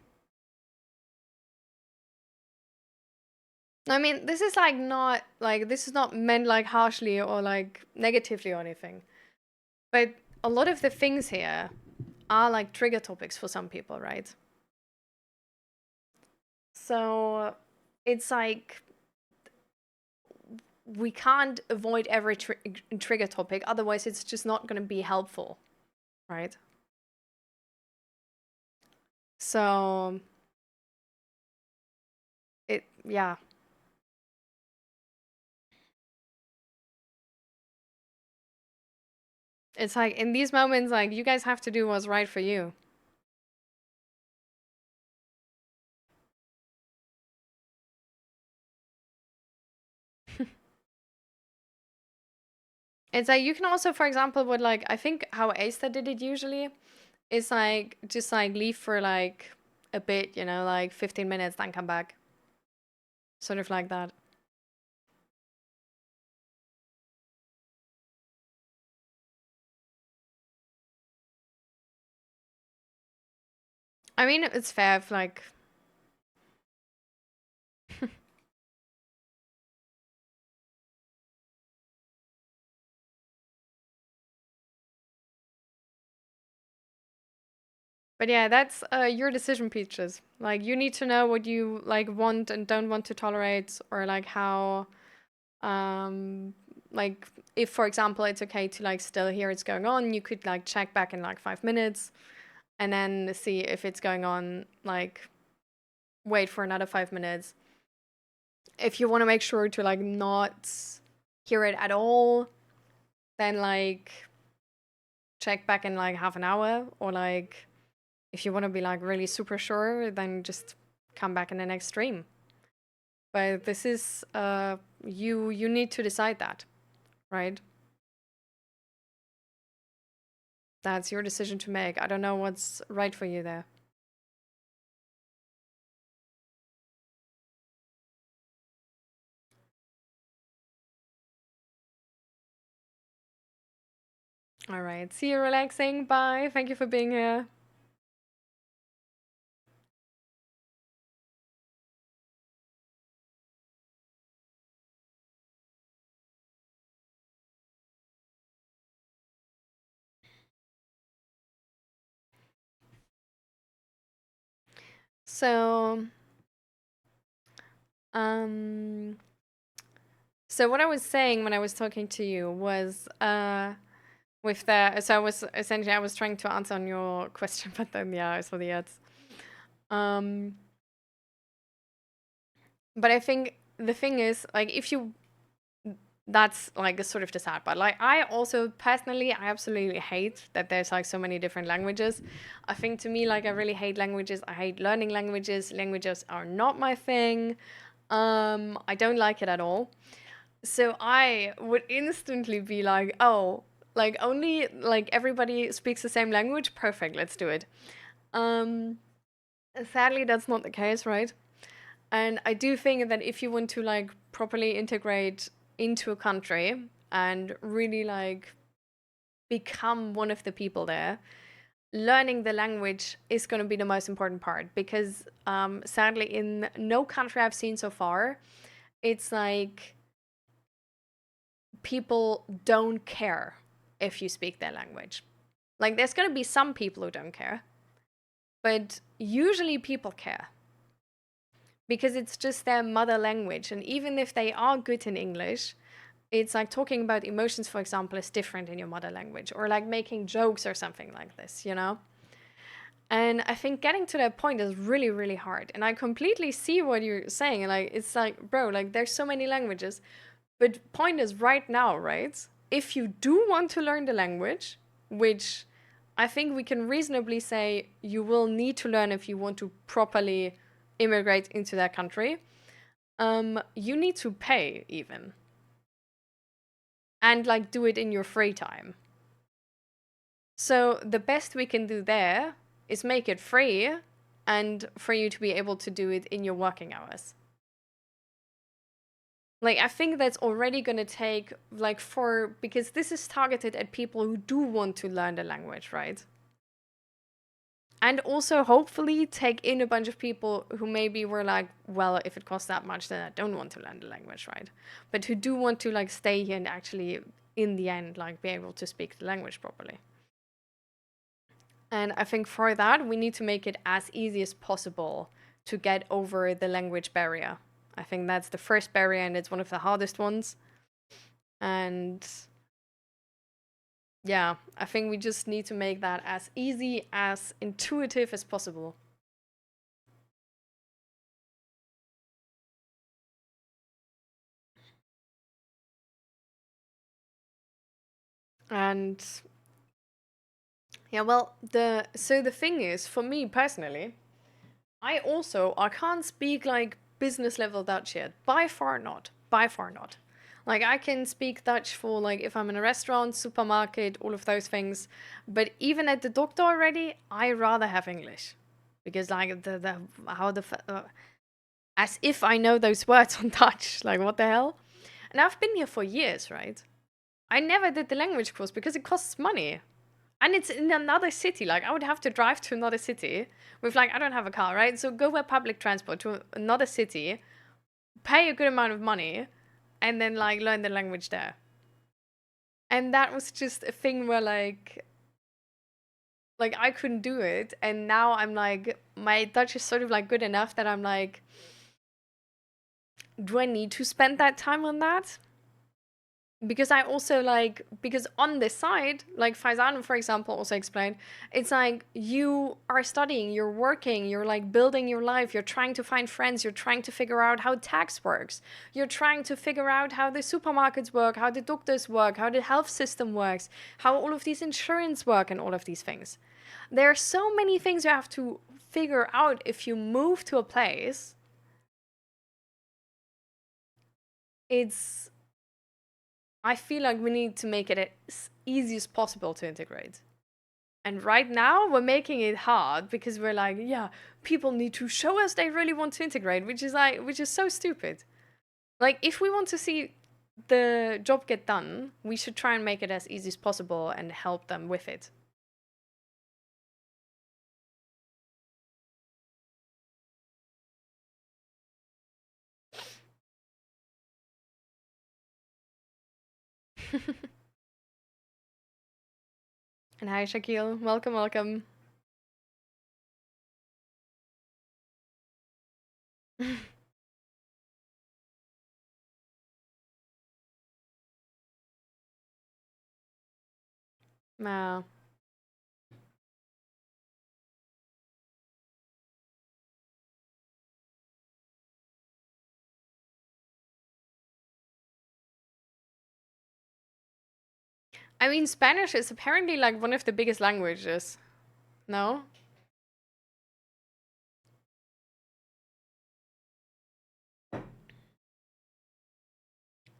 I mean, this is like not like this is not meant like harshly or like negatively or anything. But a lot of the things here are like trigger topics for some people, right? So it's like we can't avoid every trigger topic, otherwise it's just not going to be helpful, right? So yeah. It's like in these moments, like you guys have to do what's right for you. It's like you can also, for example, what like I think how Aista did it usually is like just like leave for like a bit, like 15 minutes, then come back. Sort of like that. I mean, it's fair if like But yeah, that's your decision, Peaches. Like, you need to know what you like want and don't want to tolerate, or like how, um, like if for example it's okay to like still hear it's going on, you could like check back in like 5 minutes and then see if it's going on. Like, wait for another 5 minutes. If you want to make sure to like not hear it at all, then like check back in like half an hour, or like if you want to be like really super sure, then just come back in the next stream. But this is you need to decide that, right? That's your decision to make. I don't know what's right for you there. All right. See you relaxing. Bye. Thank you for being here. So, um so what I was saying when I was talking to you was with the so I was essentially I was trying to answer on your question, but then yeah, I saw the ads. Um but I think the thing is, like, if you that's like a sort of the sad part. Like, I also personally, I absolutely hate that there's like so many different languages. I think to me, like, I really hate languages. I hate learning languages. Languages are not my thing. I don't like it at all. So I would instantly be like, oh, like only like everybody speaks the same language. Perfect, let's do it. Um, Sadly, that's not the case, right? And I do think that if you want to like properly integrate into a country and really like become one of the people there, learning the language is going to be the most important part, because sadly in no country I've seen so far, it's like people don't care if you speak their language. Like, there's going to be some people who don't care, but usually people care because it's just their mother language. And even if they are good in English, it's like talking about emotions, for example, is different in your mother language, or like making jokes or something like this, you know? And I think getting to that point is really, really hard. And I completely see what you're saying. Like, it's like, bro, like, there's so many languages. But point is, right now, right? If you do want to learn the language, which I think we can reasonably say you will need to learn if you want to properly immigrate into that country, you need to pay even. And like do it in your free time. So the best we can do there is make it free and for you to be able to do it in your working hours. Like, I think that's already going to take like because this is targeted at people who do want to learn the language, right? And also hopefully take in a bunch of people who maybe were like, well, if it costs that much, then I don't want to learn the language, right? But who do want to like stay here and actually in the end like be able to speak the language properly. And I think for that, we need to make it as easy as possible to get over the language barrier. I think that's the first barrier, and it's one of the hardest ones. And yeah, I think we just need to make that as easy, as intuitive as possible. And yeah, well, the thing is, for me personally, I can't speak like business level Dutch yet. By far not. By far not. Like, I can speak Dutch for like if I'm in a restaurant, supermarket, all of those things. But even at the doctor already, I rather have English, because like the how the as if I know those words on Dutch. Like, what the hell? And I've been here for years, right? I never did the language course because it costs money. And it's in another city. Like, I would have to drive to another city with, like, I don't have a car, right? So go by public transport to another city, pay a good amount of money, and then, like, learn the language there. And that was just a thing where, like, Like I couldn't do it, and now I'm like, my Dutch is sort of like good enough that I'm like, do I need to spend that time on that? Because I also like, because on this side, like Faisano, for example, also explained, it's like you are studying, you're working, you're like building your life, you're trying to find friends, you're trying to figure out how tax works, you're trying to figure out how the supermarkets work, how the doctors work, how the health system works, how all of these insurance work, and all of these things. There are so many things you have to figure out if you move to a place. It's, I feel like we need to make it as easy as possible to integrate. And right now, we're making it hard because we're like, yeah, people need to show us they really want to integrate, which is so stupid. Like, if we want to see the job get done, we should try and make it as easy as possible and help them with it. And hi, Shaquille. Welcome, welcome. Wow. I mean, Spanish is apparently like one of the biggest languages. No?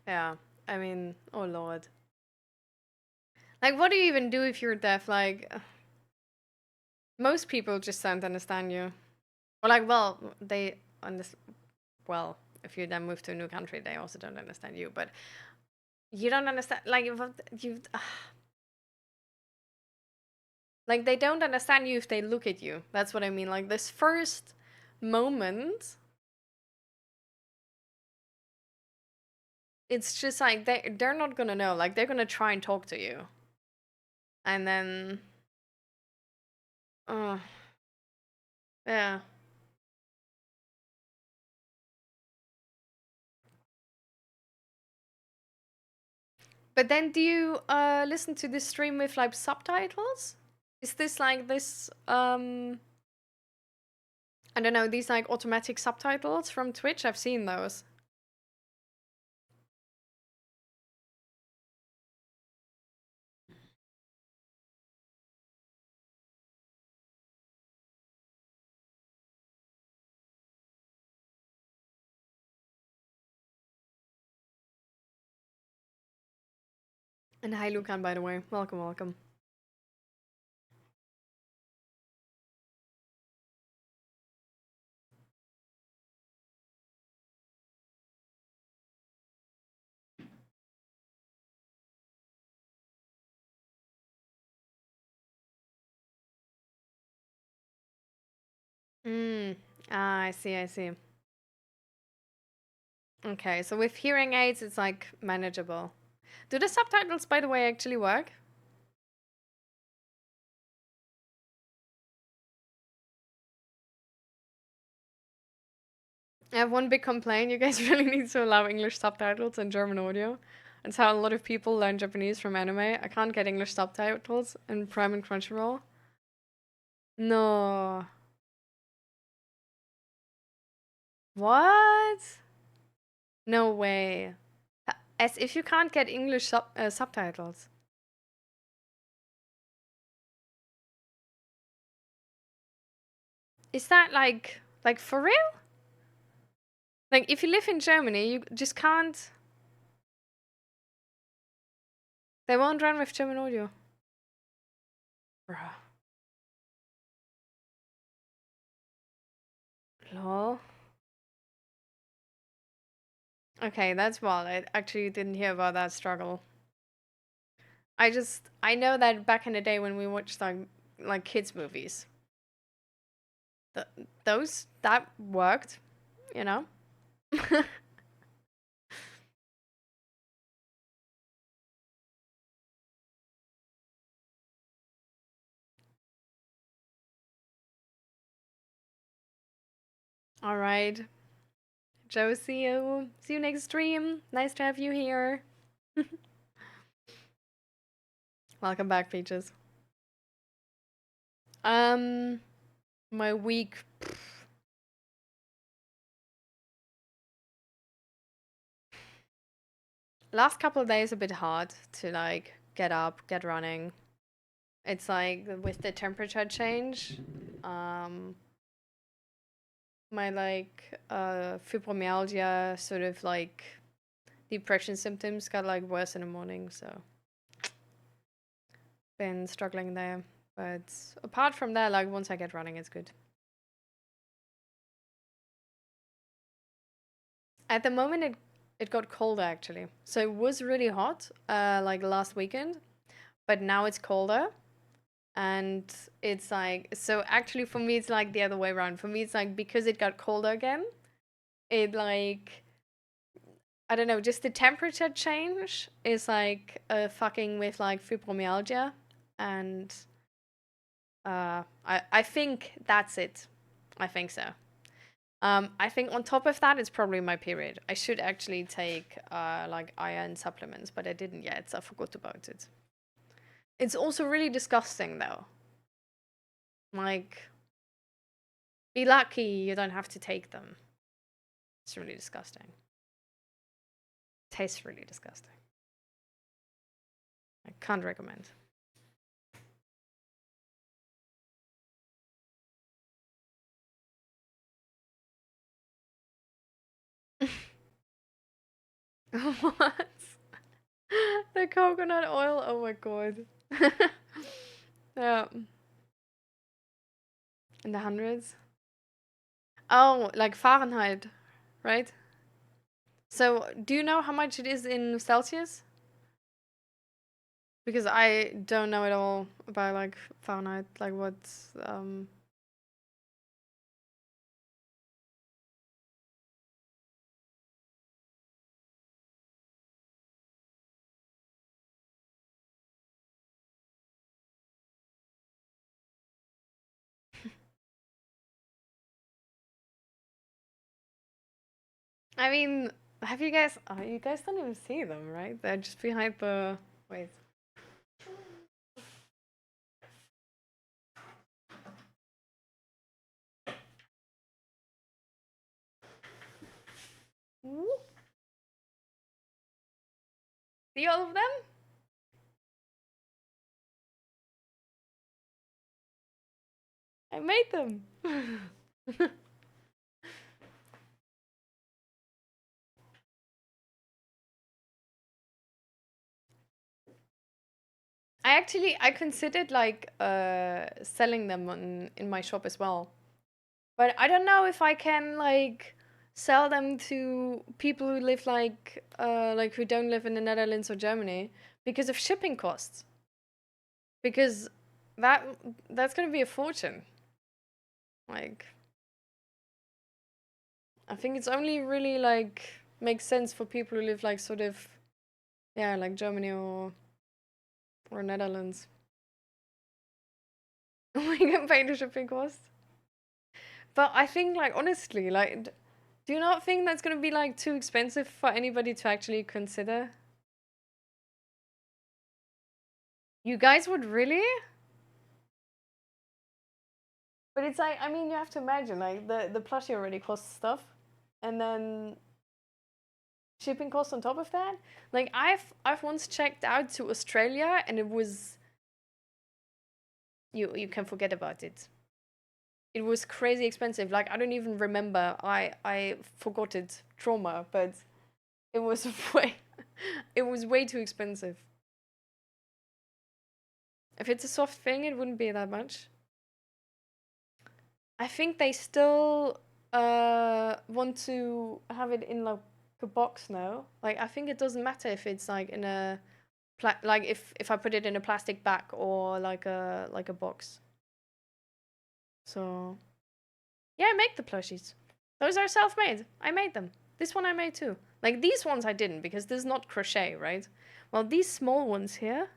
Yeah. I mean, oh lord. Like, what do you even do if you're deaf? Like, most people just don't understand you. Or like, well, they understand. Well, if you then move to a new country, they also don't understand you. But you don't understand. Like, you, like they don't understand you if they look at you. That's what I mean. Like this first moment, it's just like they're not gonna know. Like they're gonna try and talk to you, and then, uh, yeah. But then, do you listen to this stream with like subtitles? Is this like this I don't know, these like automatic subtitles from Twitch? I've seen those. And hi Lucan, by the way. Welcome, welcome. Mm. Ah, I see, I see. Okay, so with hearing aids, it's like manageable. Do the subtitles, by the way, actually work? I have one big complaint. You guys really need to allow English subtitles and German audio. That's how a lot of people learn Japanese from anime. I can't get English subtitles in Prime and Crunchyroll. No. What? No way. As if you can't get English subtitles. Is that like for real? Like if you live in Germany, you just can't. They won't run with German audio. Bruh. Lol. Okay, that's wild. I actually didn't hear about that struggle. I know that back in the day when we watched like kids movies, th those that worked, you know. All right. Joe, see you. See you next stream. Nice to have you here. Welcome back, Peaches. Um, my week. Last couple of days a bit hard to like get up, get running. It's like with the temperature change, um, my like fibromyalgia sort of like depression symptoms got like worse in the morning, so been struggling there. But apart from that, like once I get running, it's good. At the moment, it got colder actually. So it was really hot, like last weekend, but now it's colder, and it's like so. Actually, for me, it's like the other way around. For me, it's like because it got colder again, it like I don't know, just the temperature change is like fucking with like fibromyalgia, and I think that's it. I think so. I think on top of that, it's probably my period. I should actually take like iron supplements, but I didn't yet, so I forgot about it. It's also really disgusting though. Like, be lucky you don't have to take them. It's really disgusting. Tastes really disgusting. I can't recommend. What? The coconut oil? Oh my god. Yeah. In the hundreds? Oh, like Fahrenheit, right? So, do you know how much it is in Celsius? Because I don't know at all about like Fahrenheit, like what's I mean, have you guys oh, you guys don't even see them, right? They're just behind the wait. Ooh. See all of them? I made them. I considered like selling them in my shop as well. But I don't know if I can like sell them to people who live like who don't live in the Netherlands or Germany because of shipping costs. Because that that's gonna be a fortune. Like I think it's only really like makes sense for people who live like sort of yeah, like Germany or Netherlands. We can pay the shipping cost. But I think like honestly, like do you not think that's gonna be like too expensive for anybody to actually consider? You guys would really? But it's like I mean you have to imagine like the plushie already costs stuff, and then shipping costs on top of that. Like I've once checked out to Australia and it was you can forget about it. It was crazy expensive. Like I don't even remember. I forgot it. Trauma, but it was way it was way too expensive. If it's a soft thing, it wouldn't be that much. I think they still want to have it in like a box now. Like I think it doesn't matter if it's like in a like if I put it in a plastic bag or like a box. So yeah, I make the plushies. Those are self-made. I made them. This one I made too. Like these ones I didn't because this is not crochet, right? Well, these small ones here,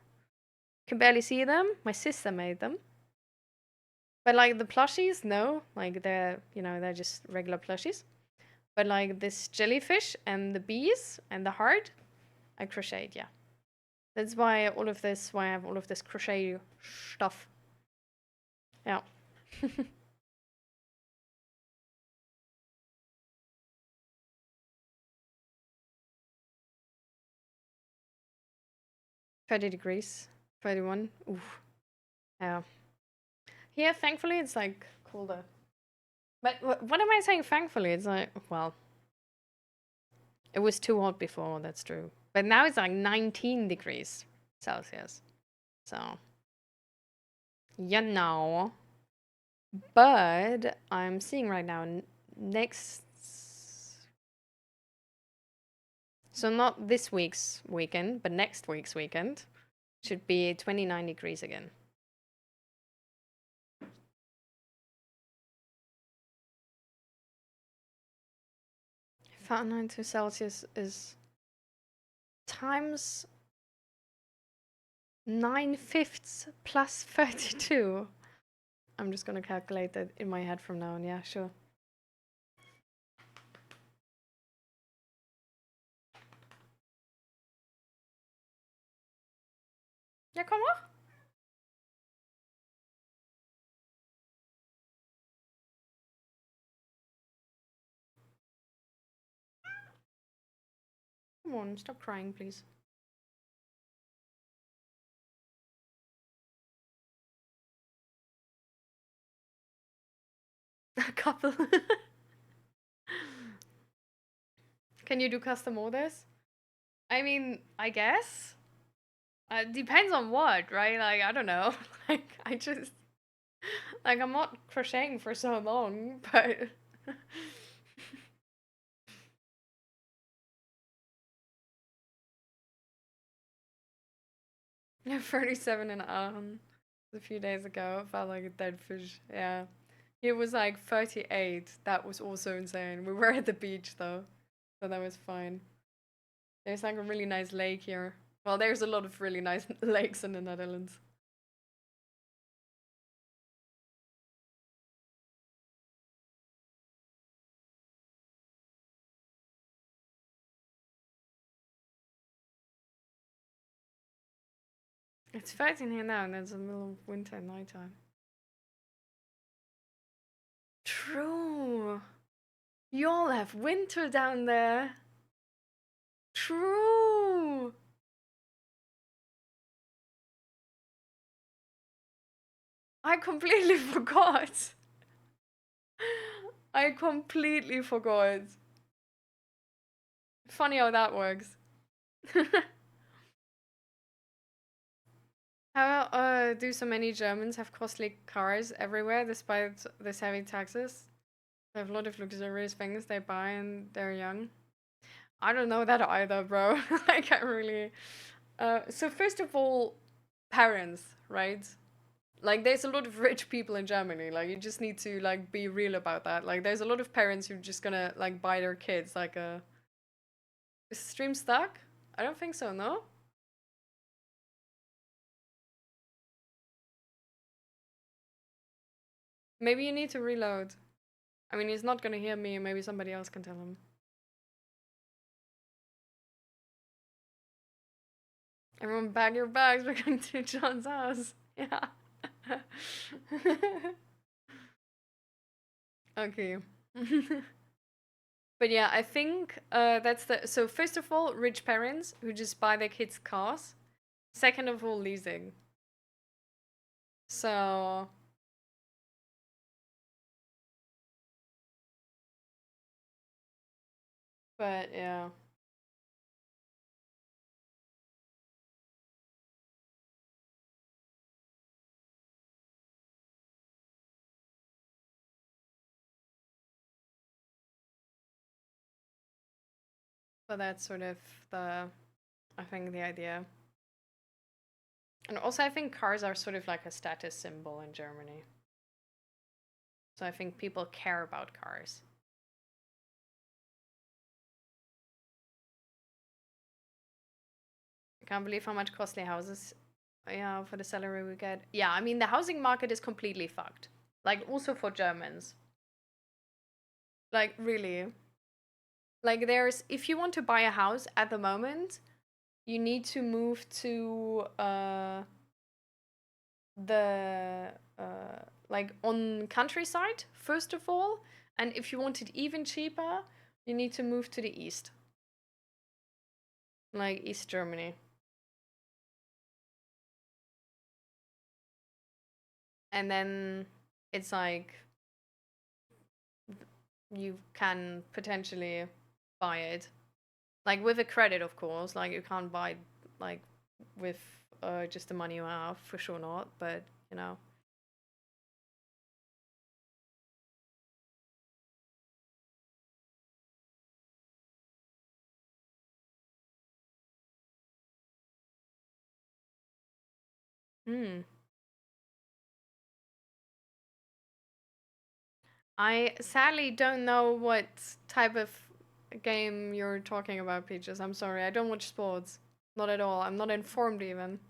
can barely see them. My sister made them. But like the plushies, no, like they're they're just regular plushies. But like this jellyfish and the bees and the heart, I crocheted. Yeah, that's why I have all of this crochet stuff. Yeah. 30 degrees, 31. Oof. Yeah. Here, thankfully, it's like colder. But what am I saying? Thankfully, it's like, well, it was too hot before. That's true. But now it's like 19 degrees Celsius. So, you know. But I'm seeing right now next. So, not this week's weekend, but next week's weekend should be 29 degrees again. Fahrenheit to Celsius is times 9/5 plus 32. I'm just gonna calculate that in my head from now on. Yeah, sure. Ja, komm mal. Come on, stop crying, please. A couple. Can you do custom orders? I mean, I guess. Depends on what, right? Like, I don't know. Like, I just. Like, I'm not crocheting for so long, but. Yeah, 37 and a few days ago. Felt like a dead fish. Yeah. It was like 38. That was also insane. We were at the beach though, so that was fine. There's like a really nice lake here. Well, there's a lot of really nice lakes in the Netherlands. It's 13 here now, and it's the middle of winter and nighttime. True. You all have winter down there. True. I completely forgot. I completely forgot. Funny how that works. How do so many Germans have costly cars everywhere despite this heavy taxes? They have a lot of luxurious things they buy and they're young. I don't know that either, bro. Like, I really. So, first of all, parents, right? Like, there's a lot of rich people in Germany. Like, you just need to, like, be real about that. Like, there's a lot of parents who are just gonna, like, buy their kids, like, a. Is the stream stuck? I don't think so, no? Maybe you need to reload. I mean, he's not gonna hear me. Maybe somebody else can tell him. Everyone, bag your bags. We're going to John's house. Yeah. Okay. But yeah, I think that's the. So, first of all, rich parents who just buy their kids cars. Second of all, leasing. So, but yeah. But that's sort of the. I think the idea. And also, I think cars are sort of like a status symbol in Germany. So, I think people care about cars. I can't believe how much costly houses, yeah, for the salary we get. Yeah, I mean, the housing market is completely fucked. Like also for Germans. Like really. Like there's if you want to buy a house at the moment, you need to move to the like on countryside first of all, and if you want it even cheaper, you need to move to the east. Like East Germany. And then it's like you can potentially buy it like with a credit, of course. Like you can't buy like with just the money you have, for sure not, but you know. Hmm. I sadly don't know what type of game you're talking about, Peaches. I'm sorry, I don't watch sports. Not at all. I'm not informed even.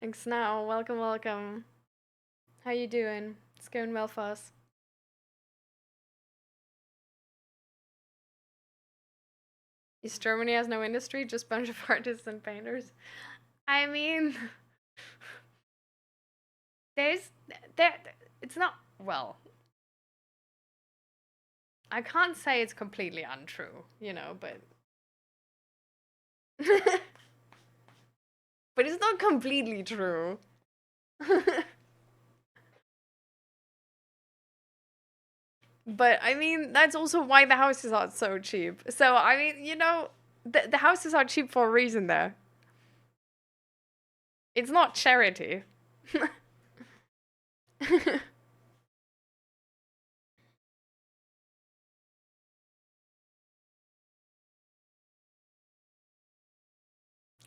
Thanks now. Welcome, welcome. How you doing? It's going well for us. East Germany has no industry, just bunch of artists and painters. I mean, there's there. It's not well. I can't say it's completely untrue, you know, but but it's not completely true. But I mean, that's also why the houses are so cheap. So I mean, you know, the houses are cheap for a reason there. It's not charity.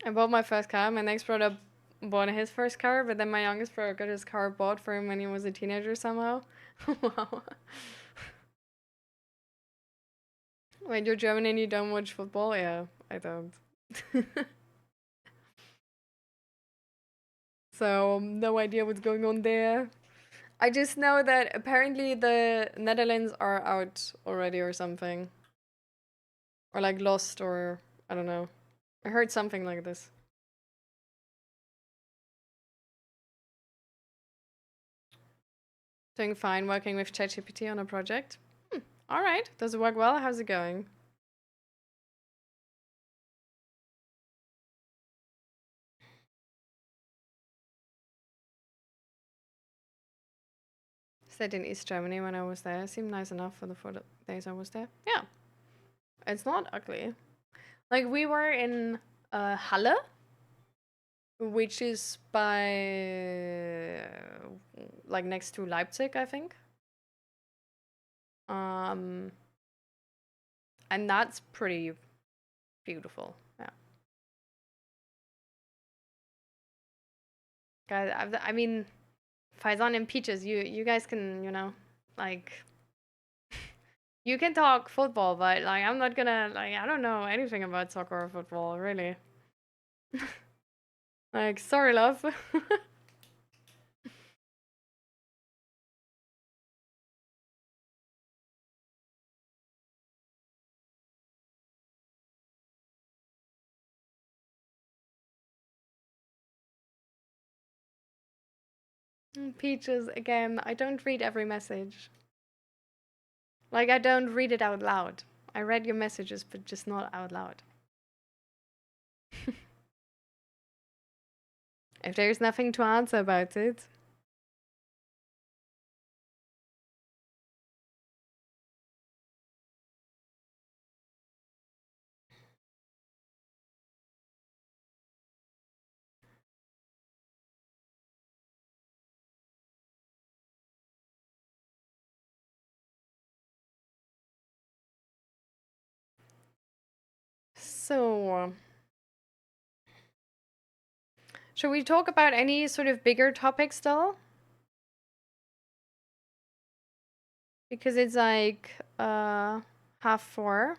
I bought my first car. My next brother bought his first car, but then my youngest brother got his car bought for him when he was a teenager somehow. Wow. Wait, you're German and you don't watch football? Yeah, I don't. So, no idea what's going on there. I just know that apparently the Netherlands are out already or something. Or like lost or I don't know. I heard something like this. Doing fine working with ChatGPT on a project. Alright. Does it work well? How's it going? Stayed in East Germany when I was there. Seemed nice enough for the 4 days I was there. Yeah. It's not ugly. Like we were in Halle, which is by like next to Leipzig, I think. Um, and that's pretty beautiful. Yeah, guys. I mean, Faizan and Peaches, you guys can like you can talk football, but like I'm not gonna like I don't know anything about soccer or football really. Like sorry, love. Peaches again. I don't read every message. Like I don't read it out loud. I read your messages, but just not out loud. If there's nothing to answer about it. So, should we talk about any sort of bigger topics still? Because it's like 4:30.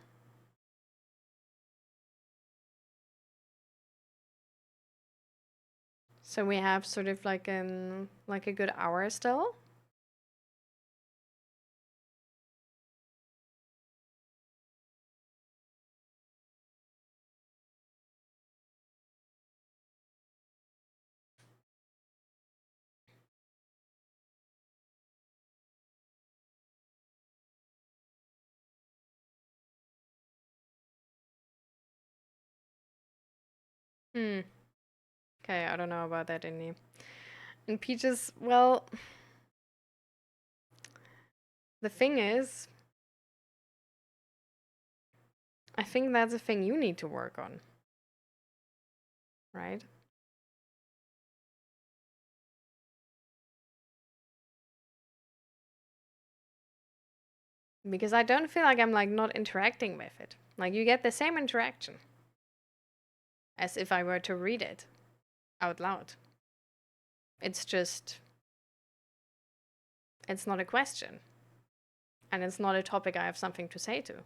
So we have sort of like a good hour still. Hmm. Okay, I don't know about that, Indy. And Peaches, well, the thing is, I think that's a thing you need to work on, right? Because I don't feel like I'm like not interacting with it. Like you get the same interaction as if I were to read it out loud. It's just, it's not a question. And it's not a topic I have something to say to.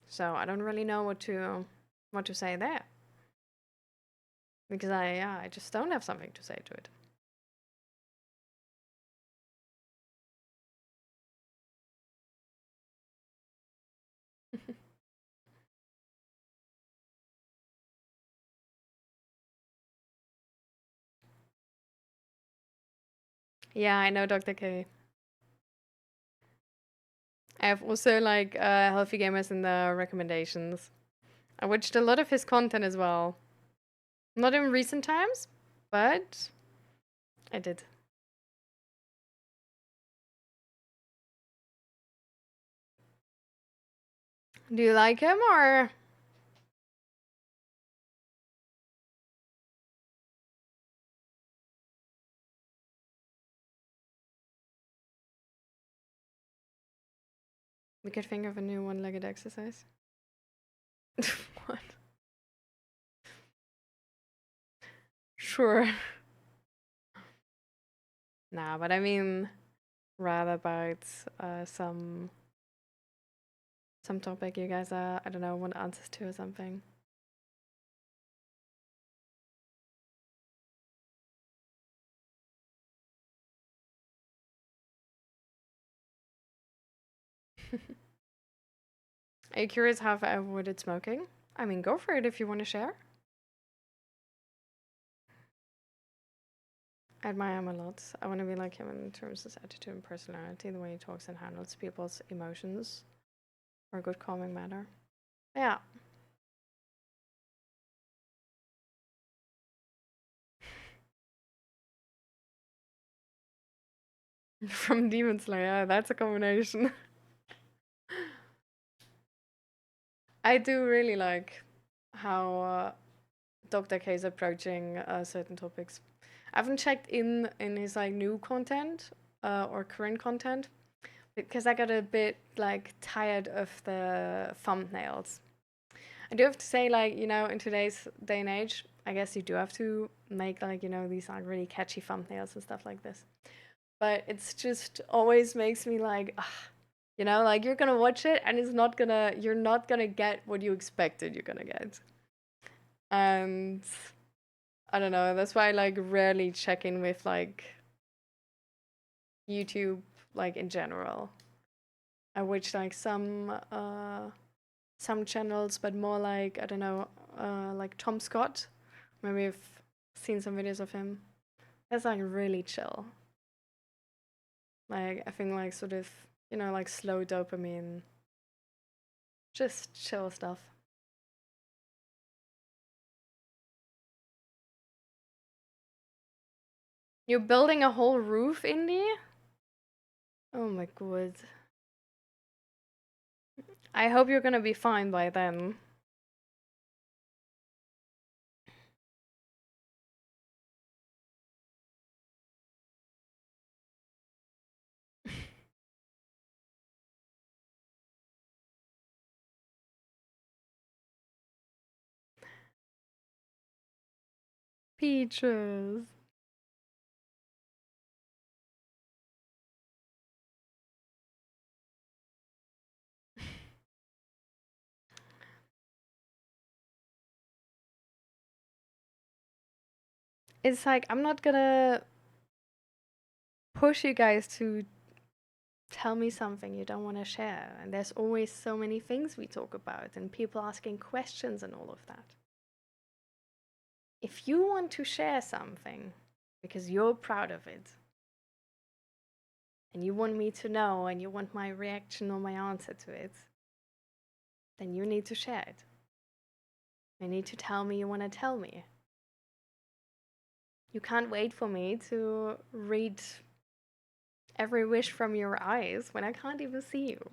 So I don't really know what to say there. Because I just don't have something to say to it. Yeah, I know Dr. K. I have also like Healthy Gamers in the recommendations. I watched a lot of his content as well. Not in recent times, but I did. Do you like him or we could think of a new one-legged exercise? What? Sure. Nah, but I mean rather about some topic you guys I don't know want answers to or something. Are you curious how I avoided smoking? I mean, go for it if you want to share. I admire him a lot. I want to be like him in terms of his attitude and personality, the way he talks and handles people's emotions, or a good calming manner. Yeah. From Demon Slayer, that's a combination. I do really like how Dr. K is approaching certain topics. I haven't checked in his like new content or current content because I got a bit like tired of the thumbnails. I do have to say, like, you know, in today's day and age, I guess you do have to make like, you know, these like really catchy thumbnails and stuff like this. But it's just always makes me like, ugh, you know, like you're gonna watch it and you're not gonna get what you expected you're gonna get. And I don't know, that's why I like rarely check in with like YouTube, like in general. I watch like some channels, but more like I don't know, like Tom Scott. Maybe you've seen some videos of him. That's like really chill. Like I think like sort of you know like slow dopamine, just chill stuff. You're building a whole roof, Indy? Oh my god. I hope you're gonna be fine by then. Peaches. It's like I'm not gonna push you guys to tell me something you don't want to share. And there's always so many things we talk about and people asking questions and all of that. If you want to share something because you're proud of it and you want me to know and you want my reaction or my answer to it, then you need to share it. You need to tell me you want to tell me. You can't wait for me to read every wish from your eyes when I can't even see you.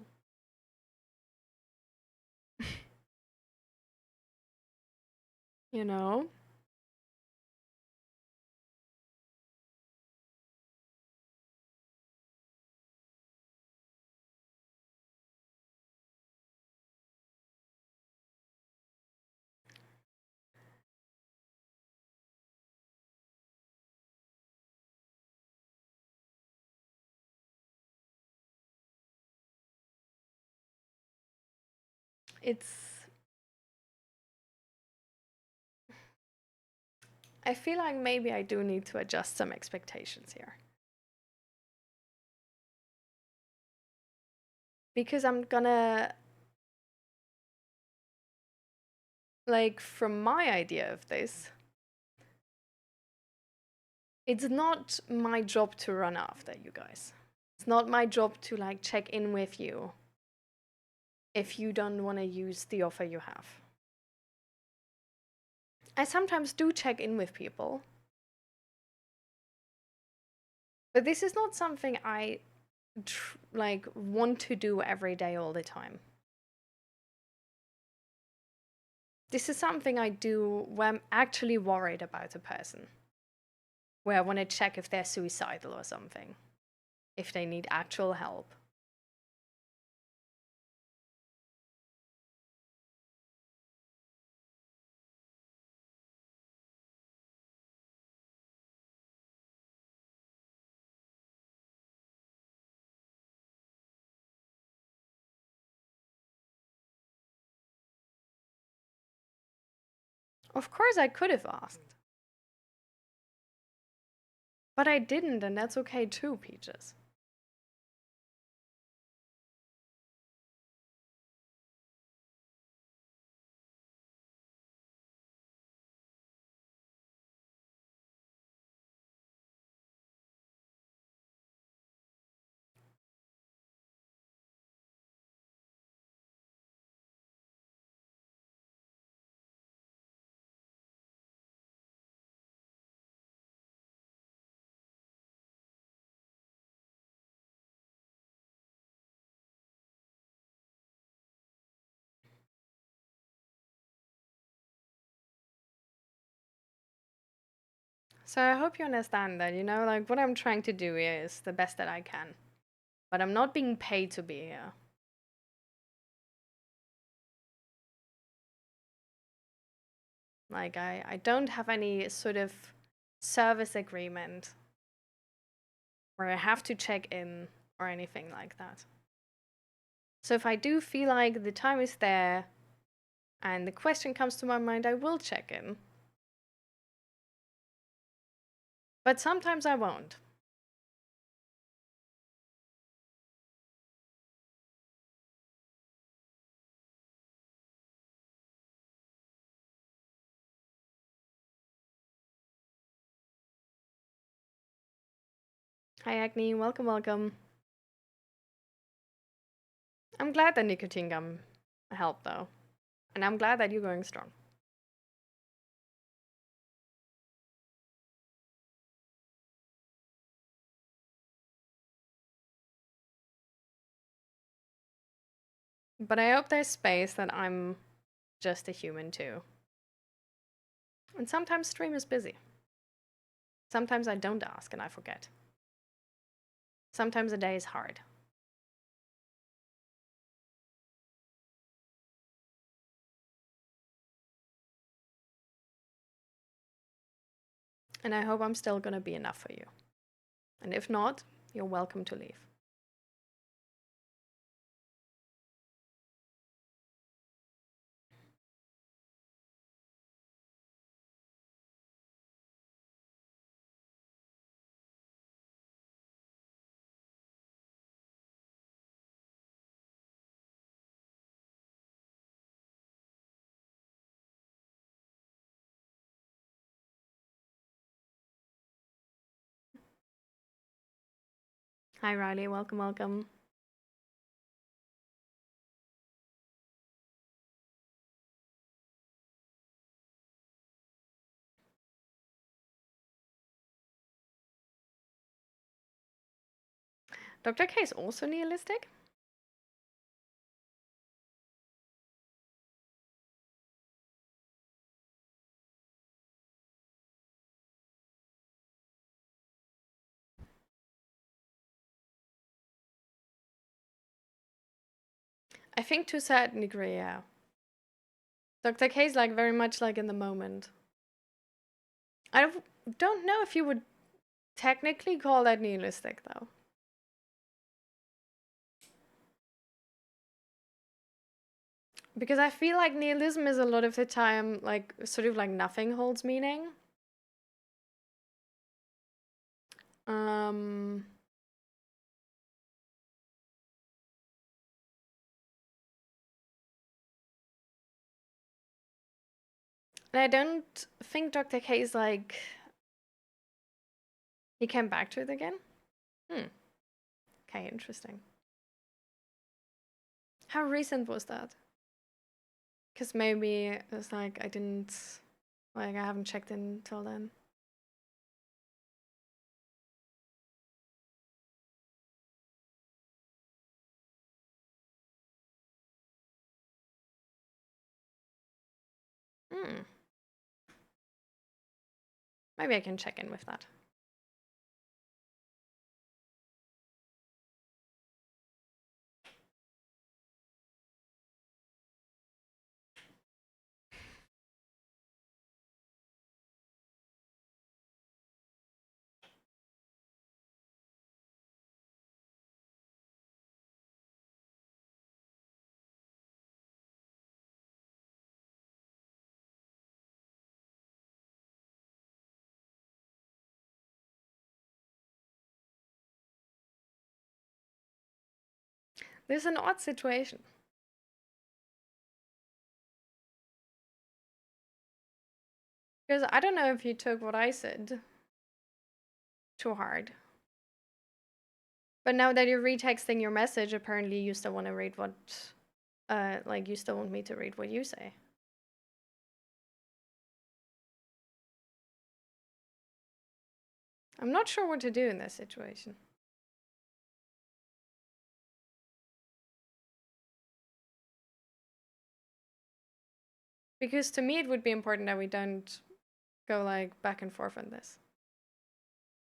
You know? It's. I feel like maybe I do need to adjust some expectations here. Because I'm gonna. Like, from my idea of this, it's not my job to run after you guys. It's not my job to, like, check in with you if you don't want to use the offer you have. I sometimes do check in with people, but this is not something I like want to do every day all the time. This is something I do when I'm actually worried about a person, where I want to check if they're suicidal or something, if they need actual help. Of course, I could have asked, but I didn't, and that's okay too, Peaches. So I hope you understand that, like what I'm trying to do here is the best that I can. But I'm not being paid to be here. Like, I don't have any sort of service agreement where I have to check in or anything like that. So if I do feel like the time is there and the question comes to my mind, I will check in. But sometimes I won't. Hi, Agni. Welcome, welcome. I'm glad that nicotine gum helped, though. And I'm glad that you're going strong. But I hope there's space that I'm just a human too. And sometimes stream is busy. Sometimes I don't ask and I forget. Sometimes a day is hard. And I hope I'm still gonna be enough for you. And if not, you're welcome to leave. Hi, Riley. Welcome, welcome. Dr. K is also nihilistic? I think to a certain degree, yeah. Dr. K is like very much like in the moment. I don't know if you would technically call that nihilistic though. Because I feel like nihilism is a lot of the time like sort of like nothing holds meaning. Um and I don't think Dr. K is like he came back to it again. Okay, interesting. How recent was that? Because maybe it's like I didn't like I haven't checked in till then. Hmm. Maybe I can check in with that. This is an odd situation. Because I don't know if you took what I said too hard. But now that you're retexting your message, apparently you still want to read what, like you still want me to read what you say. I'm not sure what to do in this situation. Because to me, it would be important that we don't go like back and forth on this,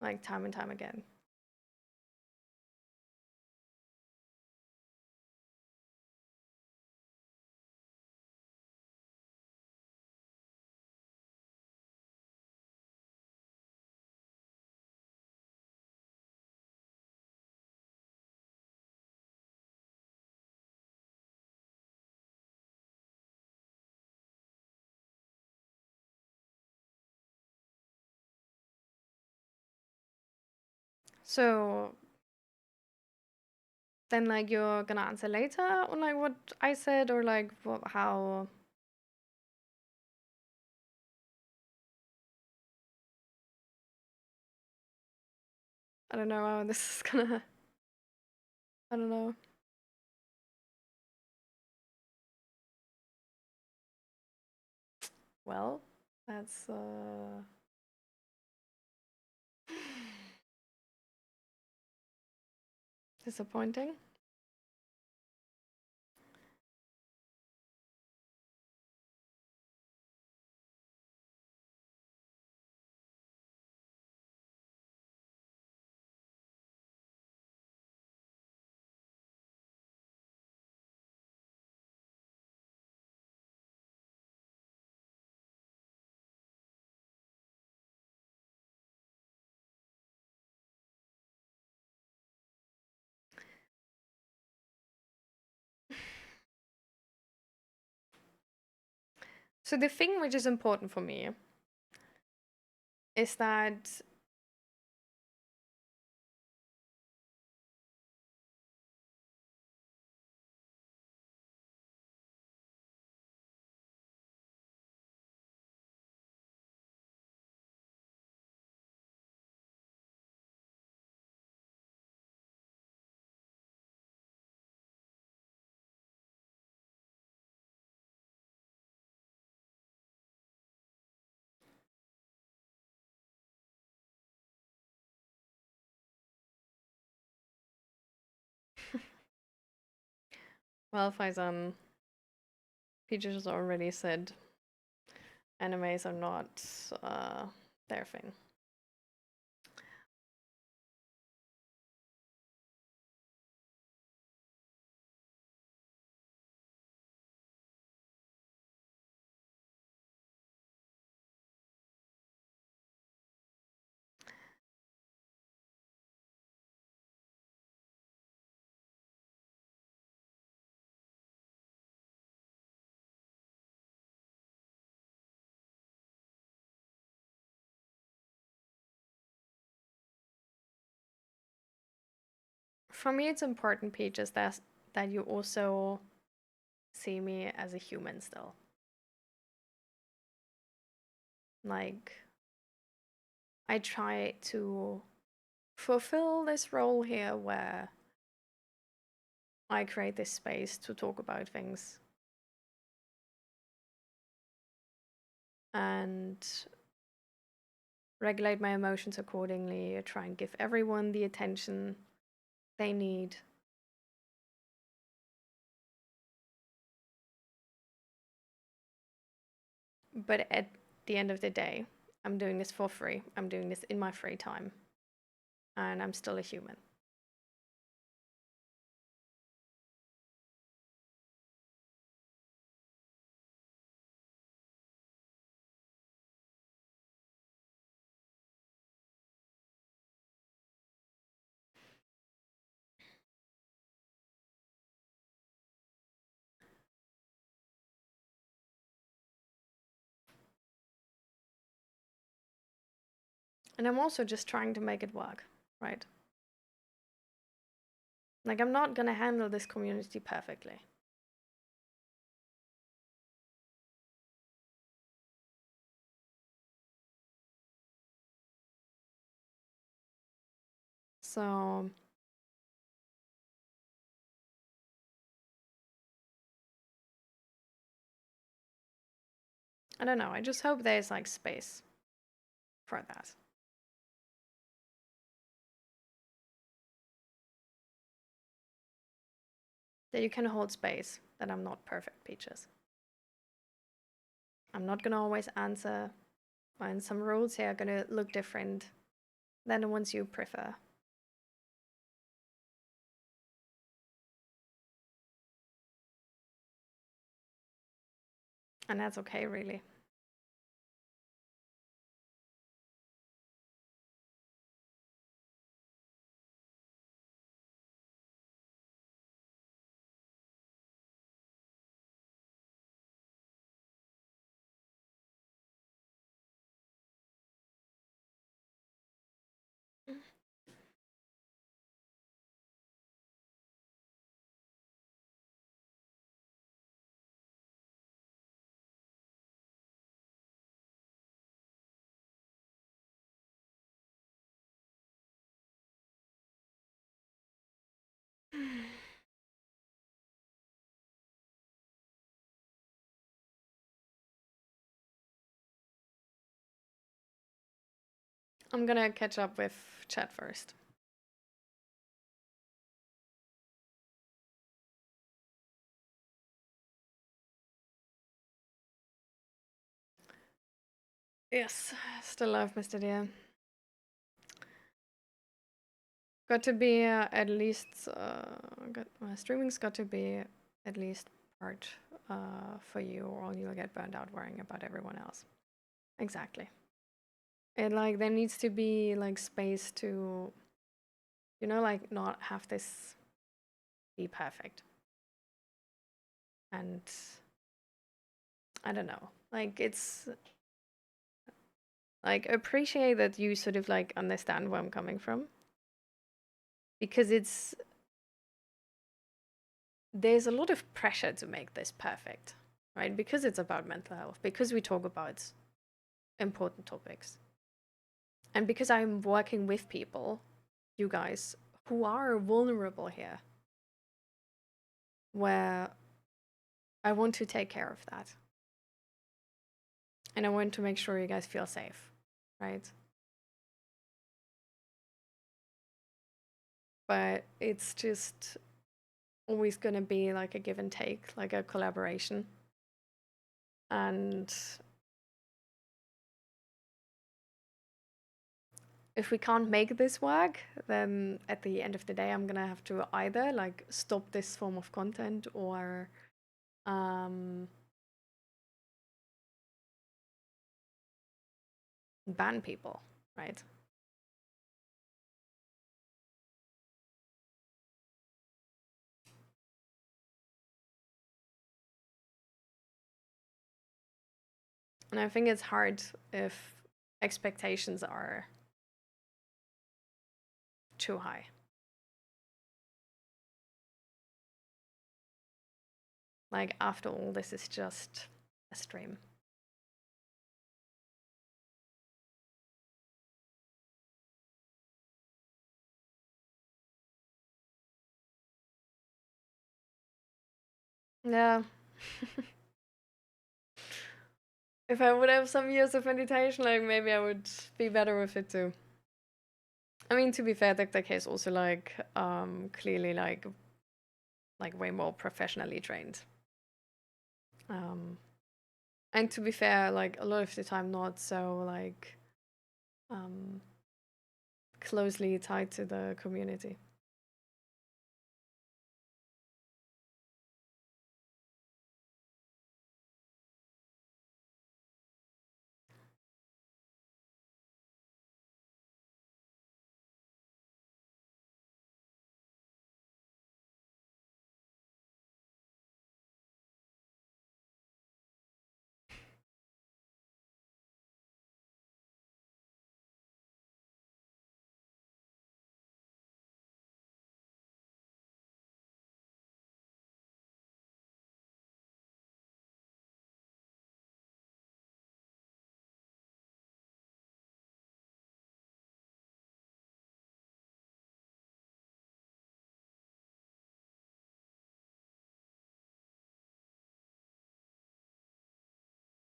like time and time again. So then, like, you're gonna answer later on like what I said, or like how? I don't know how this is gonna. I don't know. Well, that's disappointing. So the thing which is important for me is that well, Faizan, Peaches has already said animes are not their thing. For me, it's important, Peaches, that you also see me as a human still. Like, I try to fulfill this role here where I create this space to talk about things and regulate my emotions accordingly, try and give everyone the attention they need. But at the end of the day, I'm doing this for free. I'm doing this in my free time. And I'm still a human. And I'm also just trying to make it work, right? Like, I'm not gonna handle this community perfectly. So, I don't know. I just hope there's like space for that. That you can hold space, that I'm not perfect, Peaches. I'm not gonna always answer, and some rules here are gonna look different than the ones you prefer. And that's okay, really. I'm gonna catch up with chat first. Yes, still love Mr. Deer. Got to be at least, streaming's got to be at least part for you, or you'll get burned out worrying about everyone else. Exactly. And like, there needs to be like space to, you know, like not have this be perfect. And I don't know. Like it's like appreciate that you sort of like understand where I'm coming from, because there's a lot of pressure to make this perfect, right? Because it's about mental health, because we talk about important topics, and because I'm working with people, you guys, who are vulnerable here, where I want to take care of that. And I want to make sure you guys feel safe, right? But it's just always going to be like a give and take, like a collaboration. And if we can't make this work, then at the end of the day, I'm going to have to either like stop this form of content or ban people, right? And I think it's hard if expectations are too high. Like, after all, this is just a stream. Yeah. If I would have some years of meditation, like maybe I would be better with it too. I mean, to be fair, Dr. K is also like clearly like way more professionally trained. And to be fair, like a lot of the time not so like closely tied to the community.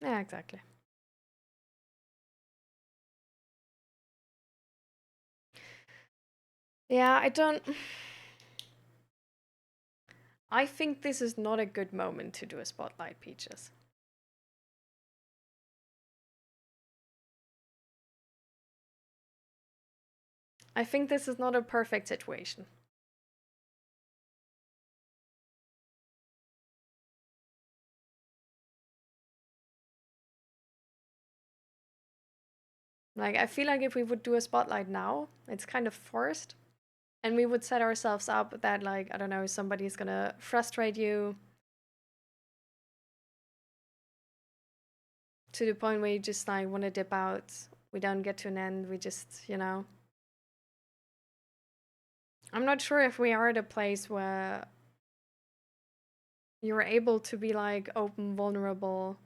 Yeah, exactly. Yeah, I don't. I think this is not a good moment to do a spotlight, Peaches. I think this is not a perfect situation. Like, I feel like if we would do a spotlight now, it's kind of forced. And we would set ourselves up that, like, I don't know, somebody's gonna frustrate you to the point where you just, like, want to dip out. We don't get to an end. We just, you know. I'm not sure if we are at a place where you're able to be, like, open, vulnerable,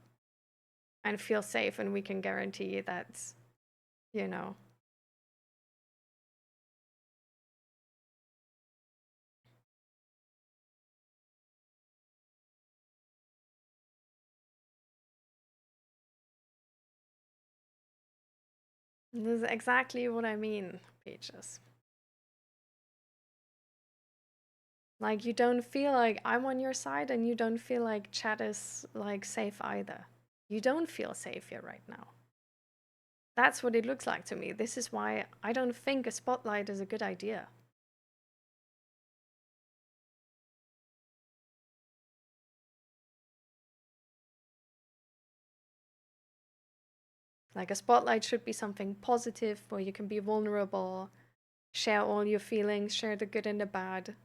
and feel safe, and we can guarantee that, you know. This is exactly what I mean, Peaches. Like, you don't feel like I'm on your side, and you don't feel like chat is, like, safe either. You don't feel safe here right now. That's what it looks like to me. This is why I don't think a spotlight is a good idea. Like, a spotlight should be something positive where you can be vulnerable, share all your feelings, share the good and the bad.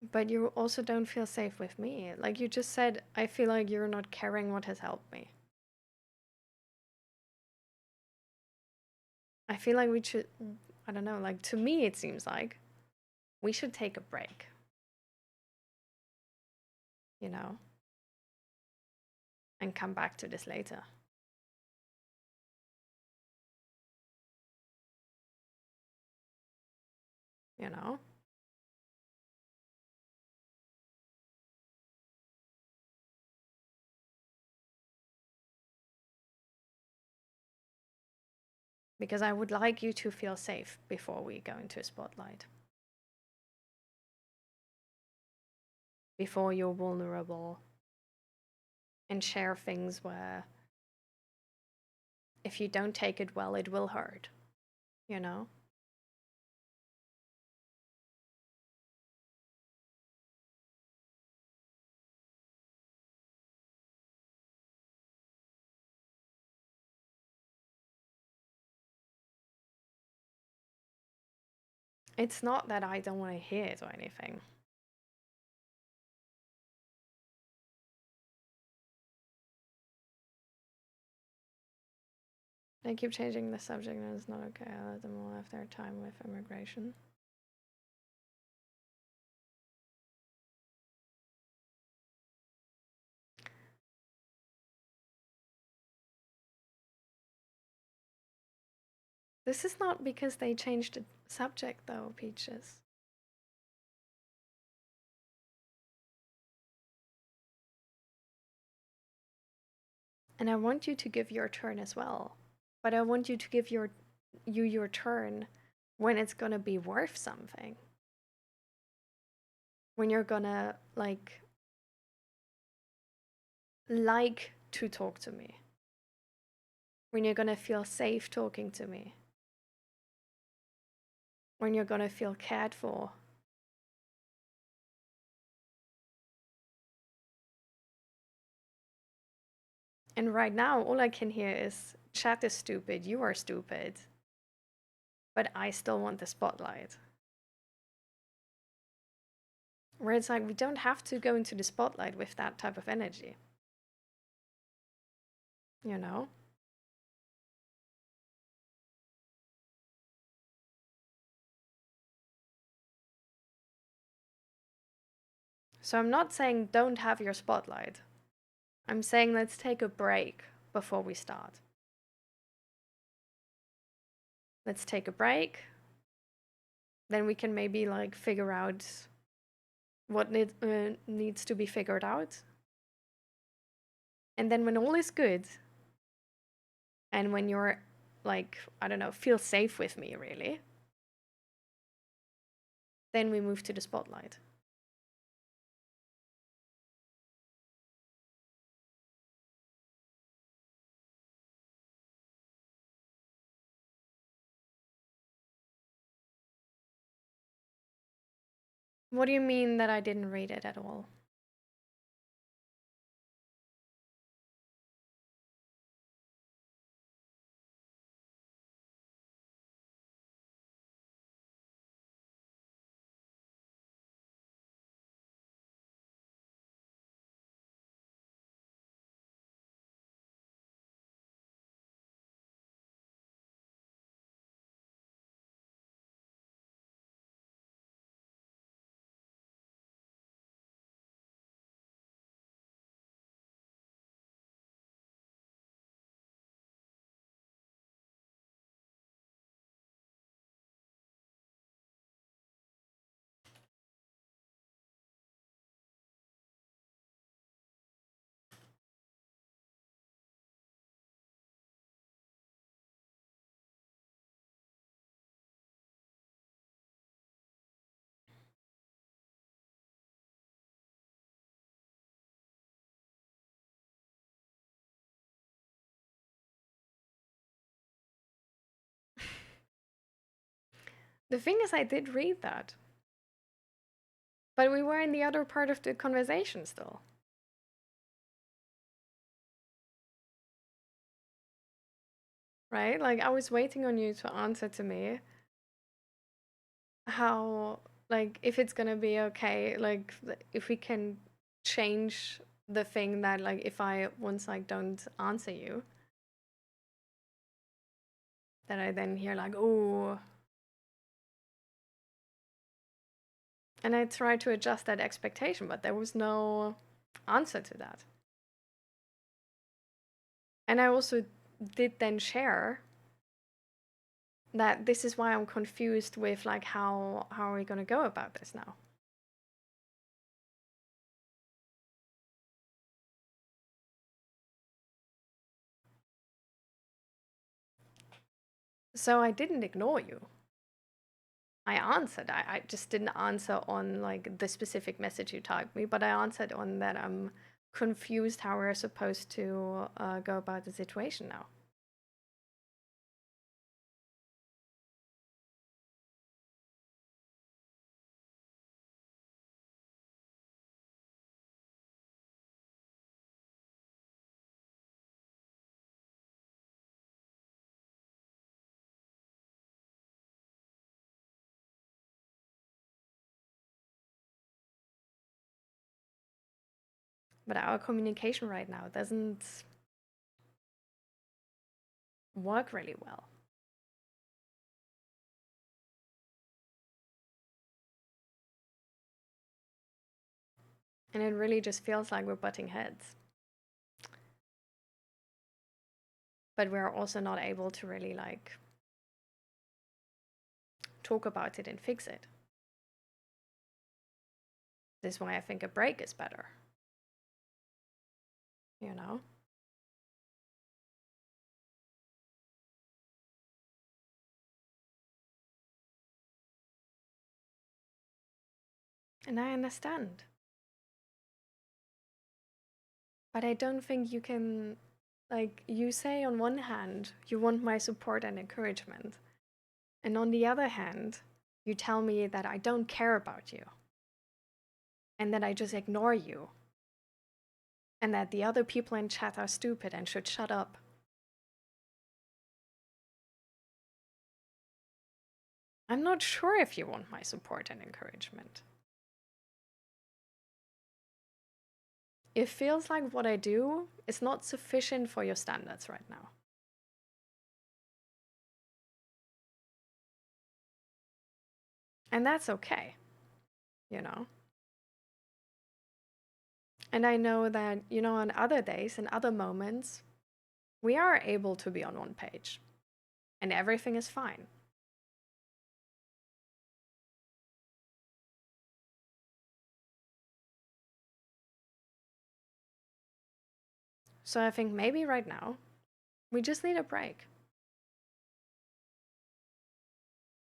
But you also don't feel safe with me. Like you just said, I feel like you're not caring what has helped me. I feel like we should, I don't know, like to me, it seems like we should take a break, you know, and come back to this later, you know? Because I would like you to feel safe before we go into a spotlight, before you're vulnerable and share things where if you don't take it well, it will hurt, you know? It's not that I don't want to hear it or anything. They keep changing the subject and it's not okay. I let them all have their time with immigration. This is not because they changed the subject though, Peaches. And I want you to give your turn as well. But I want you to give your turn when it's gonna be worth something. When you're gonna like to talk to me. When you're gonna feel safe talking to me. When you're gonna feel cared for. And right now, all I can hear is chat is stupid, you are stupid. But I still want the spotlight. Where it's like, we don't have to go into the spotlight with that type of energy. You know? So I'm not saying don't have your spotlight. I'm saying let's take a break before we start. Let's take a break. Then we can maybe figure out what needs to be figured out. And then when all is good, and when you're I don't know, feel safe with me really, then we move to the spotlight. What do you mean that I didn't read it at all? The thing is, I did read that. But we were in the other part of the conversation still. Right? I was waiting on you to answer to me how like if it's gonna be okay, like if we can change the thing that like if I once like don't answer you, that I then hear like, oh, and I try to adjust that expectation, but there was no answer to that. And I also did then share that this is why I'm confused with like how are we gonna go about this now? So I didn't ignore you. I answered. I just didn't answer on like the specific message you typed me, but I answered on that I'm confused how we're supposed to go about the situation now. But our communication right now doesn't work really well. And it really just feels like we're butting heads. But we're also not able to really like talk about it and fix it. This is why I think a break is better. You know? And I understand. But I don't think you can, like, you say on one hand, you want my support and encouragement. And on the other hand, you tell me that I don't care about you and that I just ignore you and that the other people in chat are stupid and should shut up. I'm not sure if you want my support and encouragement. It feels like what I do is not sufficient for your standards right now. And that's okay, you know? And I know that, you know, on other days and other moments, we are able to be on one page and everything is fine. So I think maybe right now, we just need a break.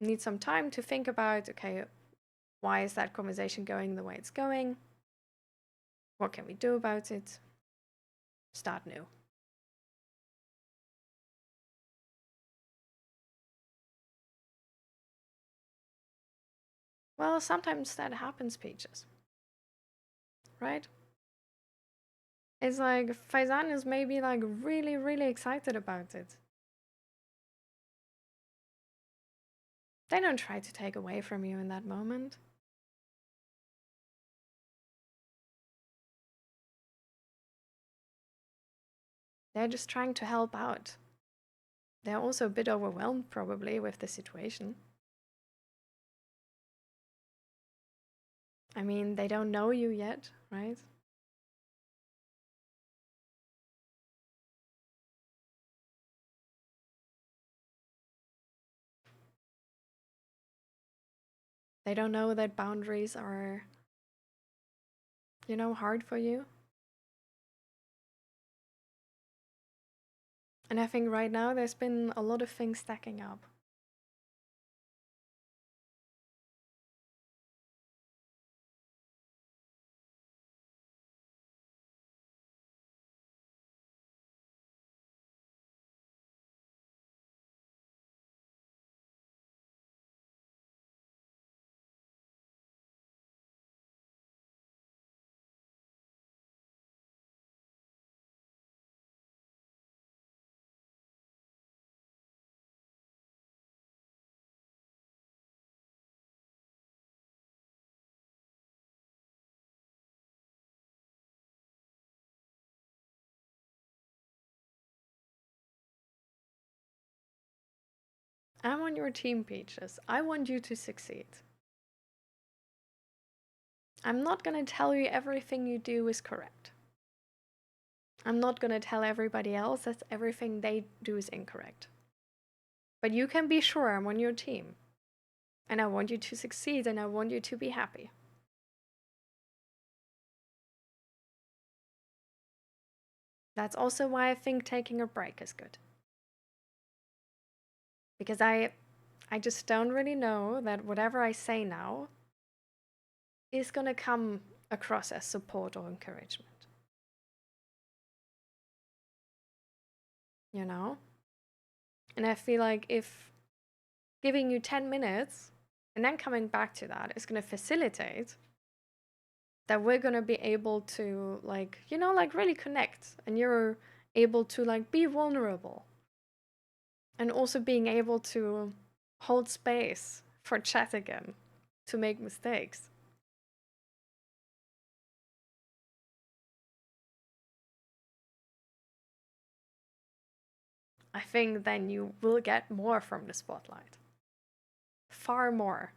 Need some time to think about, okay, why is that conversation going the way it's going? What can we do about it? Start new. Well, sometimes that happens, Peaches. Right? It's like Faizan is maybe like really, really excited about it. They don't try to take away from you in that moment. They're just trying to help out. They're also a bit overwhelmed, probably, with the situation. I mean, they don't know you yet, right? They don't know that boundaries are, you know, hard for you. And I think right now there's been a lot of things stacking up. I'm on your team, Peaches. I want you to succeed. I'm not gonna tell you everything you do is correct. I'm not gonna tell everybody else that everything they do is incorrect. But you can be sure I'm on your team. And I want you to succeed and I want you to be happy. That's also why I think taking a break is good. Because I just don't really know that whatever I say now is gonna come across as support or encouragement. You know? And I feel like if giving you 10 minutes and then coming back to that is gonna facilitate that we're gonna be able to like, you know, like really connect and you're able to like be vulnerable. And also being able to hold space for chat again, to make mistakes. I think then you will get more from the spotlight. Far more.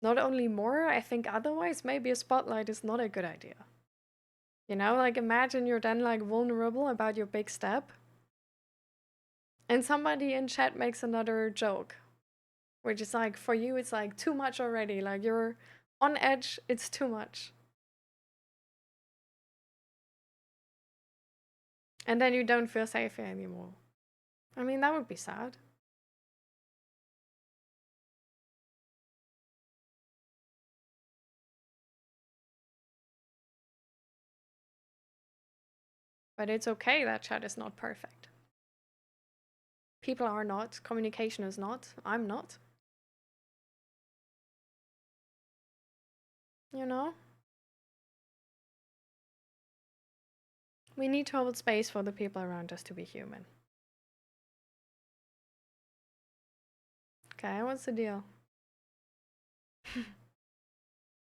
Not only more, I think otherwise maybe a spotlight is not a good idea. You know, like imagine you're then like vulnerable about your big step and somebody in chat makes another joke, which is like for you it's like too much already, like you're on edge, it's too much. And then you don't feel safe anymore. I mean, that would be sad. But it's okay that chat is not perfect. People are not, communication is not, I'm not. You know? We need to hold space for the people around us to be human. Okay, what's the deal?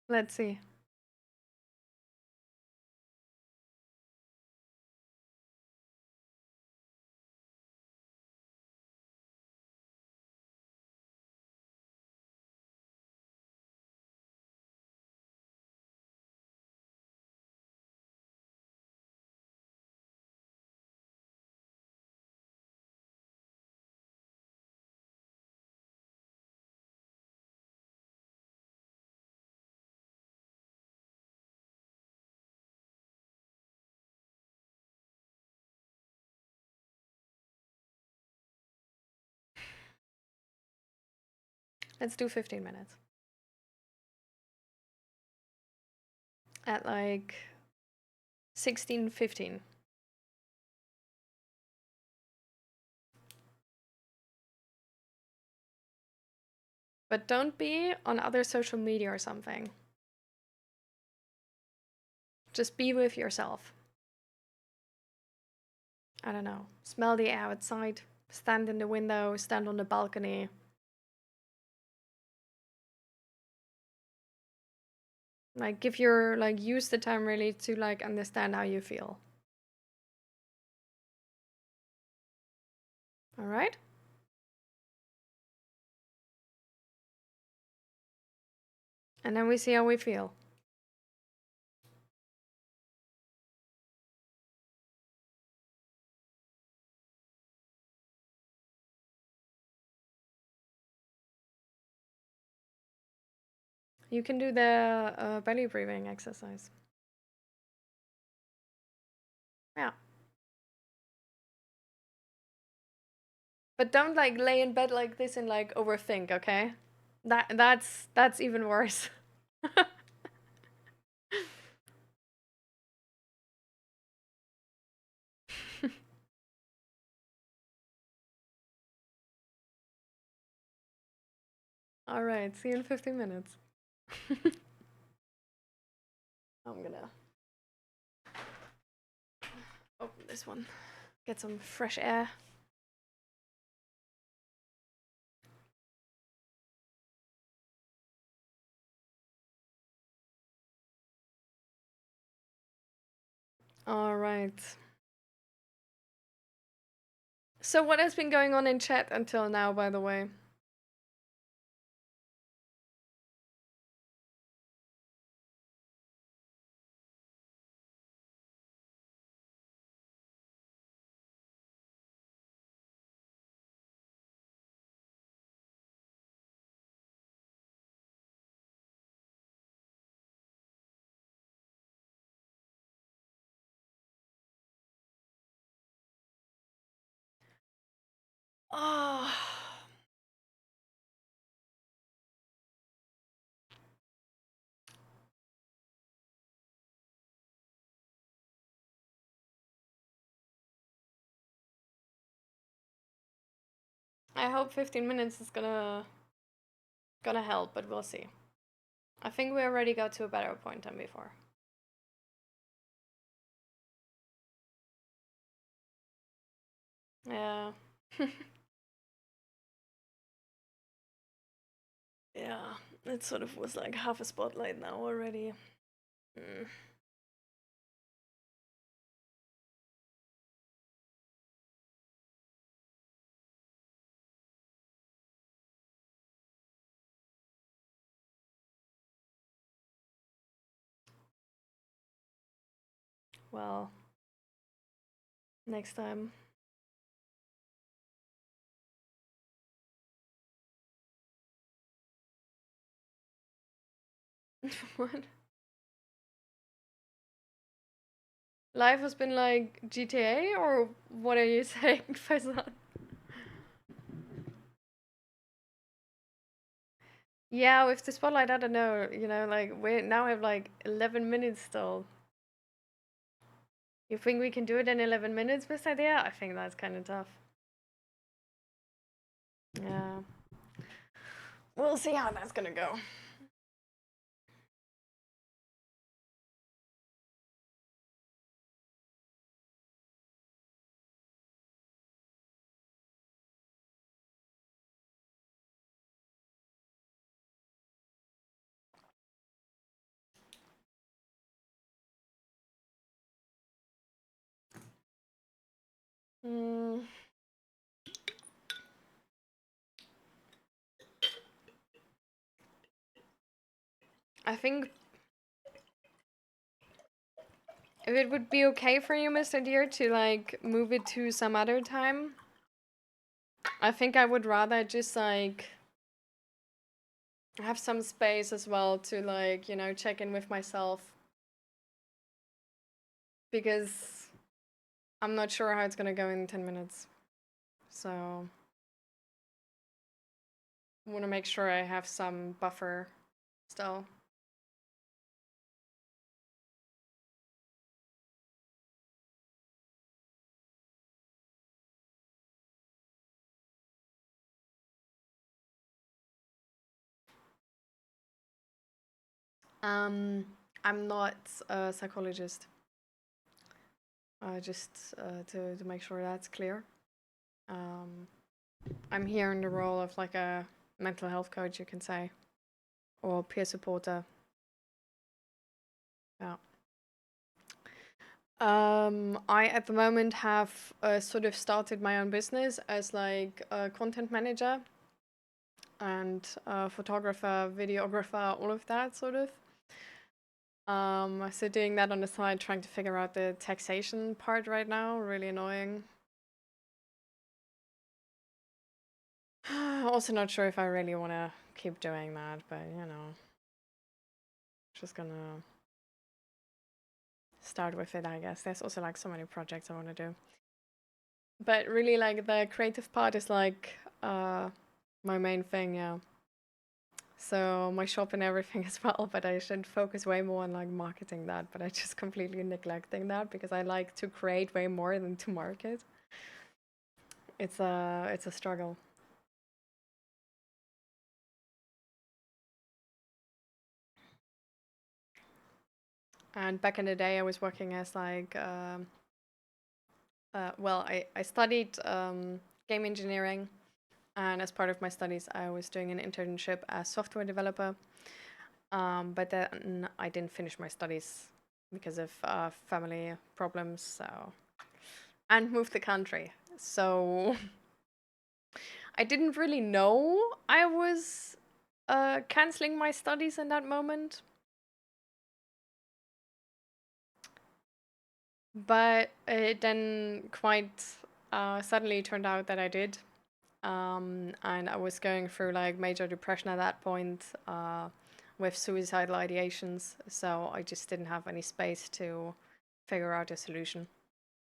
Let's see. Let's do 15 minutes. At like 16:15. But don't be on other social media or something. Just be with yourself. I don't know. Smell the air outside. Stand in the window. Stand on the balcony. Like, give your, like, use the time really to, like, understand how you feel. Alright? And then we see how we feel. You can do the belly breathing exercise. Yeah. But don't like lay in bed like this and like overthink, okay? That's even worse. Alright, see you in 15 minutes. I'm gonna open this one. Get some fresh air. Alright. So what has been going on in chat until now, by the way? Oh, I hope 15 minutes is gonna help, but we'll see. I think we already got to a better point than before. Yeah. Yeah, it sort of was like half a spotlight now already. Mm. Well, next time. What? Life has been like GTA, or what are you saying, Faisal? Yeah, with the spotlight, I don't know. You know, like we now have like 11 minutes still. You think we can do it in 11 minutes, this idea? I think that's kind of tough. Yeah. We'll see how that's gonna go. Mm, I think if it would be okay for you, Mr. Deer, to like move it to some other time, I think I would rather just like have some space as well to like, you know, check in with myself, because I'm not sure how it's gonna go in 10 minutes. So I want to make sure I have some buffer still. Um, I'm not a psychologist. Just to make sure that's clear. Um, I'm here in the role of like a mental health coach, you can say, or peer supporter. Yeah. I at the moment have sort of started my own business as like a content manager and photographer, videographer, all of that sort of. So doing that on the side, trying to figure out the taxation part right now, really annoying. Also not sure if I really want to keep doing that, but you know, just gonna start with it, I guess. There's also like so many projects I want to do. But really like the creative part is like my main thing, yeah. So my shop and everything as well, but I should focus way more on like marketing that, but I just completely neglecting that because I like to create way more than to market. It's a struggle. And back in the day I was working as like well, I studied game engineering, and as part of my studies I was doing an internship as software developer. But then I didn't finish my studies because of family problems, so and moved the country. So I didn't really know I was canceling my studies in that moment. But it then quite suddenly turned out that I did. And I was going through like major depression at that point with suicidal ideations. So I just didn't have any space to figure out a solution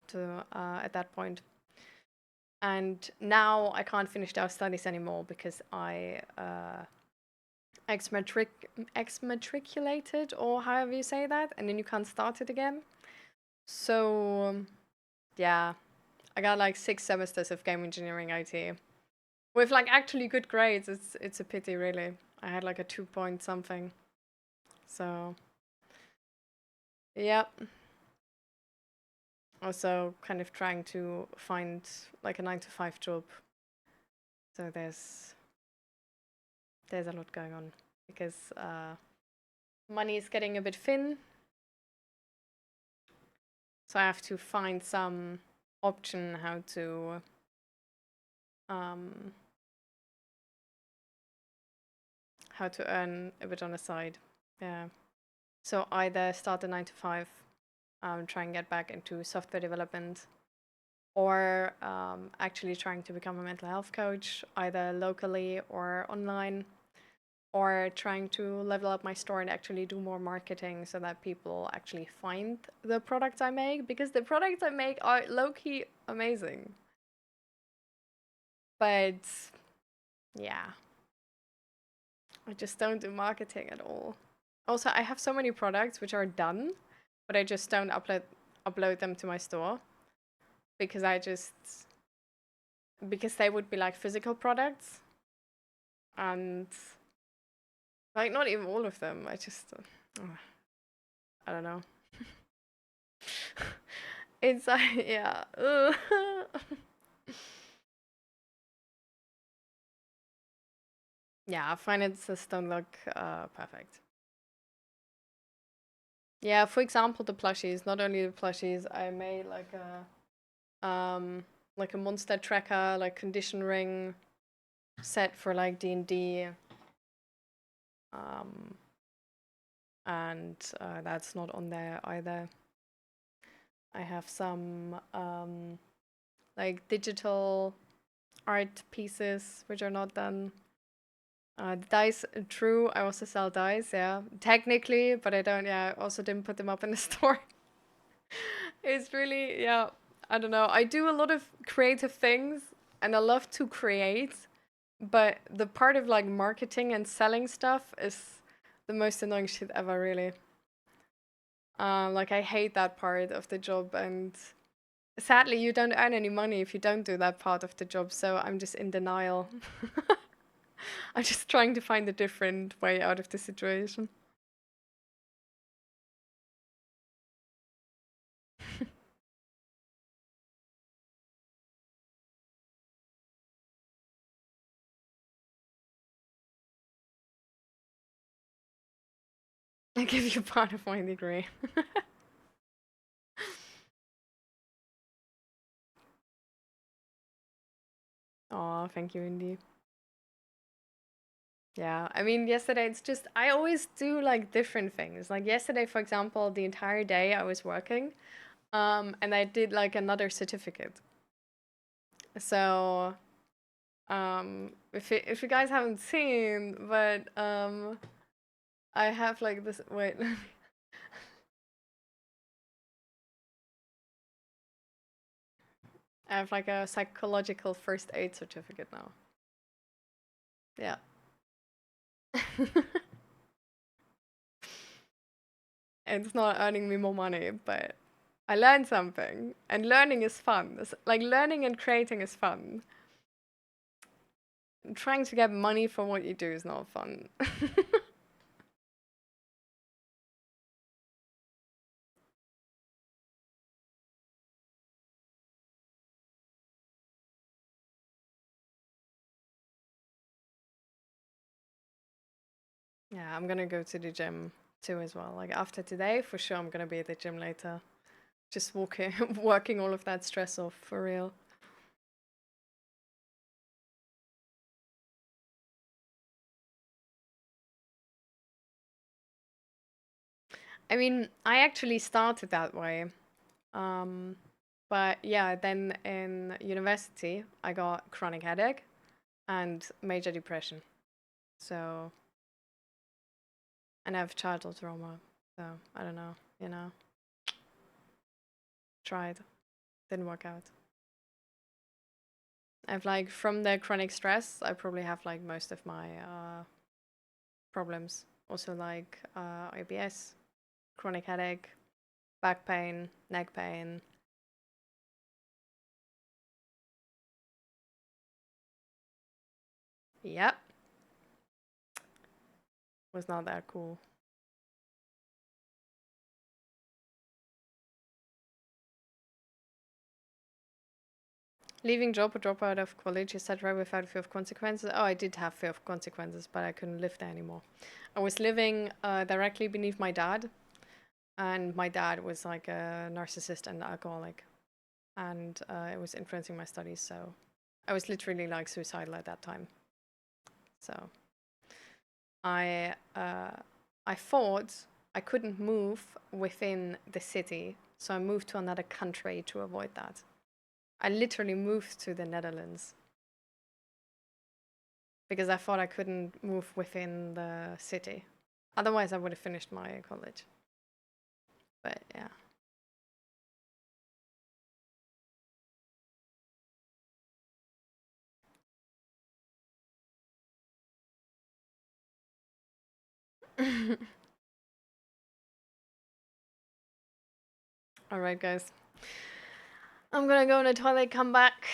to at that point. And now I can't finish those studies anymore because I exmatriculated, or however you say that, and then you can't start it again. So yeah, I got like 6 semesters of game engineering IT with like actually good grades. It's a pity, really. I had like a 2 point something. So yeah. Also, kind of trying to find like a 9 to 5 job. So there's a lot going on because money is getting a bit thin. So I have to find some option um, how to earn a bit on the side. Yeah. So either start a 9 to 5, try and get back into software development, or actually trying to become a mental health coach, either locally or online, or trying to level up my store and actually do more marketing so that people actually find the products I make, because the products I make are low-key amazing. But yeah, I just don't do marketing at all. Also, I have so many products which are done, but I just don't upload them to my store because because they would be like physical products, and like not even all of them. I don't know. It's like yeah. Yeah, finances don't look perfect. Yeah, for example, the plushies. Not only the plushies, I made like a monster tracker, like condition ring set for like D&D. Um, and that's not on there either. I have some like digital art pieces which are not done. Dice, true. I also sell dice, yeah, technically, but I don't. Yeah, I also didn't put them up in the store. It's really, yeah. I don't know. I do a lot of creative things, and I love to create, but the part of like marketing and selling stuff is the most annoying shit ever, really. Like I hate that part of the job, and sadly, you don't earn any money if you don't do that part of the job. So I'm just in denial. I'm just trying to find a different way out of the situation. I give you part of my degree. Oh, thank you, Indy. Yeah, I mean, yesterday it's just, I always do like different things. Like yesterday, for example, the entire day I was working, and I did like another certificate. So, if you guys haven't seen, but I have like this. Wait, I have like a psychological first aid certificate now. Yeah. It's not earning me more money, but I learned something, and learning is fun. Like learning and creating is fun. Trying to get money for what you do is not fun. Yeah, I'm gonna go to the gym too as well. Like after today, for sure, I'm gonna be at the gym later. Just walking, working all of that stress off for real. I mean, I actually started that way. Um, but yeah, then in university, I got chronic headache and major depression. So, and I have childhood trauma. So, I don't know, you know, tried, didn't work out. I've like, from the chronic stress, I probably have like most of my problems. Also, like IBS, chronic headache, back pain, neck pain. Yep, was not that cool. Leaving job or drop out of college, etc., without fear of consequences. Oh, I did have fear of consequences, but I couldn't live there anymore. I was living directly beneath my dad, and my dad was like a narcissist and alcoholic, and it was influencing my studies. So I was literally like suicidal at that time. So I I thought I couldn't move within the city, so I moved to another country to avoid that. I literally moved to the Netherlands because I thought I couldn't move within the city. Otherwise, I would have finished my college. But yeah. All right, guys. I'm gonna go in the toilet, come back.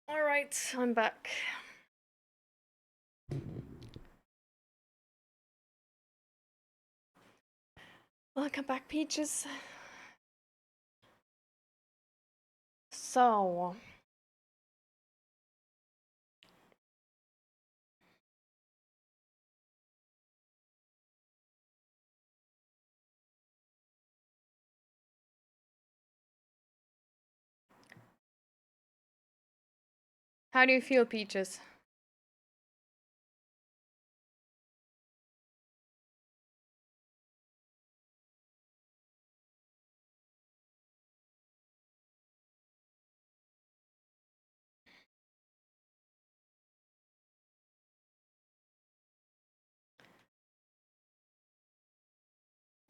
All right, I'm back. Welcome back, Peaches. So, how do you feel, Peaches?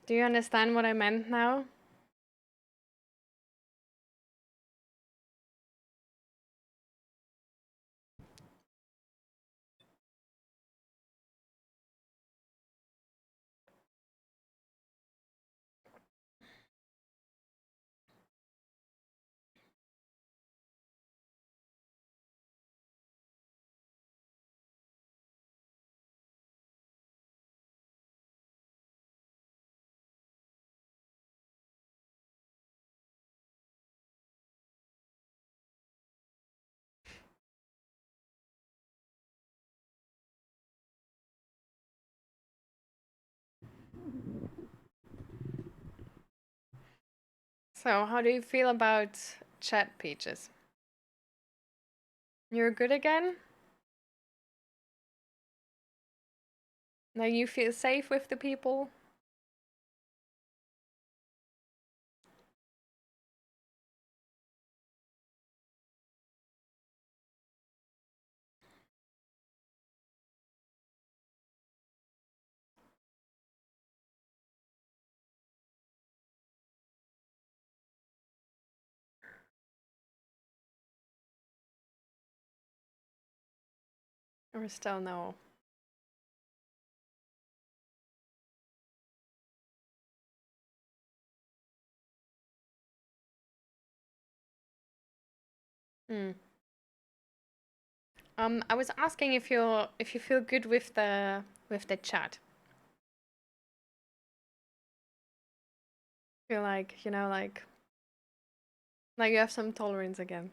Do you understand what I meant now? So, how do you feel about chat, Peaches? You're good again? Now you feel safe with the people? Or still no? Hmm. I was asking if you feel good with the chat. Feel like, you know, like you have some tolerance again.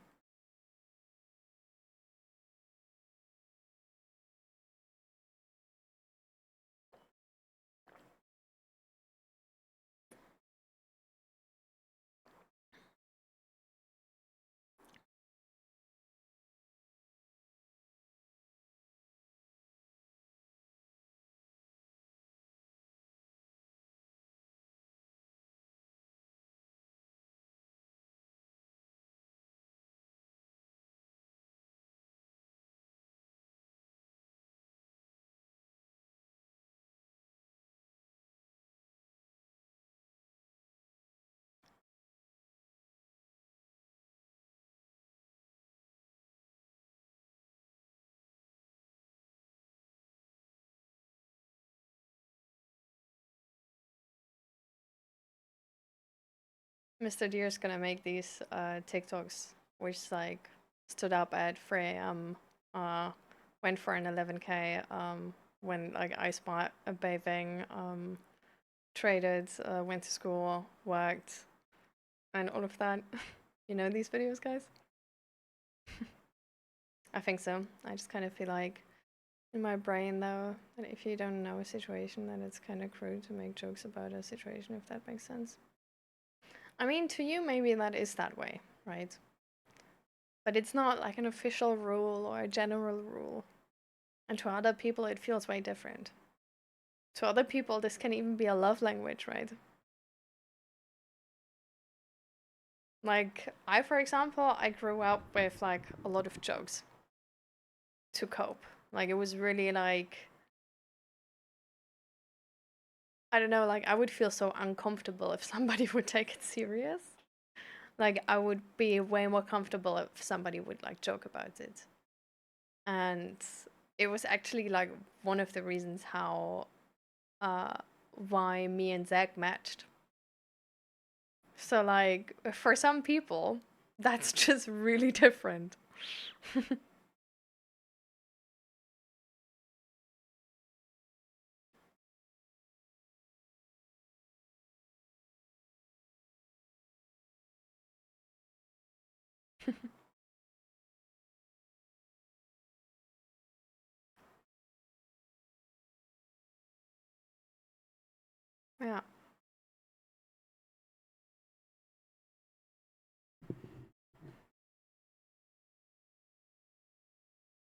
Mr. Deer's gonna make these TikToks, which like stood up at 3 a.m. Went for an 11K. When like I spot a bathing. Traded. Went to school. Worked. And all of that. You know these videos, guys? I think so. I just kind of feel like in my brain, though, that if you don't know a situation, then it's kind of crude to make jokes about a situation, if that makes sense. I mean, to you, maybe that is that way, right? But it's not like an official rule or a general rule. And to other people, it feels way different. To other people, this can even be a love language, right? Like, for example, I grew up with like a lot of jokes to cope. Like, it was really like, I don't know, like, I would feel so uncomfortable if somebody would take it serious. Like, I would be way more comfortable if somebody would like joke about it. And it was actually like one of the reasons how uh why me and Zach matched. So like for some people, that's just really different. Yeah.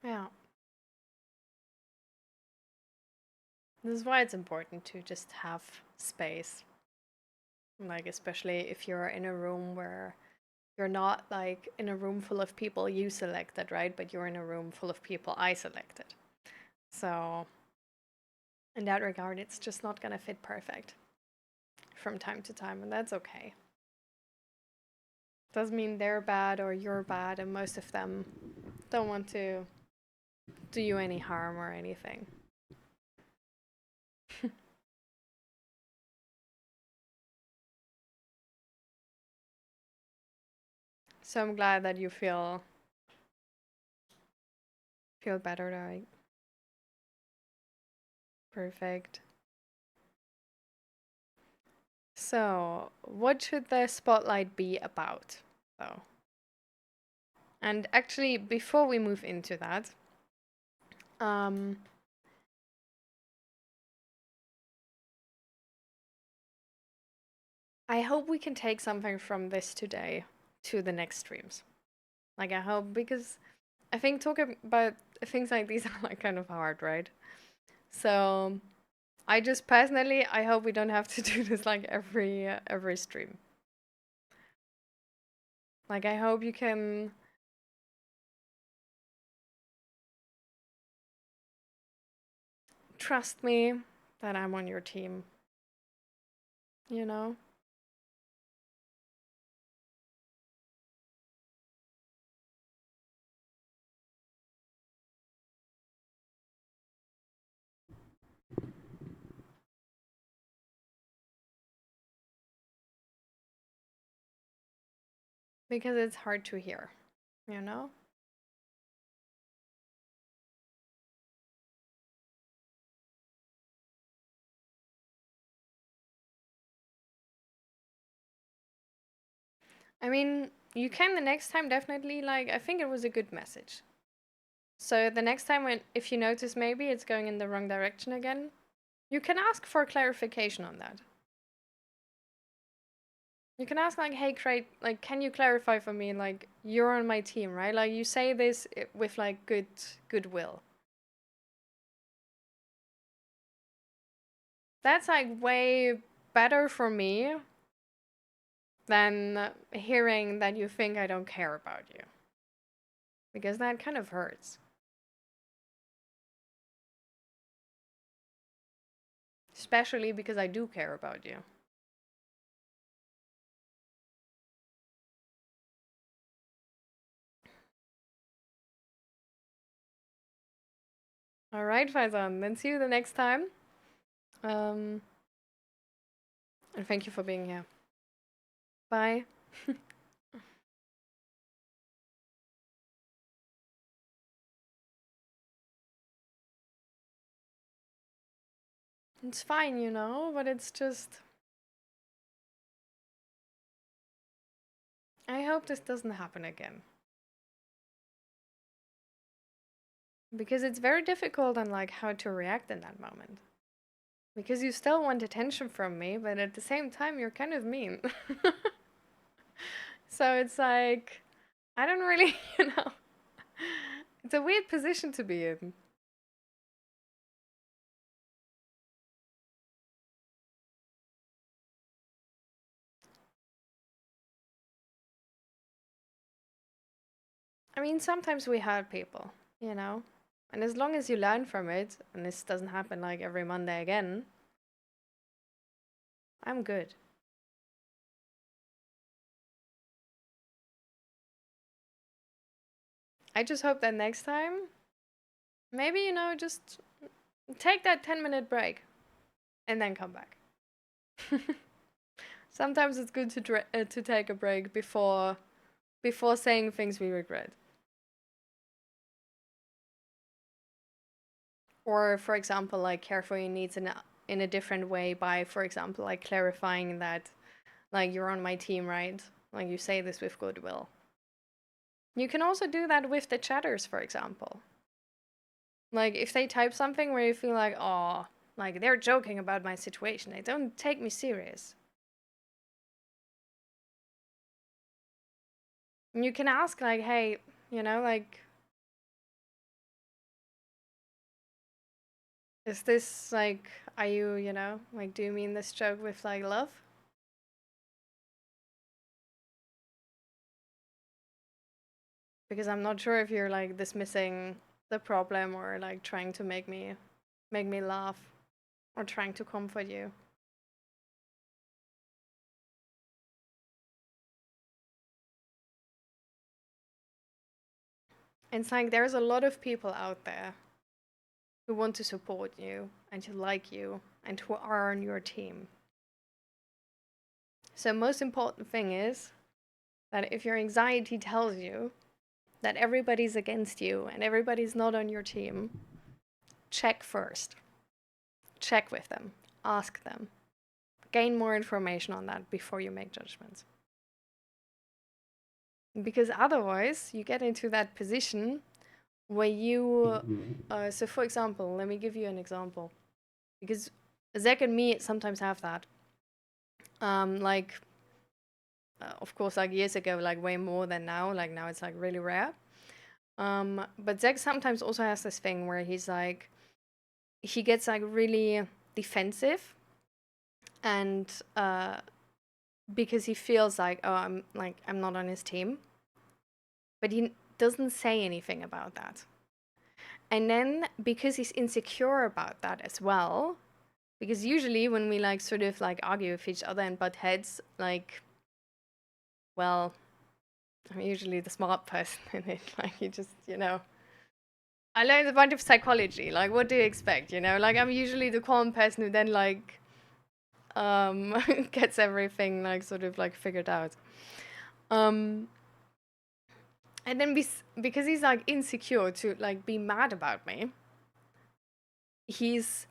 Yeah. This is why it's important to just have space. Like especially if you're in a room where you're not like in a room full of people you selected, right? But you're in a room full of people I selected. So in that regard, it's just not gonna fit perfect. from time to time, and that's okay. Doesn't mean they're bad or you're bad, and most of them don't want to do you any harm or anything. So I'm glad that you feel better, right? Perfect. So, what should the spotlight be about, though? And actually, before we move into that, um, I hope we can take something from this today to the next streams. Like, I hope, because I think talking about things like these are like kind of hard, right? So, I just personally, I hope we don't have to do this like every stream. Like, I hope you can trust me that I'm on your team, you know? Because it's hard to hear, you know? I mean, you can the next time definitely, like, I think it was a good message. So the next time when, if you notice maybe it's going in the wrong direction again, you can ask for clarification on that. You can ask like, hey, Craig, like, can you clarify for me, like, you're on my team, right? Like, you say this with like goodwill. That's like way better for me than hearing that you think I don't care about you. Because that kind of hurts. Especially because I do care about you. All right, Faizan. Then see you the next time. And thank you for being here. Bye. It's fine, you know, but it's just. I hope this doesn't happen again. Because it's very difficult on like how to react in that moment. Because you still want attention from me, but at the same time you're kind of mean. So it's like I don't really, you know. It's a weird position to be in. I mean, sometimes we hurt people, you know? And as long as you learn from it, and this doesn't happen like every Monday again, I'm good. I just hope that next time, maybe, you know, just take that 10-minute break and then come back. Sometimes it's good to take a break before saying things we regret. Or, for example, like care for your needs in a different way by, for example, like clarifying that, like, you're on my team, right? Like, you say this with goodwill. You can also do that with the chatters, for example. Like, if they type something where you feel like, oh, like they're joking about my situation, they don't take me serious. And you can ask, like, hey, you know, like, is this like, are you, you know, like, do you mean this joke with like love? Because I'm not sure if you're like dismissing the problem or like trying to make me laugh or trying to comfort you. And it's like there's a lot of people out there who want to support you and who like you and who are on your team. So most important thing is that if your anxiety tells you that everybody's against you and everybody's not on your team, check first. Check with them. Ask them. Gain more information on that before you make judgments. Because otherwise, you get into that position where you... so for example, let me give you an example. Because Zach and me sometimes have that. Of course, like years ago, like way more than now. Like now it's like really rare. But Zach sometimes also has this thing where he's like, he gets like really defensive, and because he feels like, oh, I'm not on his team, but he doesn't say anything about that. And then because he's insecure about that as well, because usually when we like sort of like argue with each other and butt heads, like, well, I'm usually the smart person in it. Like, you just, I learned a bunch of psychology. Like, what do you expect, Like, I'm usually the calm person who then, like, gets everything, like, sort of, like, figured out. And then because he's, like, insecure to, like, be mad about me, he's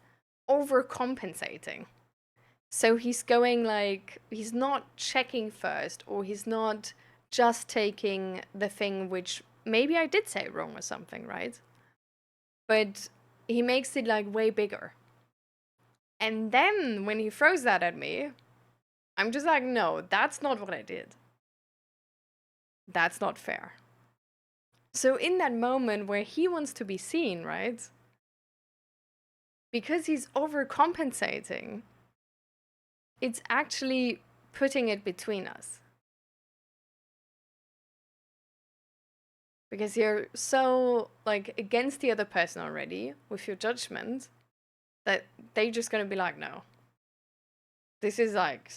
overcompensating. So he's going, like, he's not checking first, or he's not just taking the thing which maybe I did say wrong or something, right? But he makes it, like, way bigger. And then when he throws that at me, I'm just like, no, that's not what I did. That's not fair. So in that moment where he wants to be seen, right? Because he's overcompensating, it's actually putting it between us. Because you're so, like, against the other person already with your judgment that they're just gonna be like, no. This is like,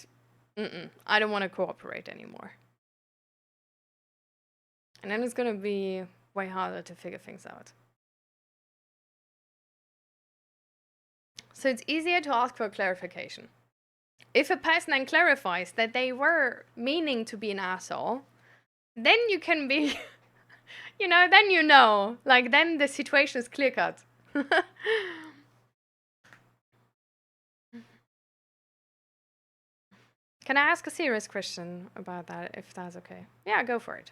I don't want to cooperate anymore. And then it's gonna be way harder to figure things out. So it's easier to ask for clarification. If a person then clarifies that they were meaning to be an asshole, then you can be, then like, then the situation is clear cut. Can I ask a serious question about that, if that's okay? Yeah, go for it.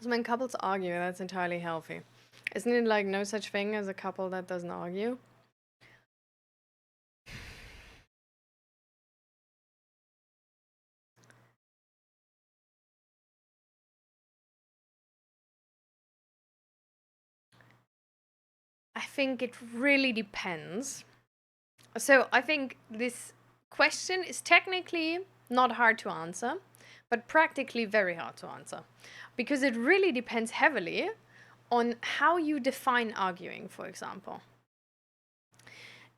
So when couples argue, that's entirely healthy. Isn't it like no such thing as a couple that doesn't argue? I think it really depends. So I think this question is technically not hard to answer, but practically very hard to answer. Because it really depends heavily on how you define arguing, for example.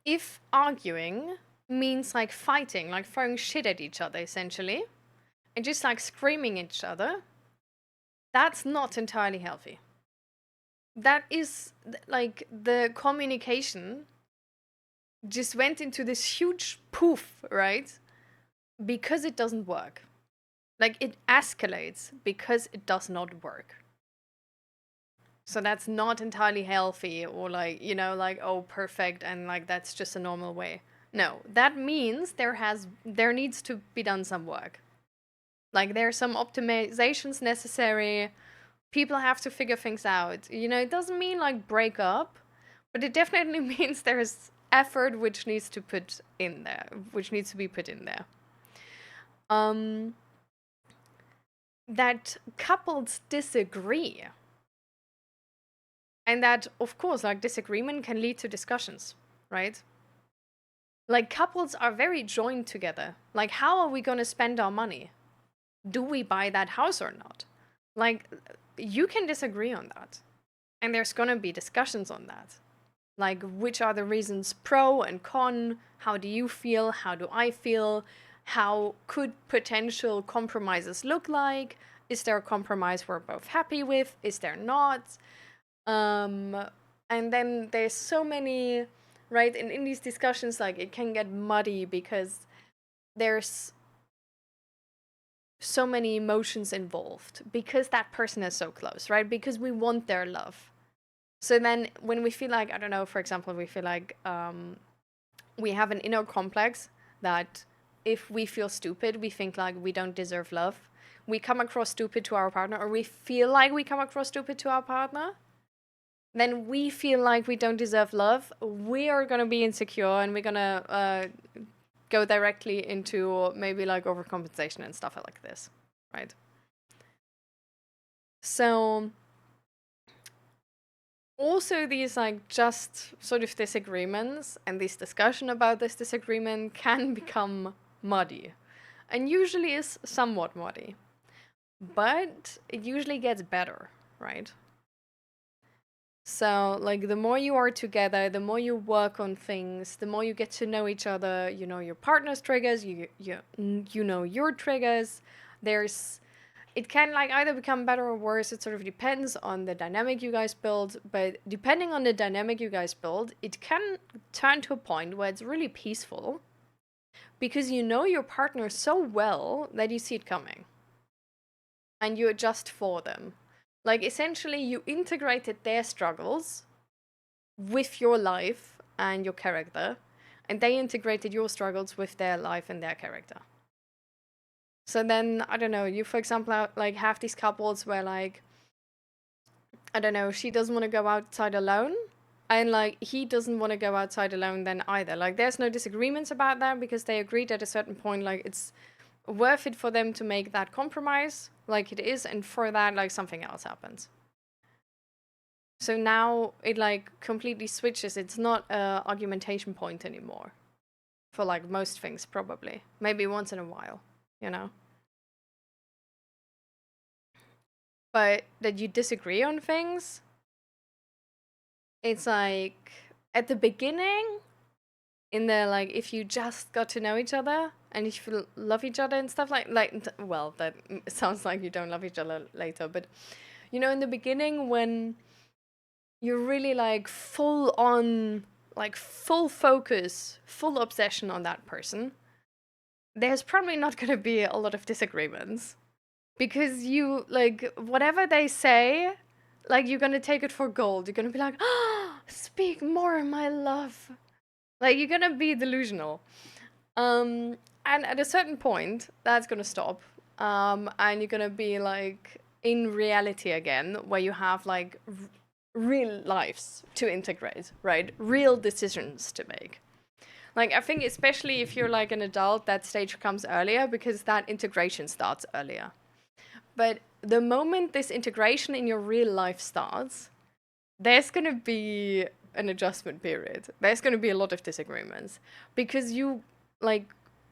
If arguing means like fighting, like throwing shit at each other essentially, and just like screaming at each other, that's not entirely healthy. That is like the communication just went into this huge poof, right? Because it doesn't work. Like, it escalates because it does not work. So that's not entirely healthy, or like, like, oh, perfect, and like that's just a normal way. No, that means there needs to be done some work. Like, there are some optimizations necessary. People have to figure things out. It doesn't mean like break up, but it definitely means there's effort which needs to be put in there. that couples disagree. And that, of course, like disagreement can lead to discussions, right? Like couples are very joined together. Like, how are we going to spend our money? Do we buy that house or not? Like, you can disagree on that. And there's going to be discussions on that. Like, which are the reasons pro and con? How do you feel? How do I feel? How could potential compromises look like? Is there a compromise we're both happy with? Is there not? And then there's so many, right? And in these discussions, like, it can get muddy because there's so many emotions involved because that person is so close, right? Because we want their love. So then when we feel like, I don't know, for example, we feel like we have an inner complex that if we feel stupid, we think like we don't deserve love. We come across stupid to our partner, or we feel like we come across stupid to our partner. Then we feel like we don't deserve love. We are going to be insecure and we're going to go directly into maybe like overcompensation and stuff like this, right? So also these like just sort of disagreements and this discussion about this disagreement can become muddy, and usually is somewhat muddy, but it usually gets better, right? So like the more you are together, the more you work on things, the more you get to know each other, you know your partner's triggers, you know your triggers. There's it can like either become better or worse. It sort of depends on the dynamic you guys build, but depending on the dynamic you guys build, it can turn to a point where it's really peaceful because you know your partner so well that you see it coming and you adjust for them. Like essentially you integrated their struggles with your life and your character, and they integrated your struggles with their life and their character. So then, I don't know, you, for example, like have these couples where like, I don't know, she doesn't want to go outside alone, and like he doesn't want to go outside alone then either. Like there's no disagreements about that because they agreed at a certain point like it's worth it for them to make that compromise like it is, and for that like something else happens. So now it like completely switches. It's not a argumentation point anymore for like most things, probably. Maybe once in a while, you know? But that you disagree on things, it's like at the beginning, in the like, if you just got to know each other and if you love each other and stuff well, that sounds like you don't love each other later, but you know, in the beginning when you're really like full on, like full focus, full obsession on that person, there's probably not going to be a lot of disagreements because you like whatever they say, like you're going to take it for gold. You're going to be like, "Ah, speak more, my love." Like you're going to be delusional. And at a certain point, that's going to stop. And you're going to be like in reality again, where you have like real lives to integrate, right? Real decisions to make. Like, I think especially if you're like an adult, that stage comes earlier because that integration starts earlier. But the moment this integration in your real life starts, there's going to be an adjustment period. There's going to be a lot of disagreements because you, like,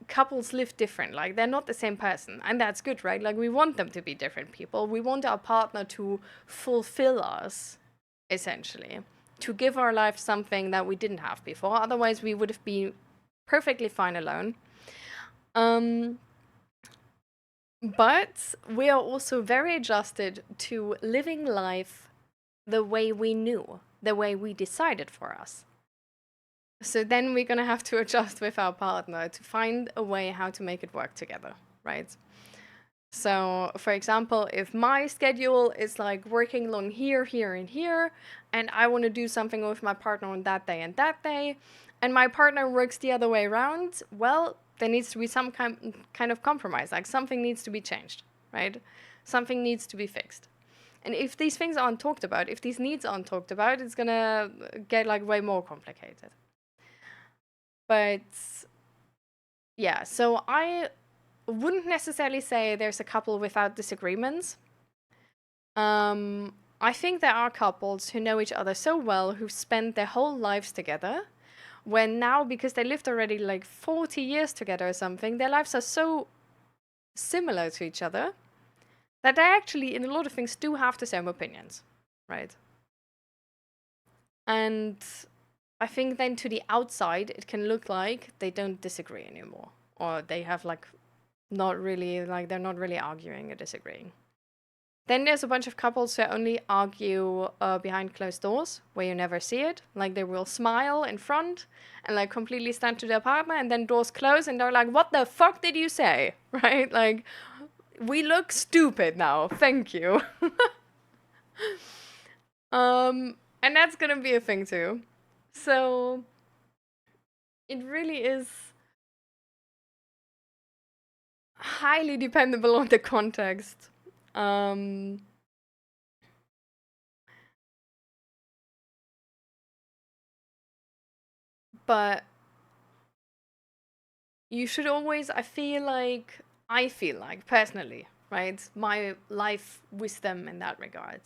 couples live different. Like, they're not the same person. And that's good, right? Like, we want them to be different people. We want our partner to fulfill us, essentially, to give our life something that we didn't have before. Otherwise, we would have been perfectly fine alone. But we are also very adjusted to living life the way we knew, the way we decided for us. So then we're going to have to adjust with our partner to find a way how to make it work together, right? So, for example, if my schedule is like working along here, here, and here, and I want to do something with my partner on that day and that day, and my partner works the other way around, well, there needs to be some kind of compromise. Like something needs to be changed, right? Something needs to be fixed. And if these things aren't talked about, if these needs aren't talked about, it's gonna get like way more complicated. But yeah, so I wouldn't necessarily say there's a couple without disagreements. I think there are couples who know each other so well, who've spent their whole lives together, when now, because they lived already like 40 years together or something, their lives are so similar to each other that they actually, in a lot of things, do have the same opinions, right? And I think then to the outside, it can look like they don't disagree anymore, or they have like not really, like they're not really arguing or disagreeing. Then there's a bunch of couples who only argue behind closed doors, where you never see it. Like they will smile in front and like completely stand to their partner, and then doors close, and they're like, "What the fuck did you say?" Right? Like, we look stupid now. Thank you. And that's gonna be a thing too. So it really is highly dependable on the context. But you should always, I feel like personally, right? My life wisdom in that regard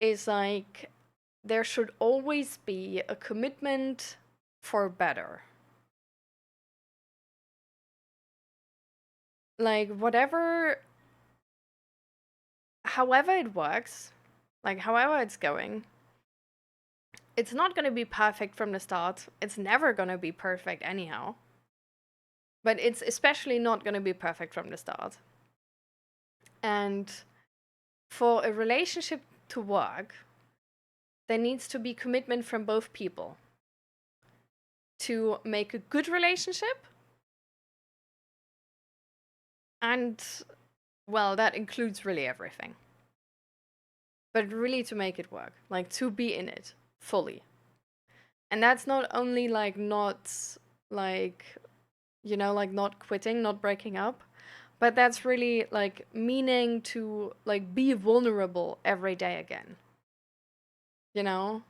is like there should always be a commitment for better. Like whatever, however it works, like however it's going, it's not going to be perfect from the start. It's never going to be perfect anyhow. But it's especially not going to be perfect from the start. And for a relationship to work, there needs to be commitment from both people to make a good relationship. And, well, that includes really everything. But really to make it work, like to be in it fully. And that's not only like not like, you know, like not quitting, not breaking up, but that's really like meaning to like be vulnerable every day again. You know?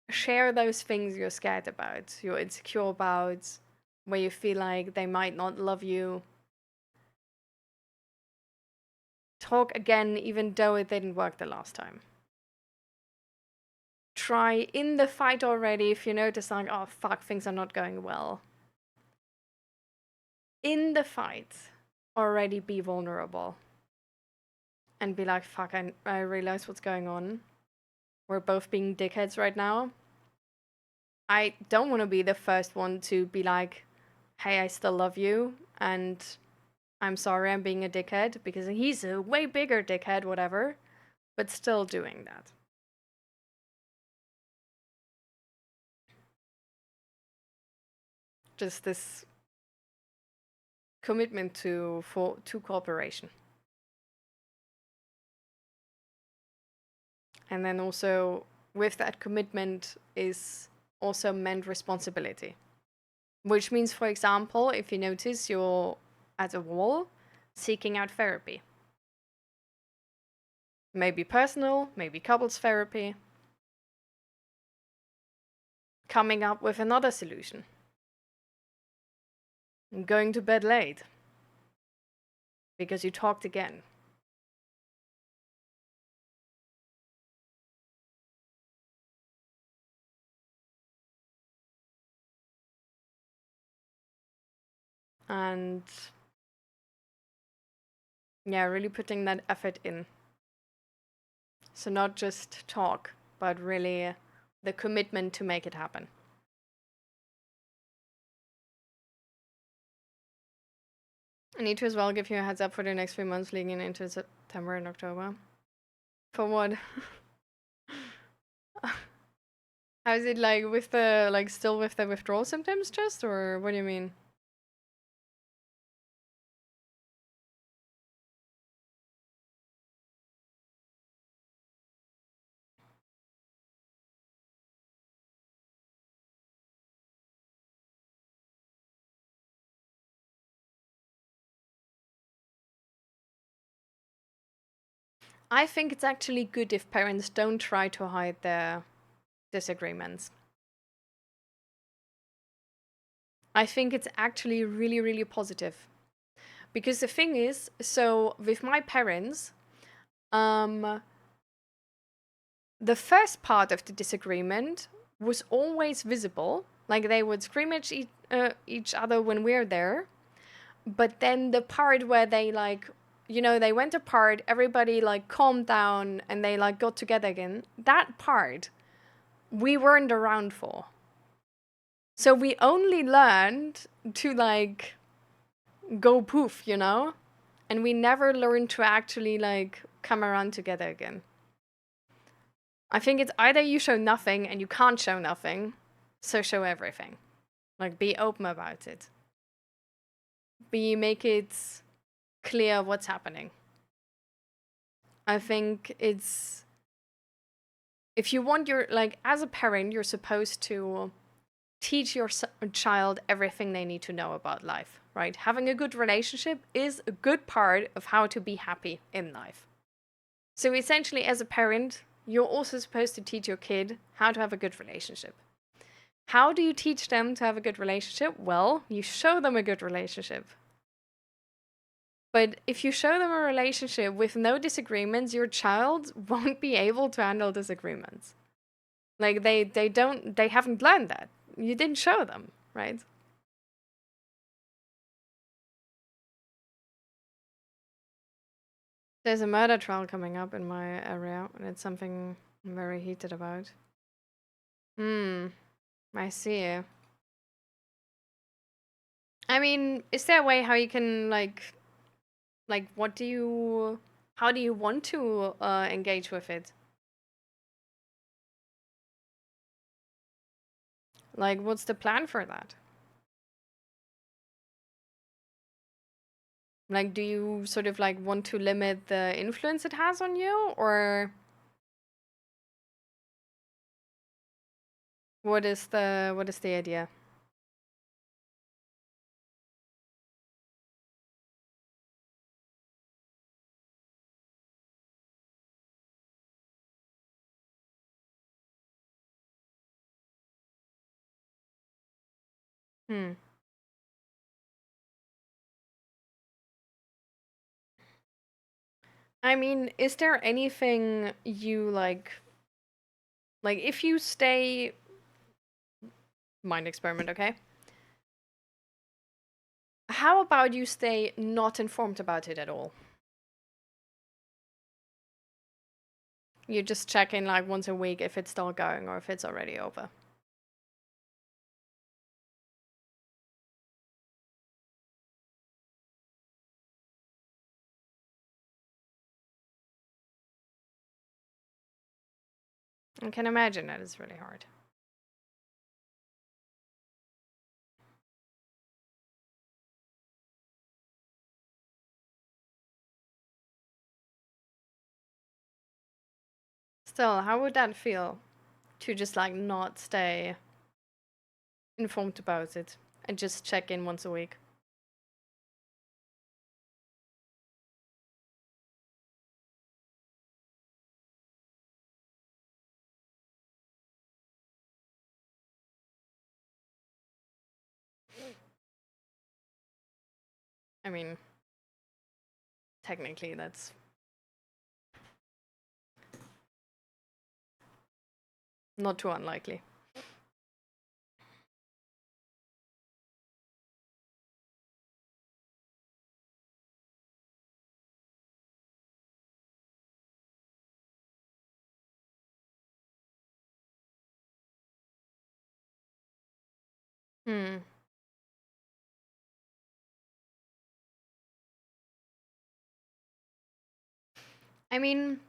Share those things you're scared about, you're insecure about, where you feel like they might not love you. Talk again, even though it didn't work the last time. Try in the fight already if you notice, like, oh fuck, things are not going well. In the fight, already be vulnerable. And be like, fuck, I realize what's going on. We're both being dickheads right now. I don't want to be the first one to be like, hey, I still love you, and I'm sorry I'm being a dickhead, because he's a way bigger dickhead, whatever, but still doing that. Just this commitment to cooperation. And then also with that commitment is also meant responsibility. Which means, for example, if you notice you're at a wall, seeking out therapy. Maybe personal, maybe couples therapy. Coming up with another solution. Going to bed late. Because you talked again. And yeah, really putting that effort in. So not just talk, but really the commitment to make it happen. I need to as well give you a heads up for the next 3 months leading into September and October. For what? How is it like with the, like, still with the withdrawal symptoms just, or what do you mean? I think it's actually good if parents don't try to hide their disagreements. I think it's actually really, really positive. Because the thing is, so with my parents, the first part of the disagreement was always visible. Like they would scream at each other when we're there. But then the part where they like, they went apart, everybody like calmed down and they like got together again, that part we weren't around for. So we only learned to like go poof, and we never learned to actually like come around together again. I think it's either you show nothing and you can't show nothing, so show everything. Like be open about it. Make it clear what's happening. I think it's, if you want your, like, as a parent, you're supposed to teach your child everything they need to know about life, right? Having a good relationship is a good part of how to be happy in life. So essentially, as a parent, you're also supposed to teach your kid how to have a good relationship. How do you teach them to have a good relationship? Well, you show them a good relationship. But if you show them a relationship with no disagreements, your child won't be able to handle disagreements. Like they haven't learned that. You didn't show them, right? There's a murder trial coming up in my area, and it's something I'm very heated about. I see. I mean, is there a way how you can what do you, how do you want to engage with it? Like, what's the plan for that? Like, do you sort of like want to limit the influence it has on you, or what is the idea? Hmm. I mean, is there anything you like if you stay, mind experiment, okay? How about you stay not informed about it at all? You just check in like once a week if it's still going or if it's already over. I can imagine that is really hard. Still, how would that feel to just like not stay informed about it and just check in once a week? I mean, technically that's not too unlikely. Hmm. I mean,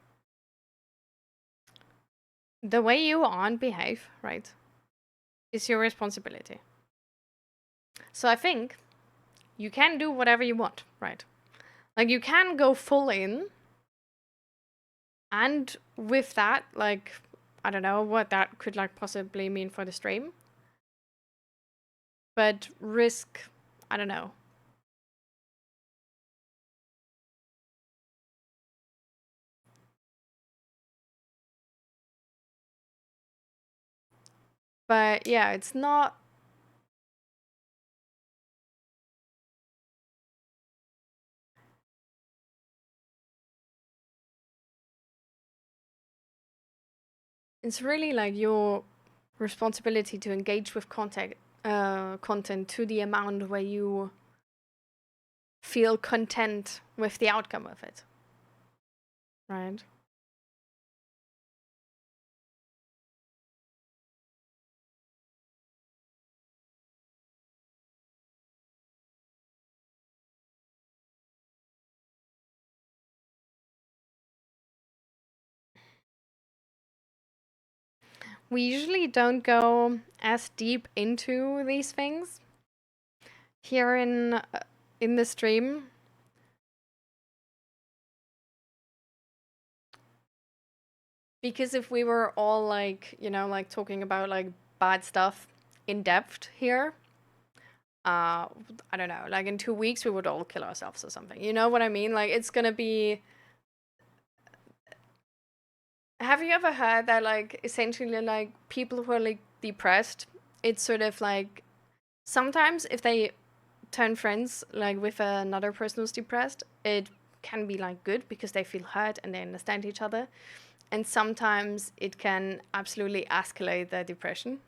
the way you on behave, right, is your responsibility. So I think you can do whatever you want, right? Like you can go full in, and with that, like, I don't know what that could like possibly mean for the stream, but risk, I don't know. But yeah, it's not it's really like your responsibility to engage with content to the amount where you feel content with the outcome of it, right? We usually don't go as deep into these things here in the stream. Because if we were all like, like talking about like bad stuff in depth here, I don't know, like in 2 weeks we would all kill ourselves or something. You know what I mean? Like it's gonna be. Have you ever heard that like essentially like people who are like depressed, it's sort of like sometimes if they turn friends like with another person who's depressed, it can be like good because they feel hurt and they understand each other. And sometimes it can absolutely escalate their depression.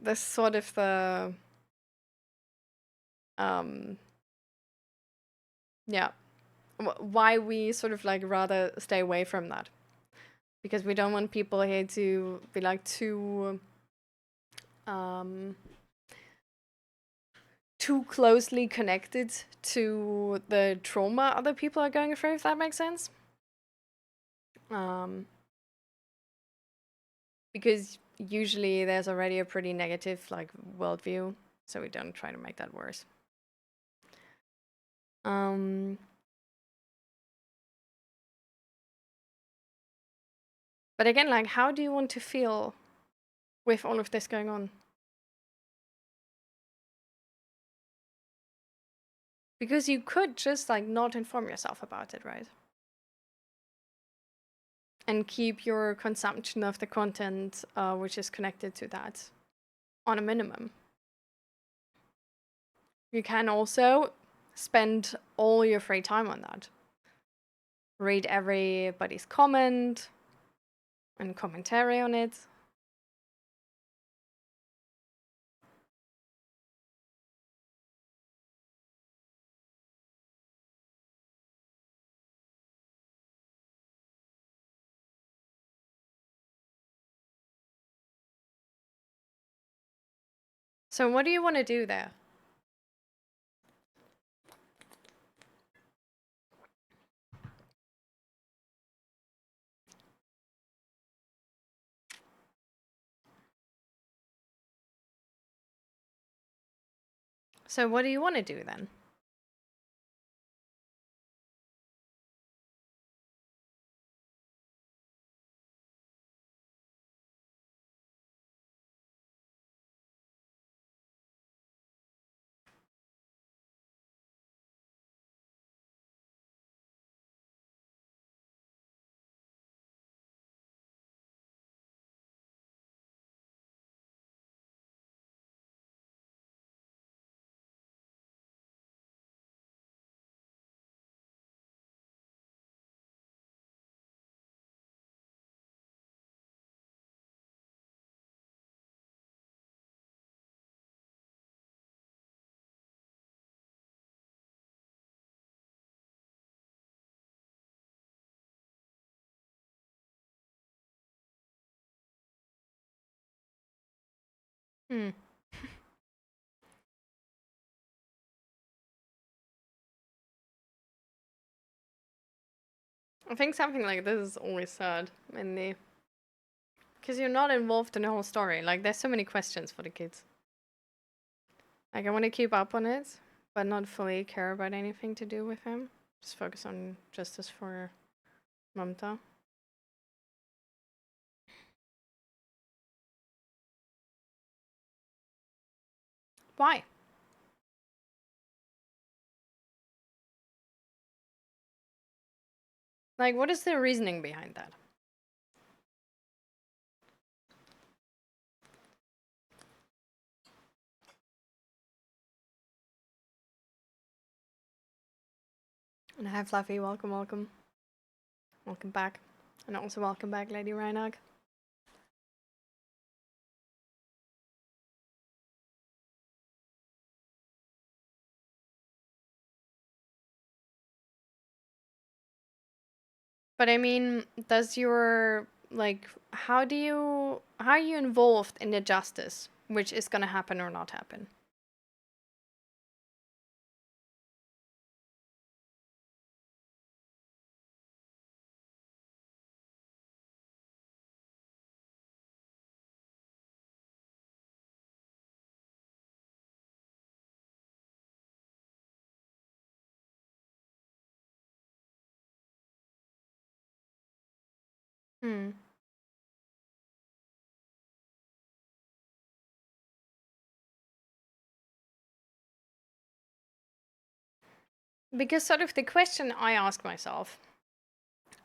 That's sort of the um yeah, why we sort of like rather stay away from that, because we don't want people here to be like um too closely connected to the trauma other people are going through, if that makes sense. um because usually there's already a pretty negative like worldview, so we don't try to make that worse. um but again, like how do you want to feel with all of this going on? Because you could just like not inform yourself about it, right? And keep your consumption of the content which is connected to that on a minimum. You can also spend all your free time on that. Read everybody's comment and commentary on it. So what do you want to do there? So what do you want to do then? Hmm. I think something like this is always sad, mainly because you're not involved in the whole story. Like, there's so many questions for the kids. Like, I want to keep up on it, but not fully care about anything to do with him. Just focus on justice for Mamta. Why? Like, what is the reasoning behind that? And hi, Fluffy. Welcome, welcome. Welcome back. And also welcome back, Lady Reinag. But I mean, does your like how are you involved in the justice which is gonna happen or not happen? Hmm. Because sort of the question I ask myself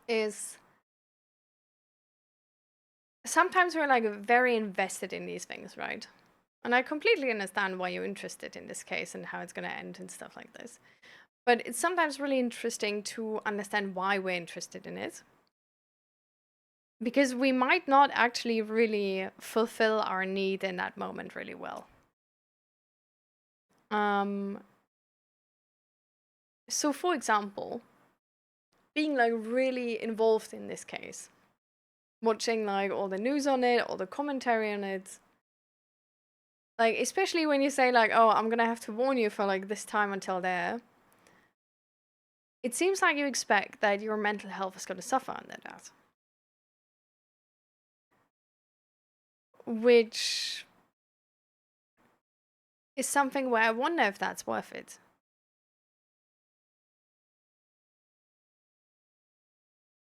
is sometimes we're like very invested in these things, right? And I completely understand why you're interested in this case and how it's going to end and stuff like this. But it's sometimes really interesting to understand why we're interested in it. Because we might not actually really fulfill our need in that moment really well. Um, so, for example, being like really involved in this case, watching like all the news on it, all the commentary on it, like especially when you say like, "Oh, I'm gonna have to warn you for like this time until there," it seems like you expect that your mental health is gonna suffer under that, which is something where I wonder if that's worth it.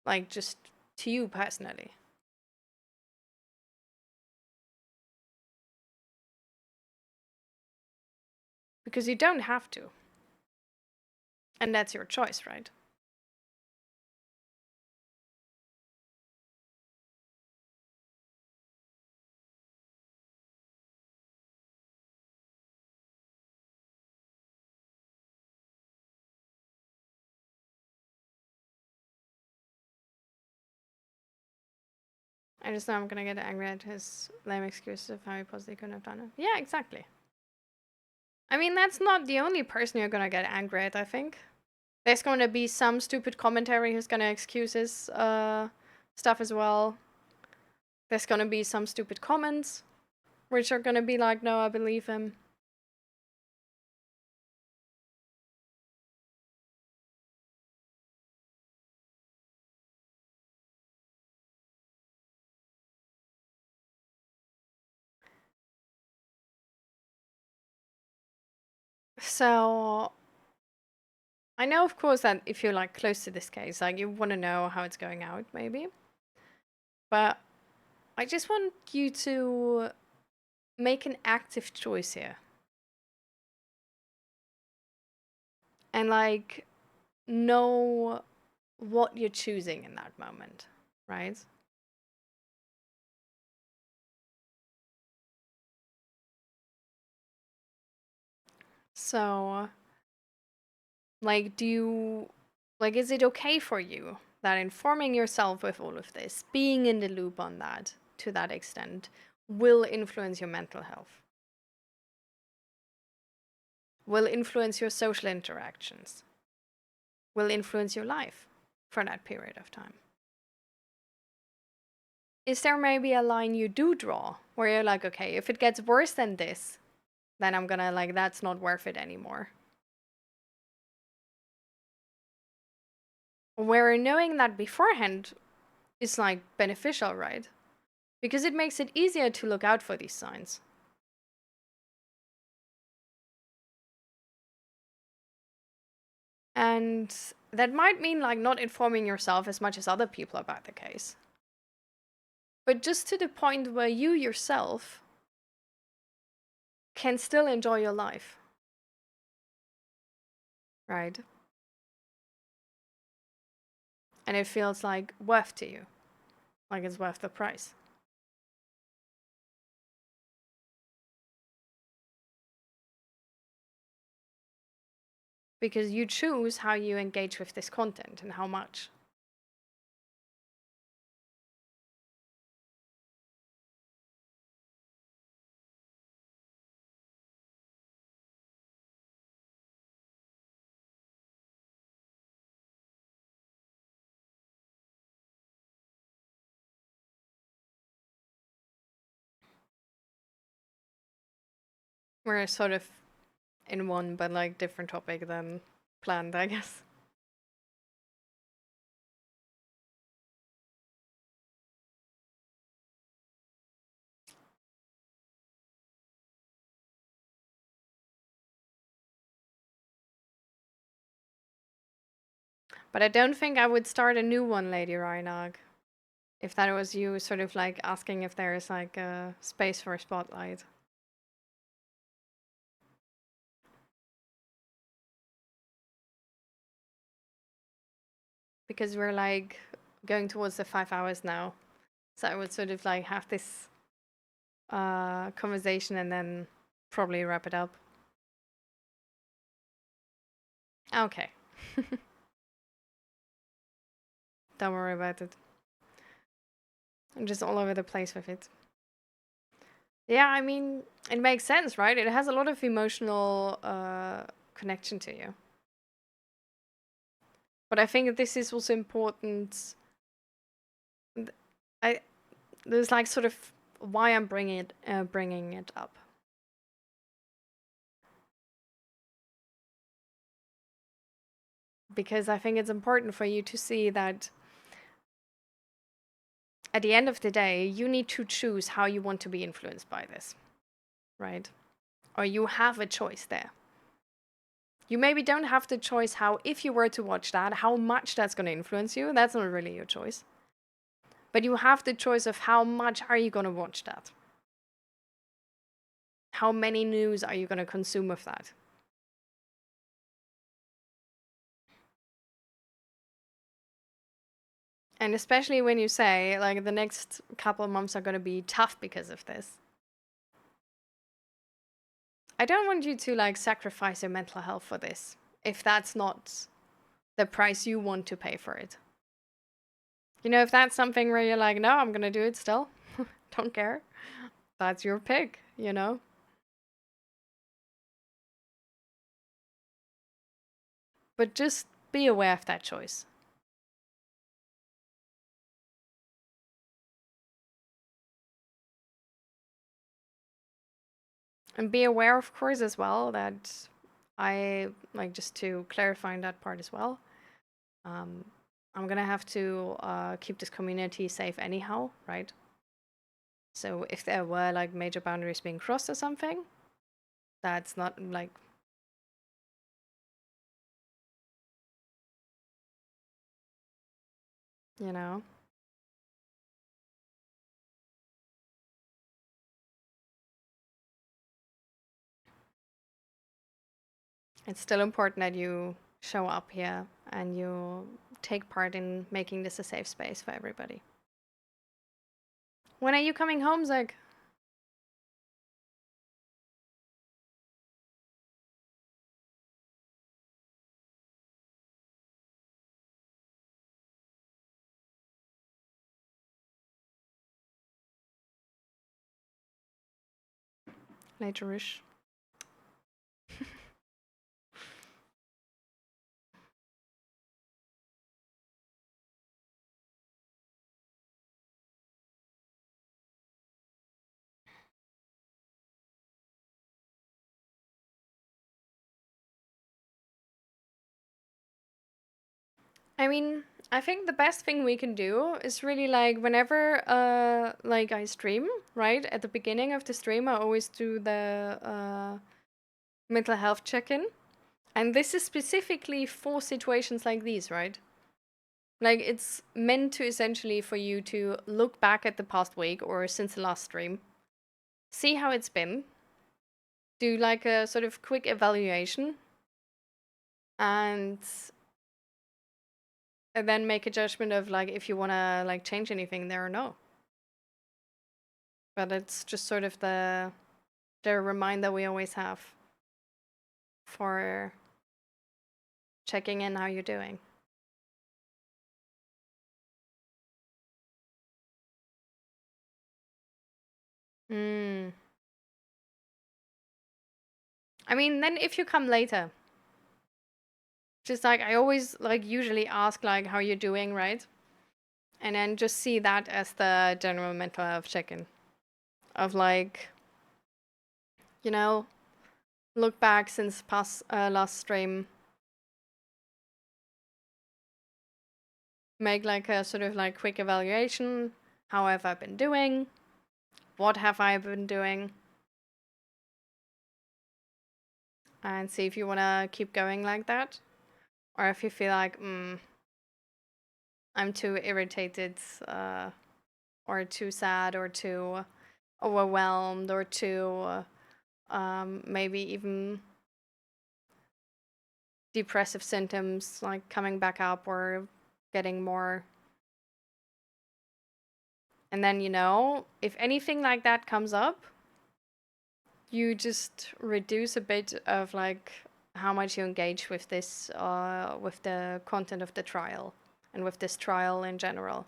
Like just to you personally, because you don't have to, and that's your choice, right? I just know I'm gonna get angry at his lame excuses of how he possibly couldn't have done it. Yeah, exactly. I mean, that's not the only person you're gonna get angry at, I think. There's going to be some stupid commentary who's gonna excuse his stuff as well. There's gonna be some stupid comments, which are gonna be like, no, I believe him. So I know, of course, that if you're like close to this case, like you want to know how it's going out, maybe. But I just want you to make an active choice here. And like know what you're choosing in that moment, right? So, like, is it okay for you that informing yourself with all of this, being in the loop on that to that extent, will influence your mental health, will influence your social interactions, will influence your life for that period of time? Is there maybe a line you do draw where you're like, okay, if it gets worse than this, then I'm gonna, like, that's not worth it anymore? Where knowing that beforehand is like beneficial, right? Because it makes it easier to look out for these signs. And that might mean like not informing yourself as much as other people about the case. But just to the point where you yourself can still enjoy your life, right? And it feels like worth to you, like it's worth the price. Because you choose how you engage with this content and how much. We're sort of in one, but like different topic than planned, I guess. But I don't think I would start a new one, Lady Reinag. If that was you sort of like asking if there is like a space for a spotlight. Because we're like going towards the 5 hours now. So I would sort of like have this conversation and then probably wrap it up. Okay. Don't worry about it. I'm just all over the place with it. Yeah, I mean, it makes sense, right? It has a lot of emotional connection to you. But I think this is also important. I there's like sort of why I'm bringing it up. Because I think it's important for you to see that at the end of the day, you need to choose how you want to be influenced by this, right? Or you have a choice there. You maybe don't have the choice how, if you were to watch that, how much that's going to influence you. That's not really your choice. But you have the choice of how much are you going to watch that? How many news are you going to consume of that? And especially when you say, like, the next couple of months are going to be tough because of this. I don't want you to, like, sacrifice your mental health for this, if that's not the price you want to pay for it. You know, if that's something where you're like, no, I'm going to do it still, don't care, that's your pick, you know? But just be aware of that choice. And be aware, of course, as well, that I, like, just to clarify that part as well, um, I'm gonna have to keep this community safe anyhow, right? So if there were, like, major boundaries being crossed or something, that's not, like, you know? It's still important that you show up here and you take part in making this a safe space for everybody. When are you coming home, Zeg? Laterish. I mean, I think the best thing we can do is really, like, whenever like I stream, right? At the beginning of the stream I always do the mental health check-in. And this is specifically for situations like these, right? Like, it's meant to essentially for you to look back at the past week or since the last stream, see how it's been, do like a sort of quick evaluation, and then make a judgment of, like, if you want to, like, change anything there or no. But it's just sort of the reminder we always have for checking in how you're doing. Mm. I mean, then if you come later, just like I always, like, usually ask, like, how you're doing, right? And then just see that as the general mental health check-in of, like, you know, look back since past last stream, make like a sort of like quick evaluation. How have I been doing? What have I been doing? And see if you want to keep going like that, or if you feel like, I'm too irritated, or too sad, or too overwhelmed, or too maybe even depressive symptoms like coming back up or getting more. And then, if anything like that comes up, you just reduce a bit of like how much you engage with this, with the content of the trial and with this trial in general.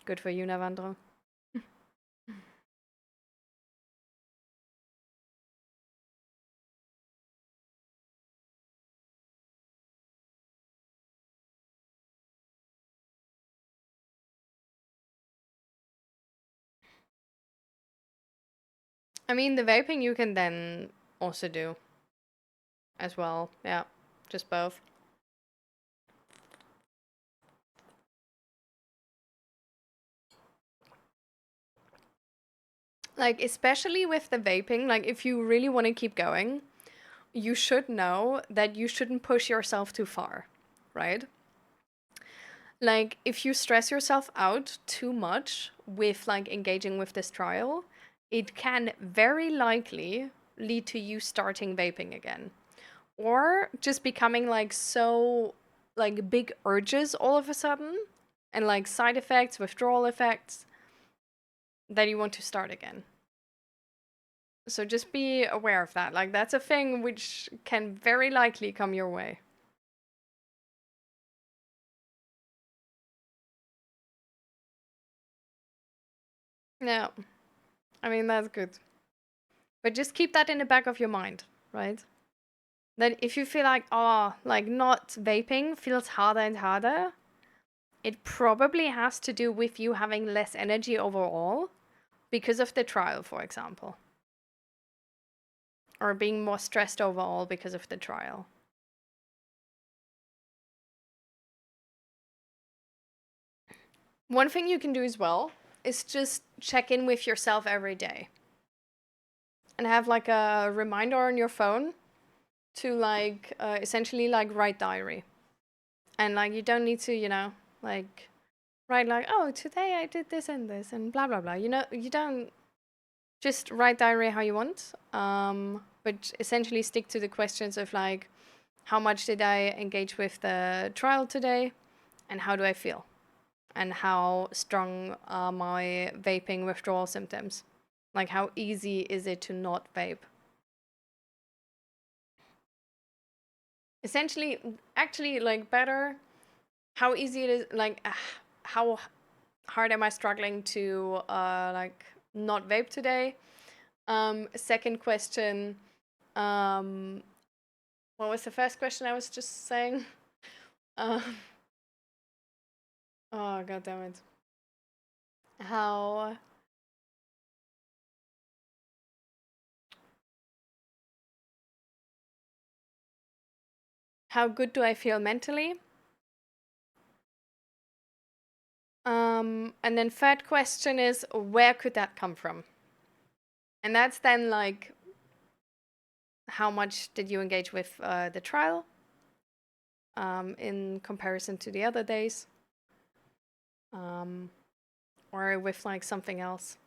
Good for you, Navandro. I mean, the vaping you can then also do as well. Yeah, just both. Like, especially with the vaping, like, if you really want to keep going, you should know that you shouldn't push yourself too far, right? Like, if you stress yourself out too much with like engaging with this trial, it can very likely lead to you starting vaping again, or just becoming like so like big urges all of a sudden, and like side effects, withdrawal effects, that you want to start again. So just be aware of that. Like, that's a thing which can very likely come your way. Yeah, I mean, that's good. But just keep that in the back of your mind, right? That if you feel like, oh, like not vaping feels harder and harder, it probably has to do with you having less energy overall because of the trial, for example. Or being more stressed overall because of the trial. One thing you can do as well is just check in with yourself every day and have like a reminder on your phone to like essentially like write diary. And like you don't need to, like write like, oh, today I did this and this and blah blah blah. You don't just write diary how you want. But essentially stick to the questions of like, how much did I engage with the trial today, and how do I feel, and how strong are my vaping withdrawal symptoms. Like, how easy is it to not vape? Essentially, actually, like, better, how easy it is, like, how hard am I struggling to, like, not vape today? Second question, what was the first question I was just saying? Um, oh, god damn it. How how good do I feel mentally? And then third question is, where could that come from? And that's then like, how much did you engage with the trial in comparison to the other days, um, or with like something else?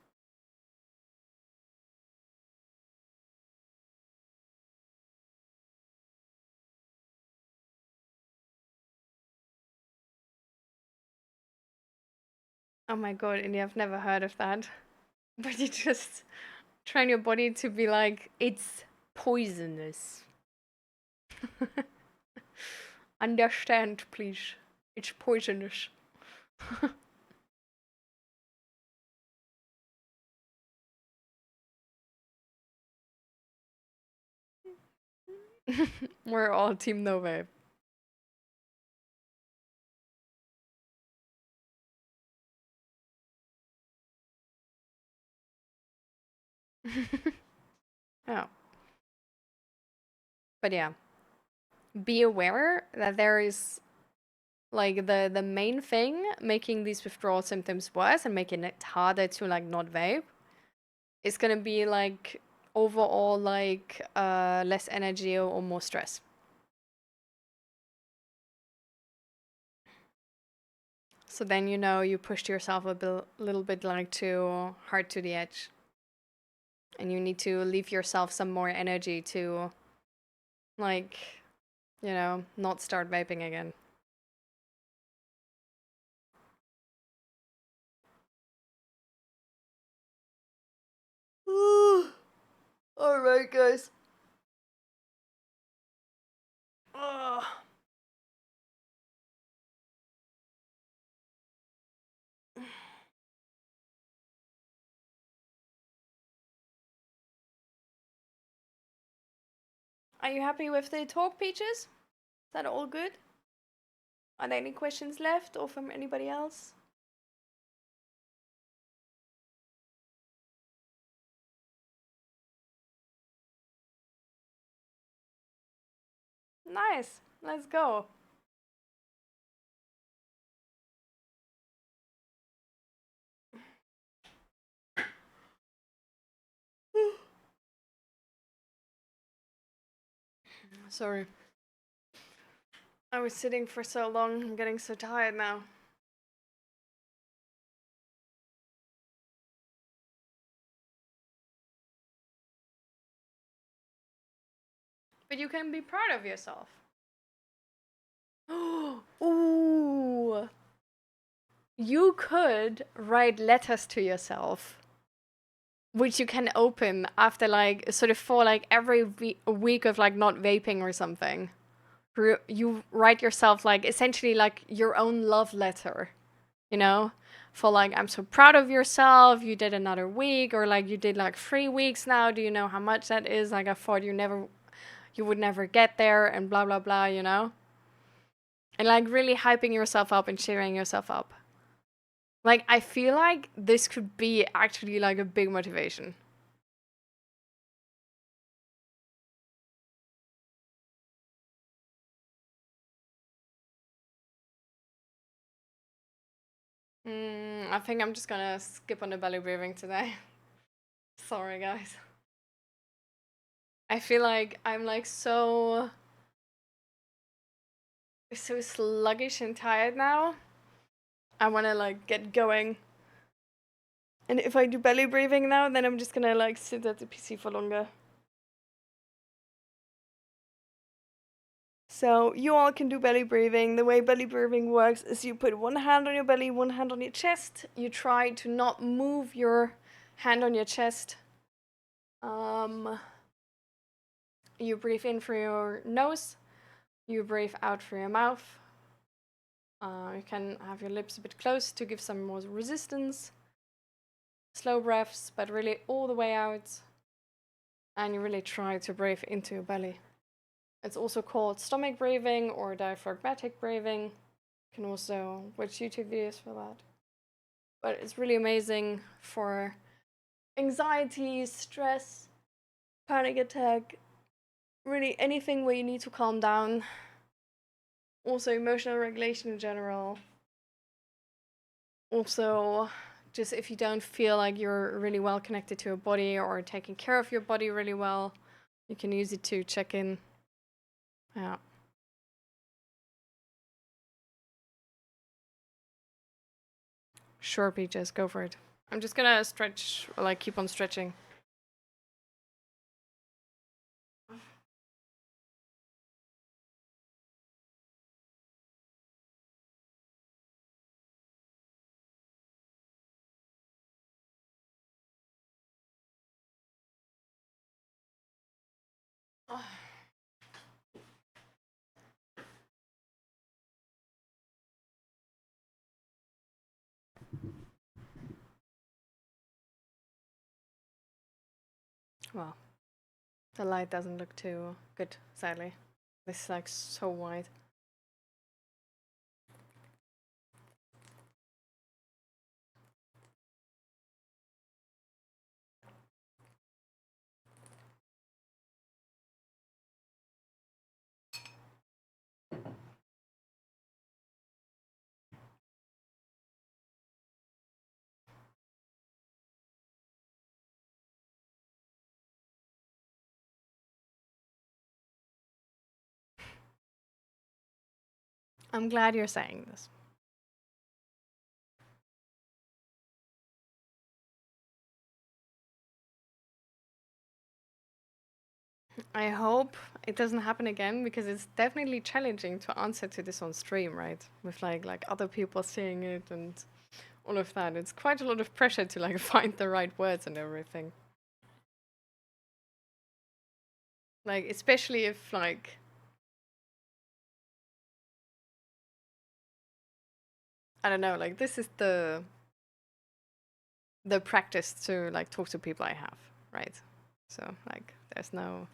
Oh my god, and I've never heard of that. But you just train your body to be like, it's poisonous. Understand, please. It's poisonous. We're all Team Nova. Oh. But yeah, be aware that there is like the main thing making these withdrawal symptoms worse and making it harder to like not vape is gonna be like overall like less energy or more stress. So then you know you pushed yourself a little bit like too hard to the edge. And you need to leave yourself some more energy to like, you know, not start vaping again. All right, guys. Ugh. Are you happy with the talk, Peaches? Is that all good? Are there any questions left or from anybody else? Nice. Let's go. Sorry. I was sitting for so long. I'm getting so tired now. But you can be proud of yourself. Ooh. You could write letters to yourself, which you can open after like sort of for like every week of like not vaping or something. You write yourself like essentially like your own love letter, you know, for like I'm so proud of yourself, you did another week, or like you did like 3 weeks now, do you know how much that is? Like I thought you would never get there, and blah blah blah, you know, and like really hyping yourself up and cheering yourself up. Like I feel like this could be actually like a big motivation. I think I'm just gonna skip on the belly breathing today. Sorry, guys. I feel like I'm like so sluggish and tired now. I wanna like get going. And if I do belly breathing now, then I'm just gonna like sit at the PC for longer. So you all can do belly breathing. The way belly breathing works is you put one hand on your belly, one hand on your chest. You try to not move your hand on your chest. You breathe in through your nose. You breathe out through your mouth. You can have your lips a bit closed to give some more resistance. Slow breaths, but really all the way out. And you really try to breathe into your belly. It's also called stomach breathing or diaphragmatic breathing. You can also watch YouTube videos for that. But it's really amazing for anxiety, stress, panic attack, really anything where you need to calm down. Also emotional regulation in general. Also, just if you don't feel like you're really well connected to your body or taking care of your body really well, you can use it to check in. Yeah. Sure, Peaches, go for it. I'm just gonna stretch, like keep on stretching. Well, the light doesn't look too good, sadly. This is like so wide. I'm glad you're saying this. I hope it doesn't happen again because it's definitely challenging to answer to this on stream, right? With like other people seeing it and all of that. It's quite a lot of pressure to like find the right words and everything. Like especially if like I don't know, like this is the practice to like talk to people I have, right? So like there's no,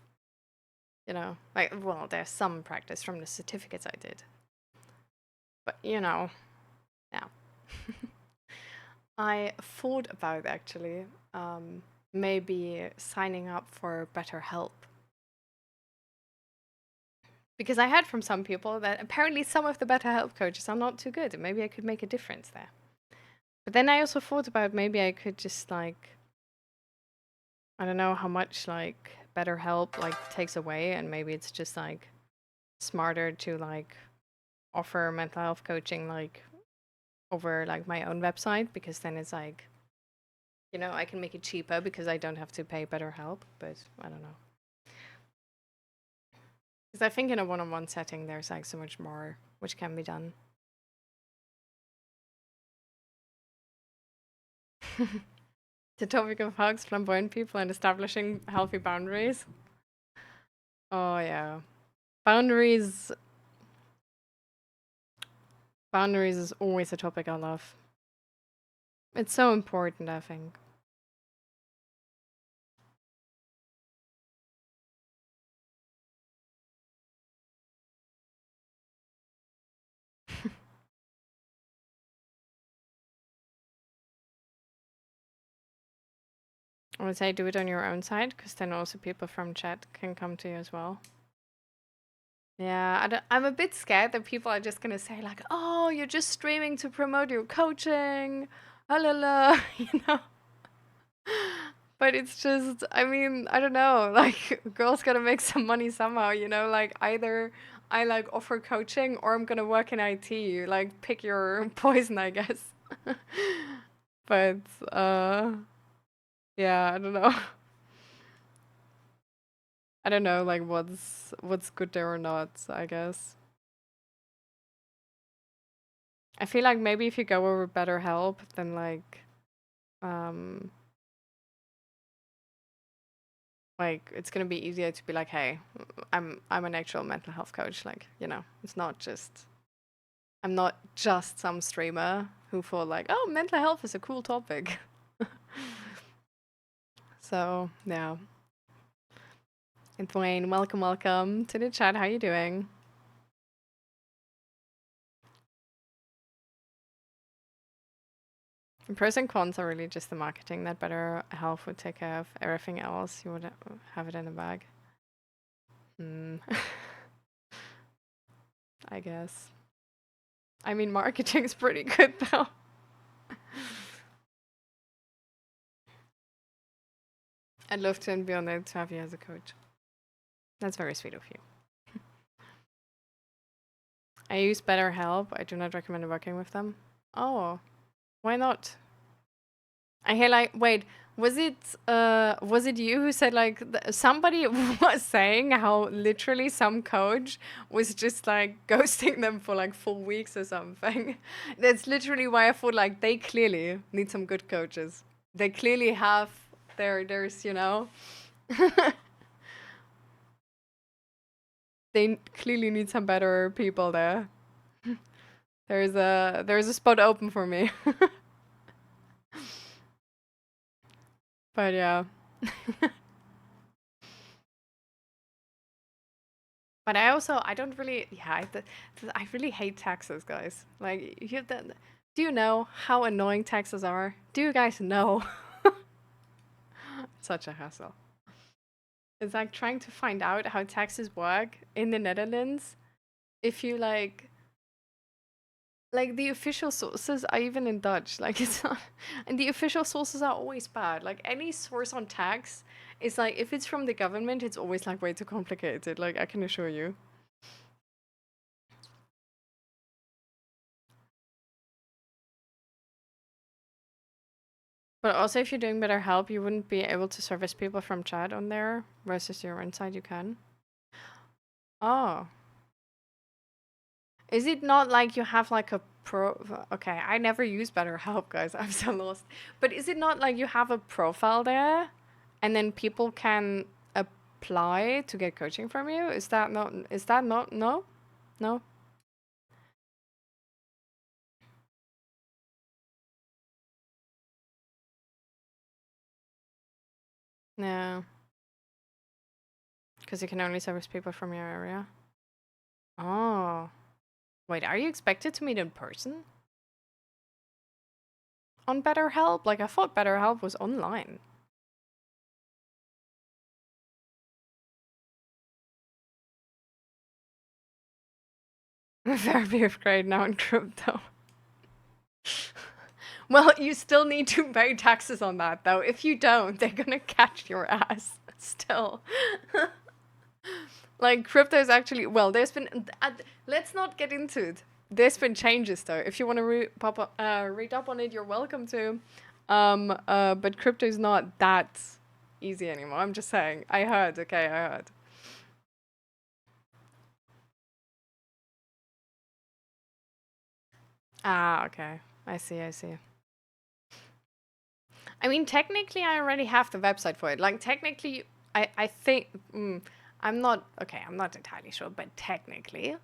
like well, there's some practice from the certificates I did. But yeah. I thought about actually maybe signing up for BetterHelp because I heard from some people that apparently some of the BetterHelp coaches are not too good, and maybe I could make a difference there. But then I also thought about maybe I could just like I don't know how much like BetterHelp like takes away, and maybe it's just like smarter to like offer mental health coaching like over like my own website because then it's like I can make it cheaper because I don't have to pay BetterHelp, but I don't know. Because I think in a one-on-one setting, there's like so much more which can be done. The topic of hugs, flamboyant people, and establishing healthy boundaries. Oh yeah, boundaries. Boundaries is always a topic I love. It's so important, I think. I would say do it on your own side, because then also people from chat can come to you as well. Yeah, I'm a bit scared that people are just gonna say like, "Oh, you're just streaming to promote your coaching," la la la, you know. But it's just, I mean, I don't know, like girls gotta make some money somehow, like either I like offer coaching or I'm gonna work in IT. Like pick your poison, I guess. But yeah, I don't know. I don't know like what's good there or not, I guess. I feel like maybe if you go over BetterHelp, then um like it's gonna be easier to be like, hey, I'm an actual mental health coach. Like, it's not just I'm not just some streamer who thought like, oh, mental health is a cool topic. So yeah. And Dwayne, welcome to the chat. How you doing? The pros and cons are really just the marketing. That Better Health would take care of everything else. You would have it in the bag. Hmm. I guess. I mean, marketing's pretty good though. I'd love to be on it to have you as a coach. That's very sweet of you. I use BetterHelp. I do not recommend working with them. Oh, why not? I hear like, wait, was it you who said like somebody was saying how literally some coach was just like ghosting them for like 4 weeks or something? That's literally why I thought like they clearly need some good coaches. They clearly have there's they clearly need some better people there. There's a spot open for me. But yeah. But I don't really I really hate taxes, guys. Like do you know how annoying taxes are? Do you guys know? Such a hassle. It's like trying to find out how taxes work in the Netherlands. If you like the official sources are even in Dutch. Like it's not, and the official sources are always bad. Like any source on tax is like if it's from the government, it's always like way too complicated. Like I can assure you. But also, if you're doing BetterHelp, you wouldn't be able to service people from chat on there, versus your own side you can. Oh. Is it not like you have like a okay, I never use BetterHelp, guys. I'm so lost. But is it not like you have a profile there and then people can apply to get coaching from you? Is that not no? No? No. Because you can only service people from your area. Oh. Wait, are you expected to meet in person? On BetterHelp? Like, I thought BetterHelp was online. Therapy of grade now in crypto. Well, you still need to pay taxes on that, though. If you don't, they're gonna catch your ass. Still. Like, crypto is actually... Well, there's been... let's not get into it. There's been changes, though. If you want to read up on it, you're welcome to. But crypto is not that easy anymore. I'm just saying. I heard. Okay, I heard. Ah, okay. I see, I see. I mean, technically, I already have the website for it. Like, technically, I think... I'm not... Okay, I'm not entirely sure, but technically,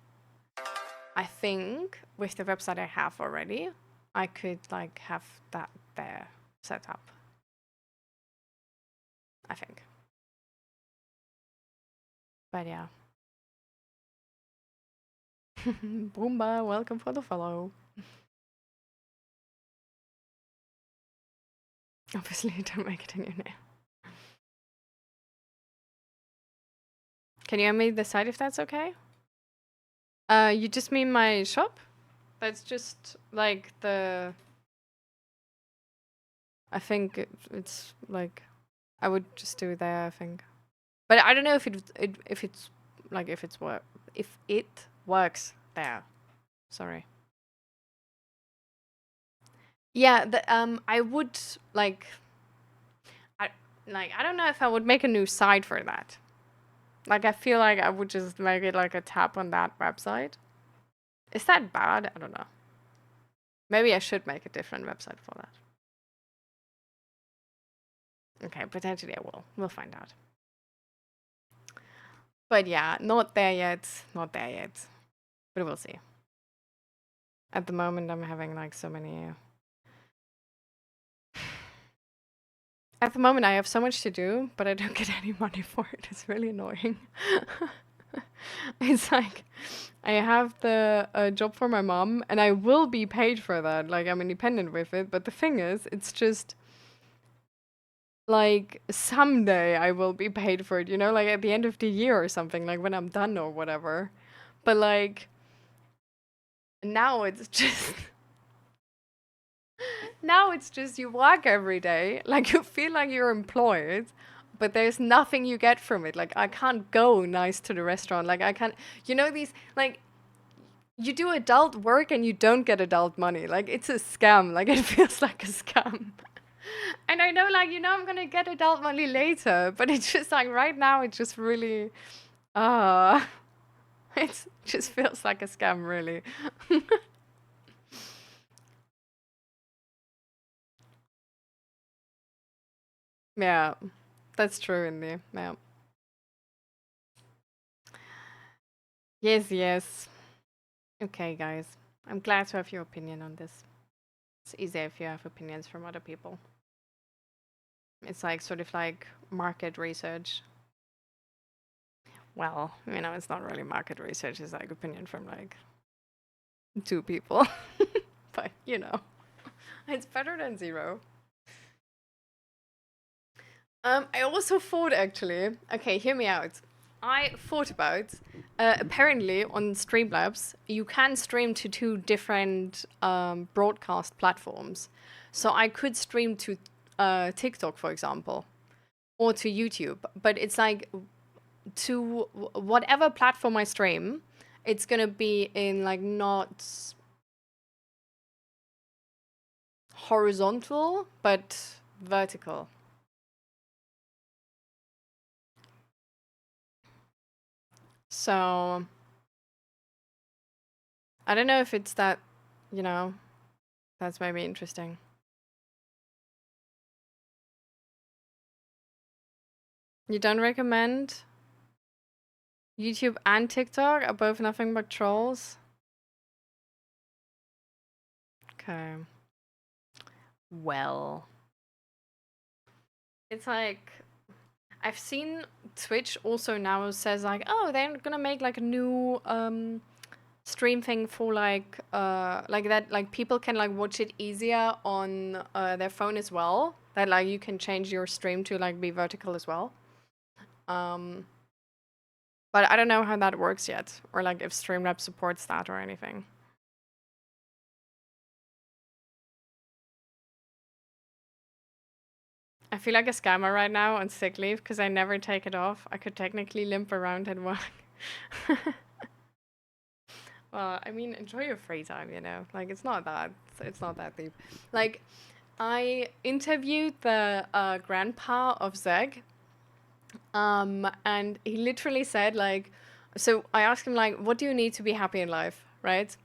I think with the website I have already, I could, like, have that there set up. I think. But yeah. Boomba, welcome for the follow. Obviously, don't make it in your name. Can you unmute the site if that's okay? You just mean my shop? That's just like the... I think it's like... I would just do it there, I think. But I don't know if it's like if it works there. Sorry. Yeah, I would like I don't know if I would make a new site for that. Like, I feel like I would just make it like a tab on that website. Is that bad? I don't know. Maybe I should make a different website for that. Okay, potentially I will. We'll find out. But yeah, not there yet. Not there yet. But we'll see. At the moment, I'm having like so many... At the moment, I have so much to do, but I don't get any money for it. It's really annoying. It's like, I have the job for my mom, and I will be paid for that. Like, I'm independent with it. But the thing is, it's just, like, someday I will be paid for it, you know? Like, at the end of the year or something, like, when I'm done or whatever. But, like, now it's just... Now it's just you work every day, like you feel like you're employed, but there's nothing you get from it. Like, I can't go nice to the restaurant. Like, I can't, you know, these, like, you do adult work and you don't get adult money. Like, it's a scam. Like, it feels like a scam. And I know, like, you know, I'm gonna get adult money later, but it's just like right now, it just really, it just feels like a scam, really. Yeah, that's true, Indy. Yeah. Yes, yes. Okay, guys. I'm glad to have your opinion on this. It's easier if you have opinions from other people. It's like sort of like market research. Well, you know, it's not really market research. It's like opinion from like 2 people. But, you know, it's better than 0. I also thought actually, okay, hear me out. I thought about, apparently on Streamlabs, you can stream to 2 different broadcast platforms. So I could stream to TikTok, for example, or to YouTube. But it's like, to whatever platform I stream, it's going to be in like not horizontal, but vertical. So I don't know if it's that, you know, that's maybe interesting. You don't recommend YouTube and TikTok are both nothing but trolls? Okay. Well, it's like I've seen Twitch also now says like, oh, they're gonna make like a new stream thing for like that, like people can like watch it easier on their phone as well. That like you can change your stream to like be vertical as well. But I don't know how that works yet, or like if Streamlabs supports that or anything. I feel like a scammer right now on sick leave because I never take it off. I could technically limp around at work. Well, I mean, enjoy your free time, you know? Like, it's not that deep. Like, I interviewed the grandpa of Zeg, and he literally said, like, so I asked him, like, what do you need to be happy in life, right?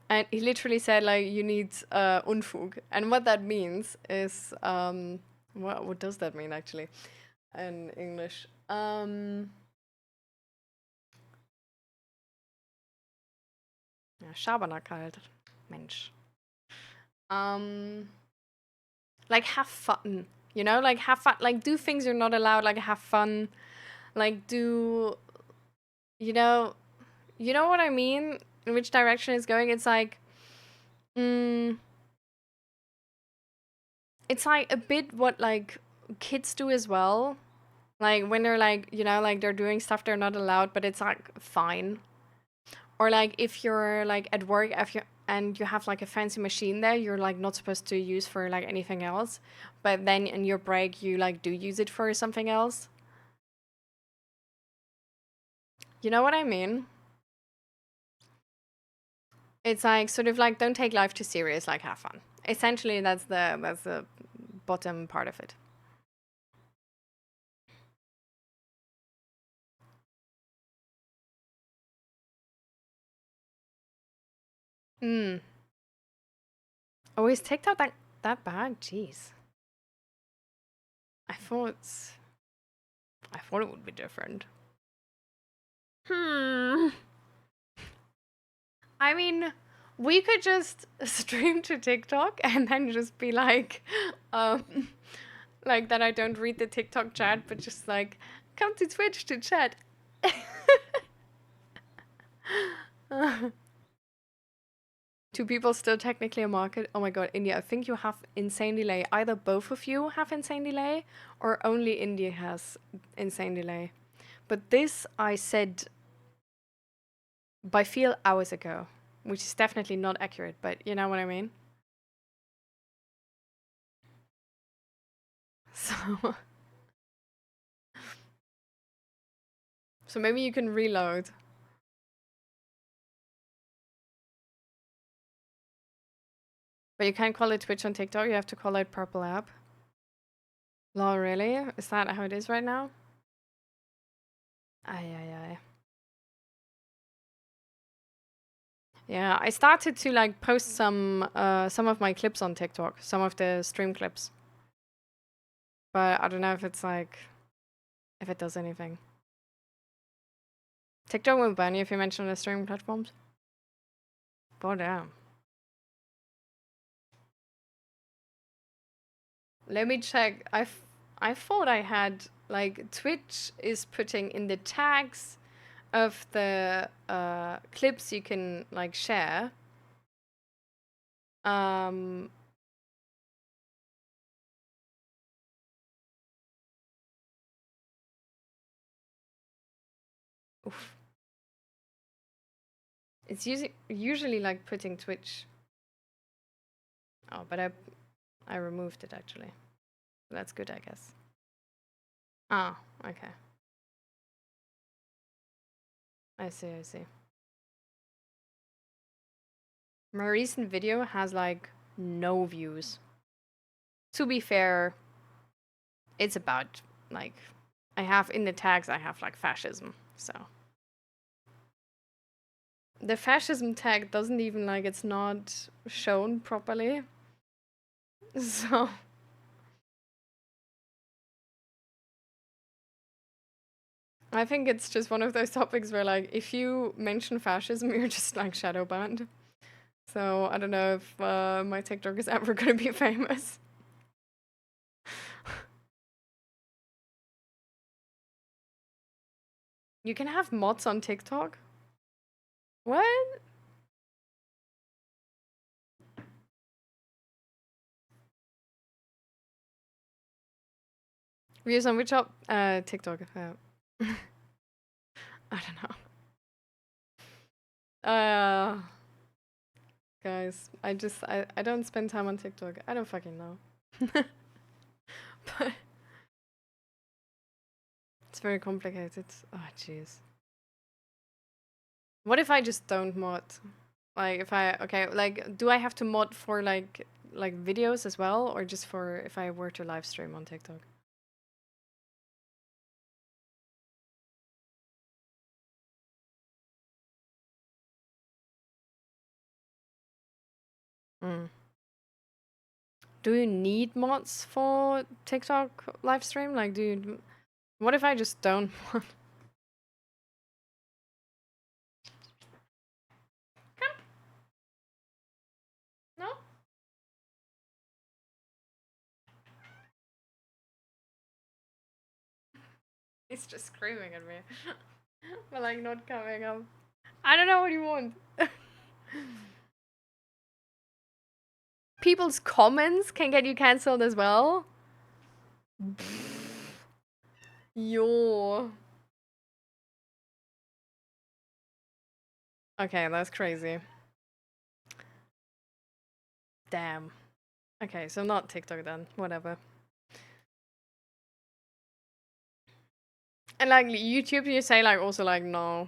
And he literally said, like, you need Unfug. And what that means is, what does that mean, actually, in English? Ja, Schabernack halt. Mensch. Like have fun, you know, like have fun, like do things you're not allowed, like have fun, like do, you know, what I mean, in which direction it's going. It's like it's like a bit what like kids do as well, like when they're like, you know, like they're doing stuff they're not allowed, but it's like fine. Or like if you're like at work, if you and you have like a fancy machine there you're like not supposed to use for like anything else, but then in your break you like do use it for something else. You know what I mean? It's like sort of like don't take life too serious, like have fun. Essentially, that's the bottom part of it. Hmm. Oh, is TikTok that bad? Jeez. I thought I thought it would be different. Hmm. I mean, we could just stream to TikTok and then just be um, like that. I don't read the TikTok chat, but just like come to Twitch to chat. Two people still technically a market. Oh my god, India, I think you have insane delay. Either both of you have insane delay, or only India has insane delay. But this I said by feel hours ago, which is definitely not accurate, but you know what I mean? So so maybe you can reload. But you can't call it Twitch on TikTok, you have to call it Purple App. Lol, really? Is that how it is right now? Ay, ay, ay. Yeah, I started to like post some of my clips on TikTok, some of the stream clips. But I don't know if it's like if it does anything. TikTok will ban you if you mention the streaming platforms. God damn. Let me check. I thought I had like Twitch is putting in the tags of the clips you can like share. Um oof. It's usually like putting Twitch. Oh, but I removed it actually. That's good, I guess. Ah, okay. I see, I see. My recent video has like no views. To be fair, It's about like I have in the tags I have like fascism. So the fascism tag doesn't even like it's not shown properly. So I think it's just one of those topics where like if you mention fascism, you're just like shadow banned. So I don't know if my TikTok is ever gonna be famous. You can have mods on TikTok? What? Views on which TikTok? I don't know. Guys, I don't spend time on TikTok. I don't fucking know. But it's very complicated. Oh jeez. What if I just don't mod? Like if I okay, like do I have to mod for like videos as well or just for if I were to live stream on TikTok? Mm. Do you need mods for TikTok live stream? Like do you what if I just don't mod? No? He's just screaming at me. But like not coming up. I don't know what you want. People's comments can get you cancelled as well. Yo. Okay, that's crazy. Damn. Okay, so not TikTok then. Whatever. And like YouTube, you say like also like no.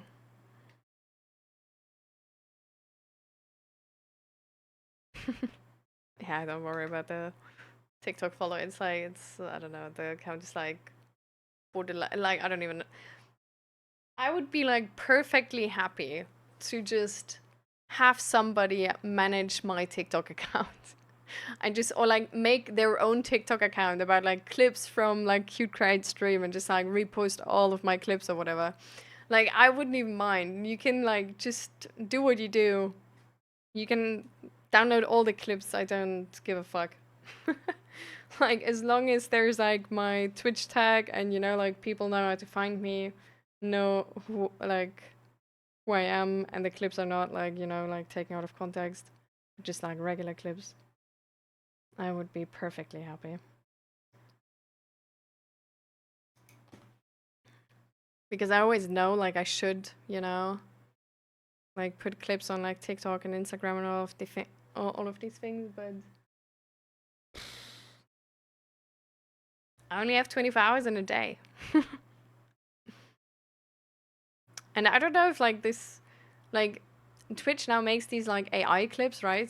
Yeah, don't worry about the TikTok follow. It's like it's I don't know. The account is like borderline. Like I don't even. I would be like perfectly happy to just have somebody manage my TikTok account. And just or like make their own TikTok account about like clips from like Cute Cried stream and just like repost all of my clips or whatever. Like I wouldn't even mind. You can like just do what you do. You can download all the clips. I don't give a fuck. Like as long as there's like my Twitch tag and you know like people know how to find me, know who like who I am and the clips are not like, you know, like taken out of context, just like regular clips. I would be perfectly happy. Because I always know like I should, you know, like put clips on like TikTok and Instagram and all of these things, but I only have 24 hours in a day. And I don't know if like this like Twitch now makes these like AI clips, right?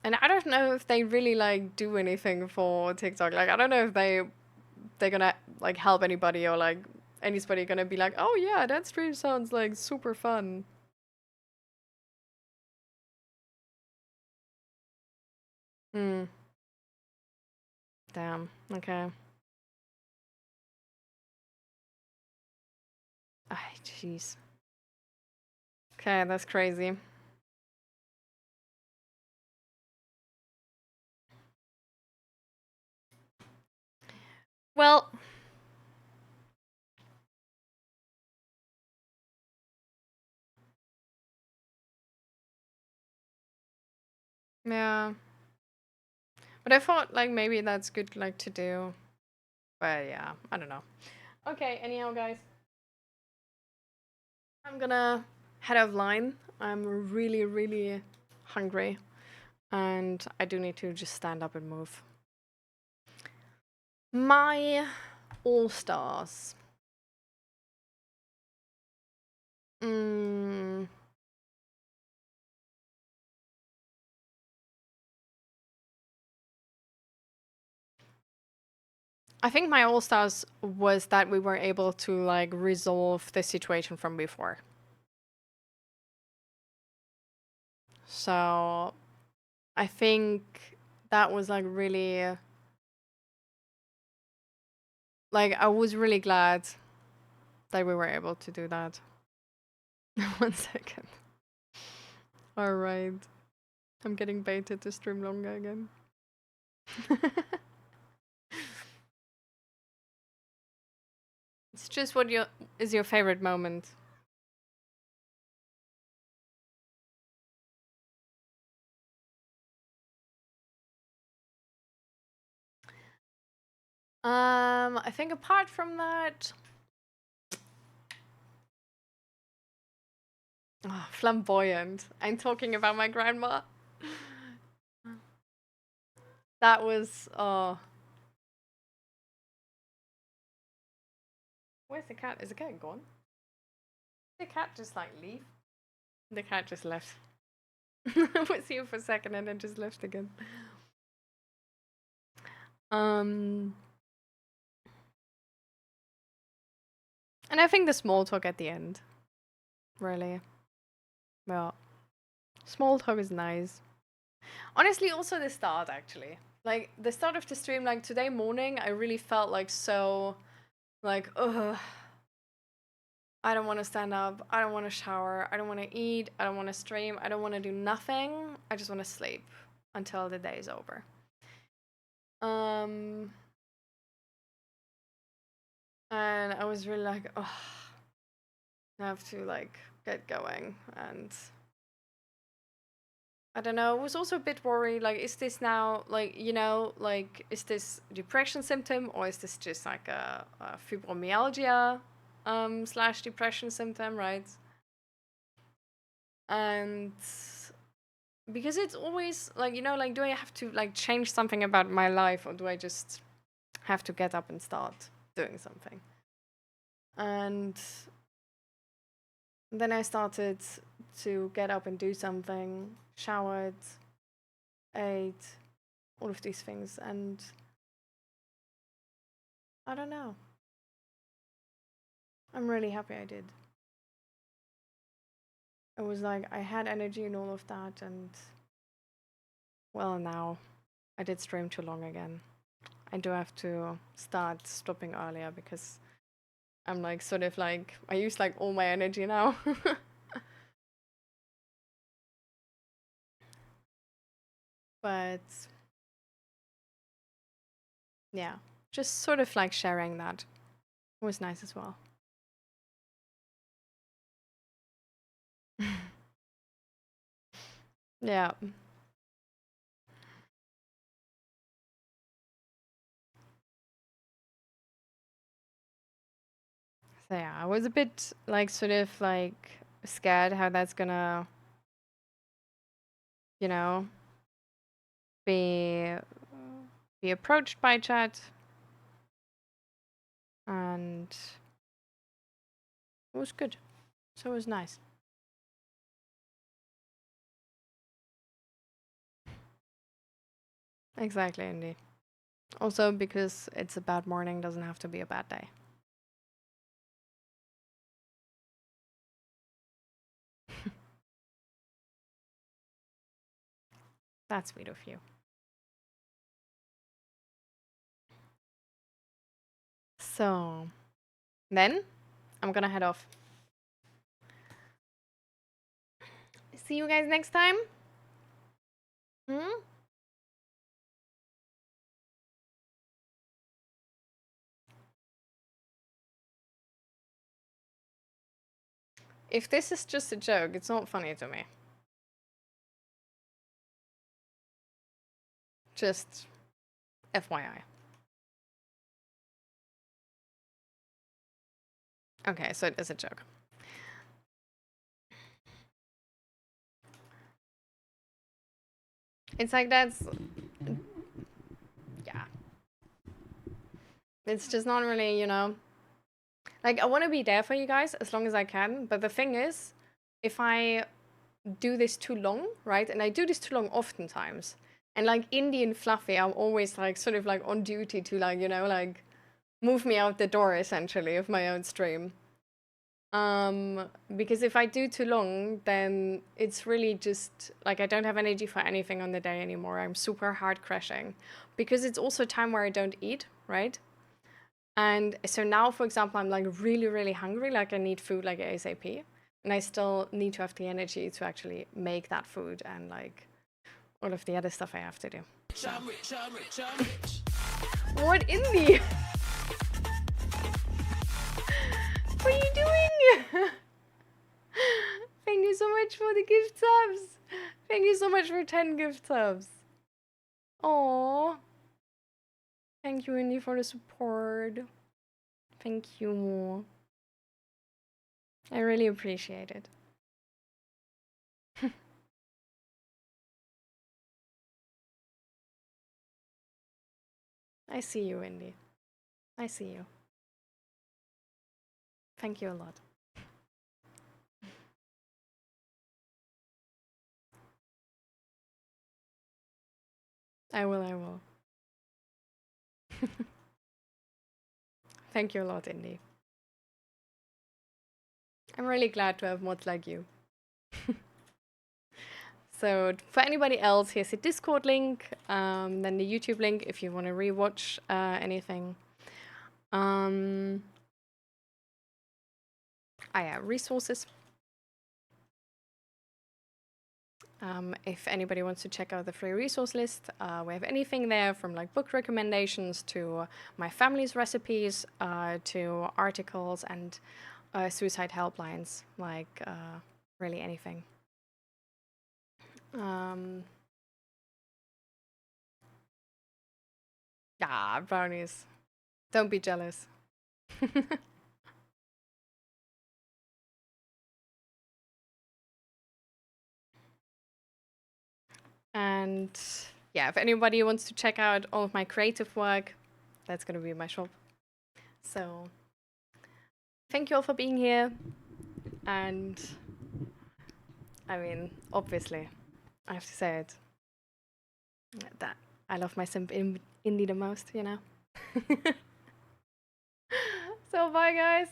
And I don't know if they really like do anything for TikTok. Like I don't know if they're gonna like help anybody or like anybody gonna be like, oh yeah, that stream sounds like super fun. Hmm. Damn. Okay. Ah, jeez. Okay, that's crazy. Well, yeah. But I thought like maybe that's good like to do. But yeah, I don't know. Okay, anyhow guys. I'm gonna head offline. I'm really, really hungry. And I do need to just stand up and move. My all stars. Mm, I think my all stars was that we were able to like resolve the situation from before. So I think that was like really like I was really glad that we were able to do that. 1 second. All right. I'm getting baited to stream longer again. It's just what is your favorite moment? I think apart from that, flamboyant. I'm talking about my grandma. That was where's the cat? Is the cat gone? Did the cat just like leave? The cat just left. Was here for a second and then just left again. And I think the small talk at the end. Really. Well, small talk is nice. Honestly, also the start actually. Like the start of the stream, like today morning, I really felt like so like, ugh. I don't want to stand up. I don't want to shower. I don't want to eat. I don't want to stream. I don't want to do nothing. I just want to sleep until the day is over. And I was really like, oh, I have to like get going. And I don't know. I was also a bit worried. Like, is this now like like is this depression symptom or is this just like a fibromyalgia slash depression symptom, right? And because it's always like like do I have to like change something about my life or do I just have to get up and start doing something? And then I started to get up and do something, showered, ate, all of these things, and I don't know. I'm really happy I did. It was like I had energy and all of that, and well, now I did stream too long again. I do have to start stopping earlier because I'm like sort of like I use like all my energy now. But yeah, just sort of like sharing that was nice as well. Yeah. So yeah, I was a bit like sort of like scared how that's gonna, you know, be be approached by chat, and it was good. So it was nice. Exactly, indeed. Also because it's a bad morning doesn't have to be a bad day. That's sweet of you. So then I'm gonna head off. See you guys next time. Hmm? If this is just a joke, it's not funny to me. Just FYI. Okay, so it is a joke. It's like that's yeah. It's just not really, like I want to be there for you guys as long as I can, but the thing is, if I do this too long, right? And I do this too long oftentimes. And like Indian Fluffy, I'm always like sort of like on duty to like, like move me out the door essentially of my own stream. Because if I do too long, then it's really just like I don't have energy for anything on the day anymore. I'm super hard crashing because it's also time where I don't eat, right? And so now, for example, I'm like really, really hungry, like I need food like ASAP. And I still need to have the energy to actually make that food and like all of the other stuff I have to do. So. What in the? What are you doing? Thank you so much for the gift subs. Thank you so much for 10 gift subs. Aww. Thank you, Indy, for the support. Thank you. I really appreciate it. I see you, Indy. I see you. Thank you a lot. I will. Thank you a lot, Indy. I'm really glad to have mods like you. So for anybody else, here's the Discord link, then the YouTube link if you want to rewatch anything. Yeah, resources. If anybody wants to check out the free resource list, we have anything there from like book recommendations to my family's recipes to articles and suicide helplines, like really anything. Brownies. Don't be jealous. And yeah, if anybody wants to check out all of my creative work, that's going to be my shop. So thank you all for being here. And I mean, obviously, I have to say it, that I love my simp indie the most, you know? So bye, guys.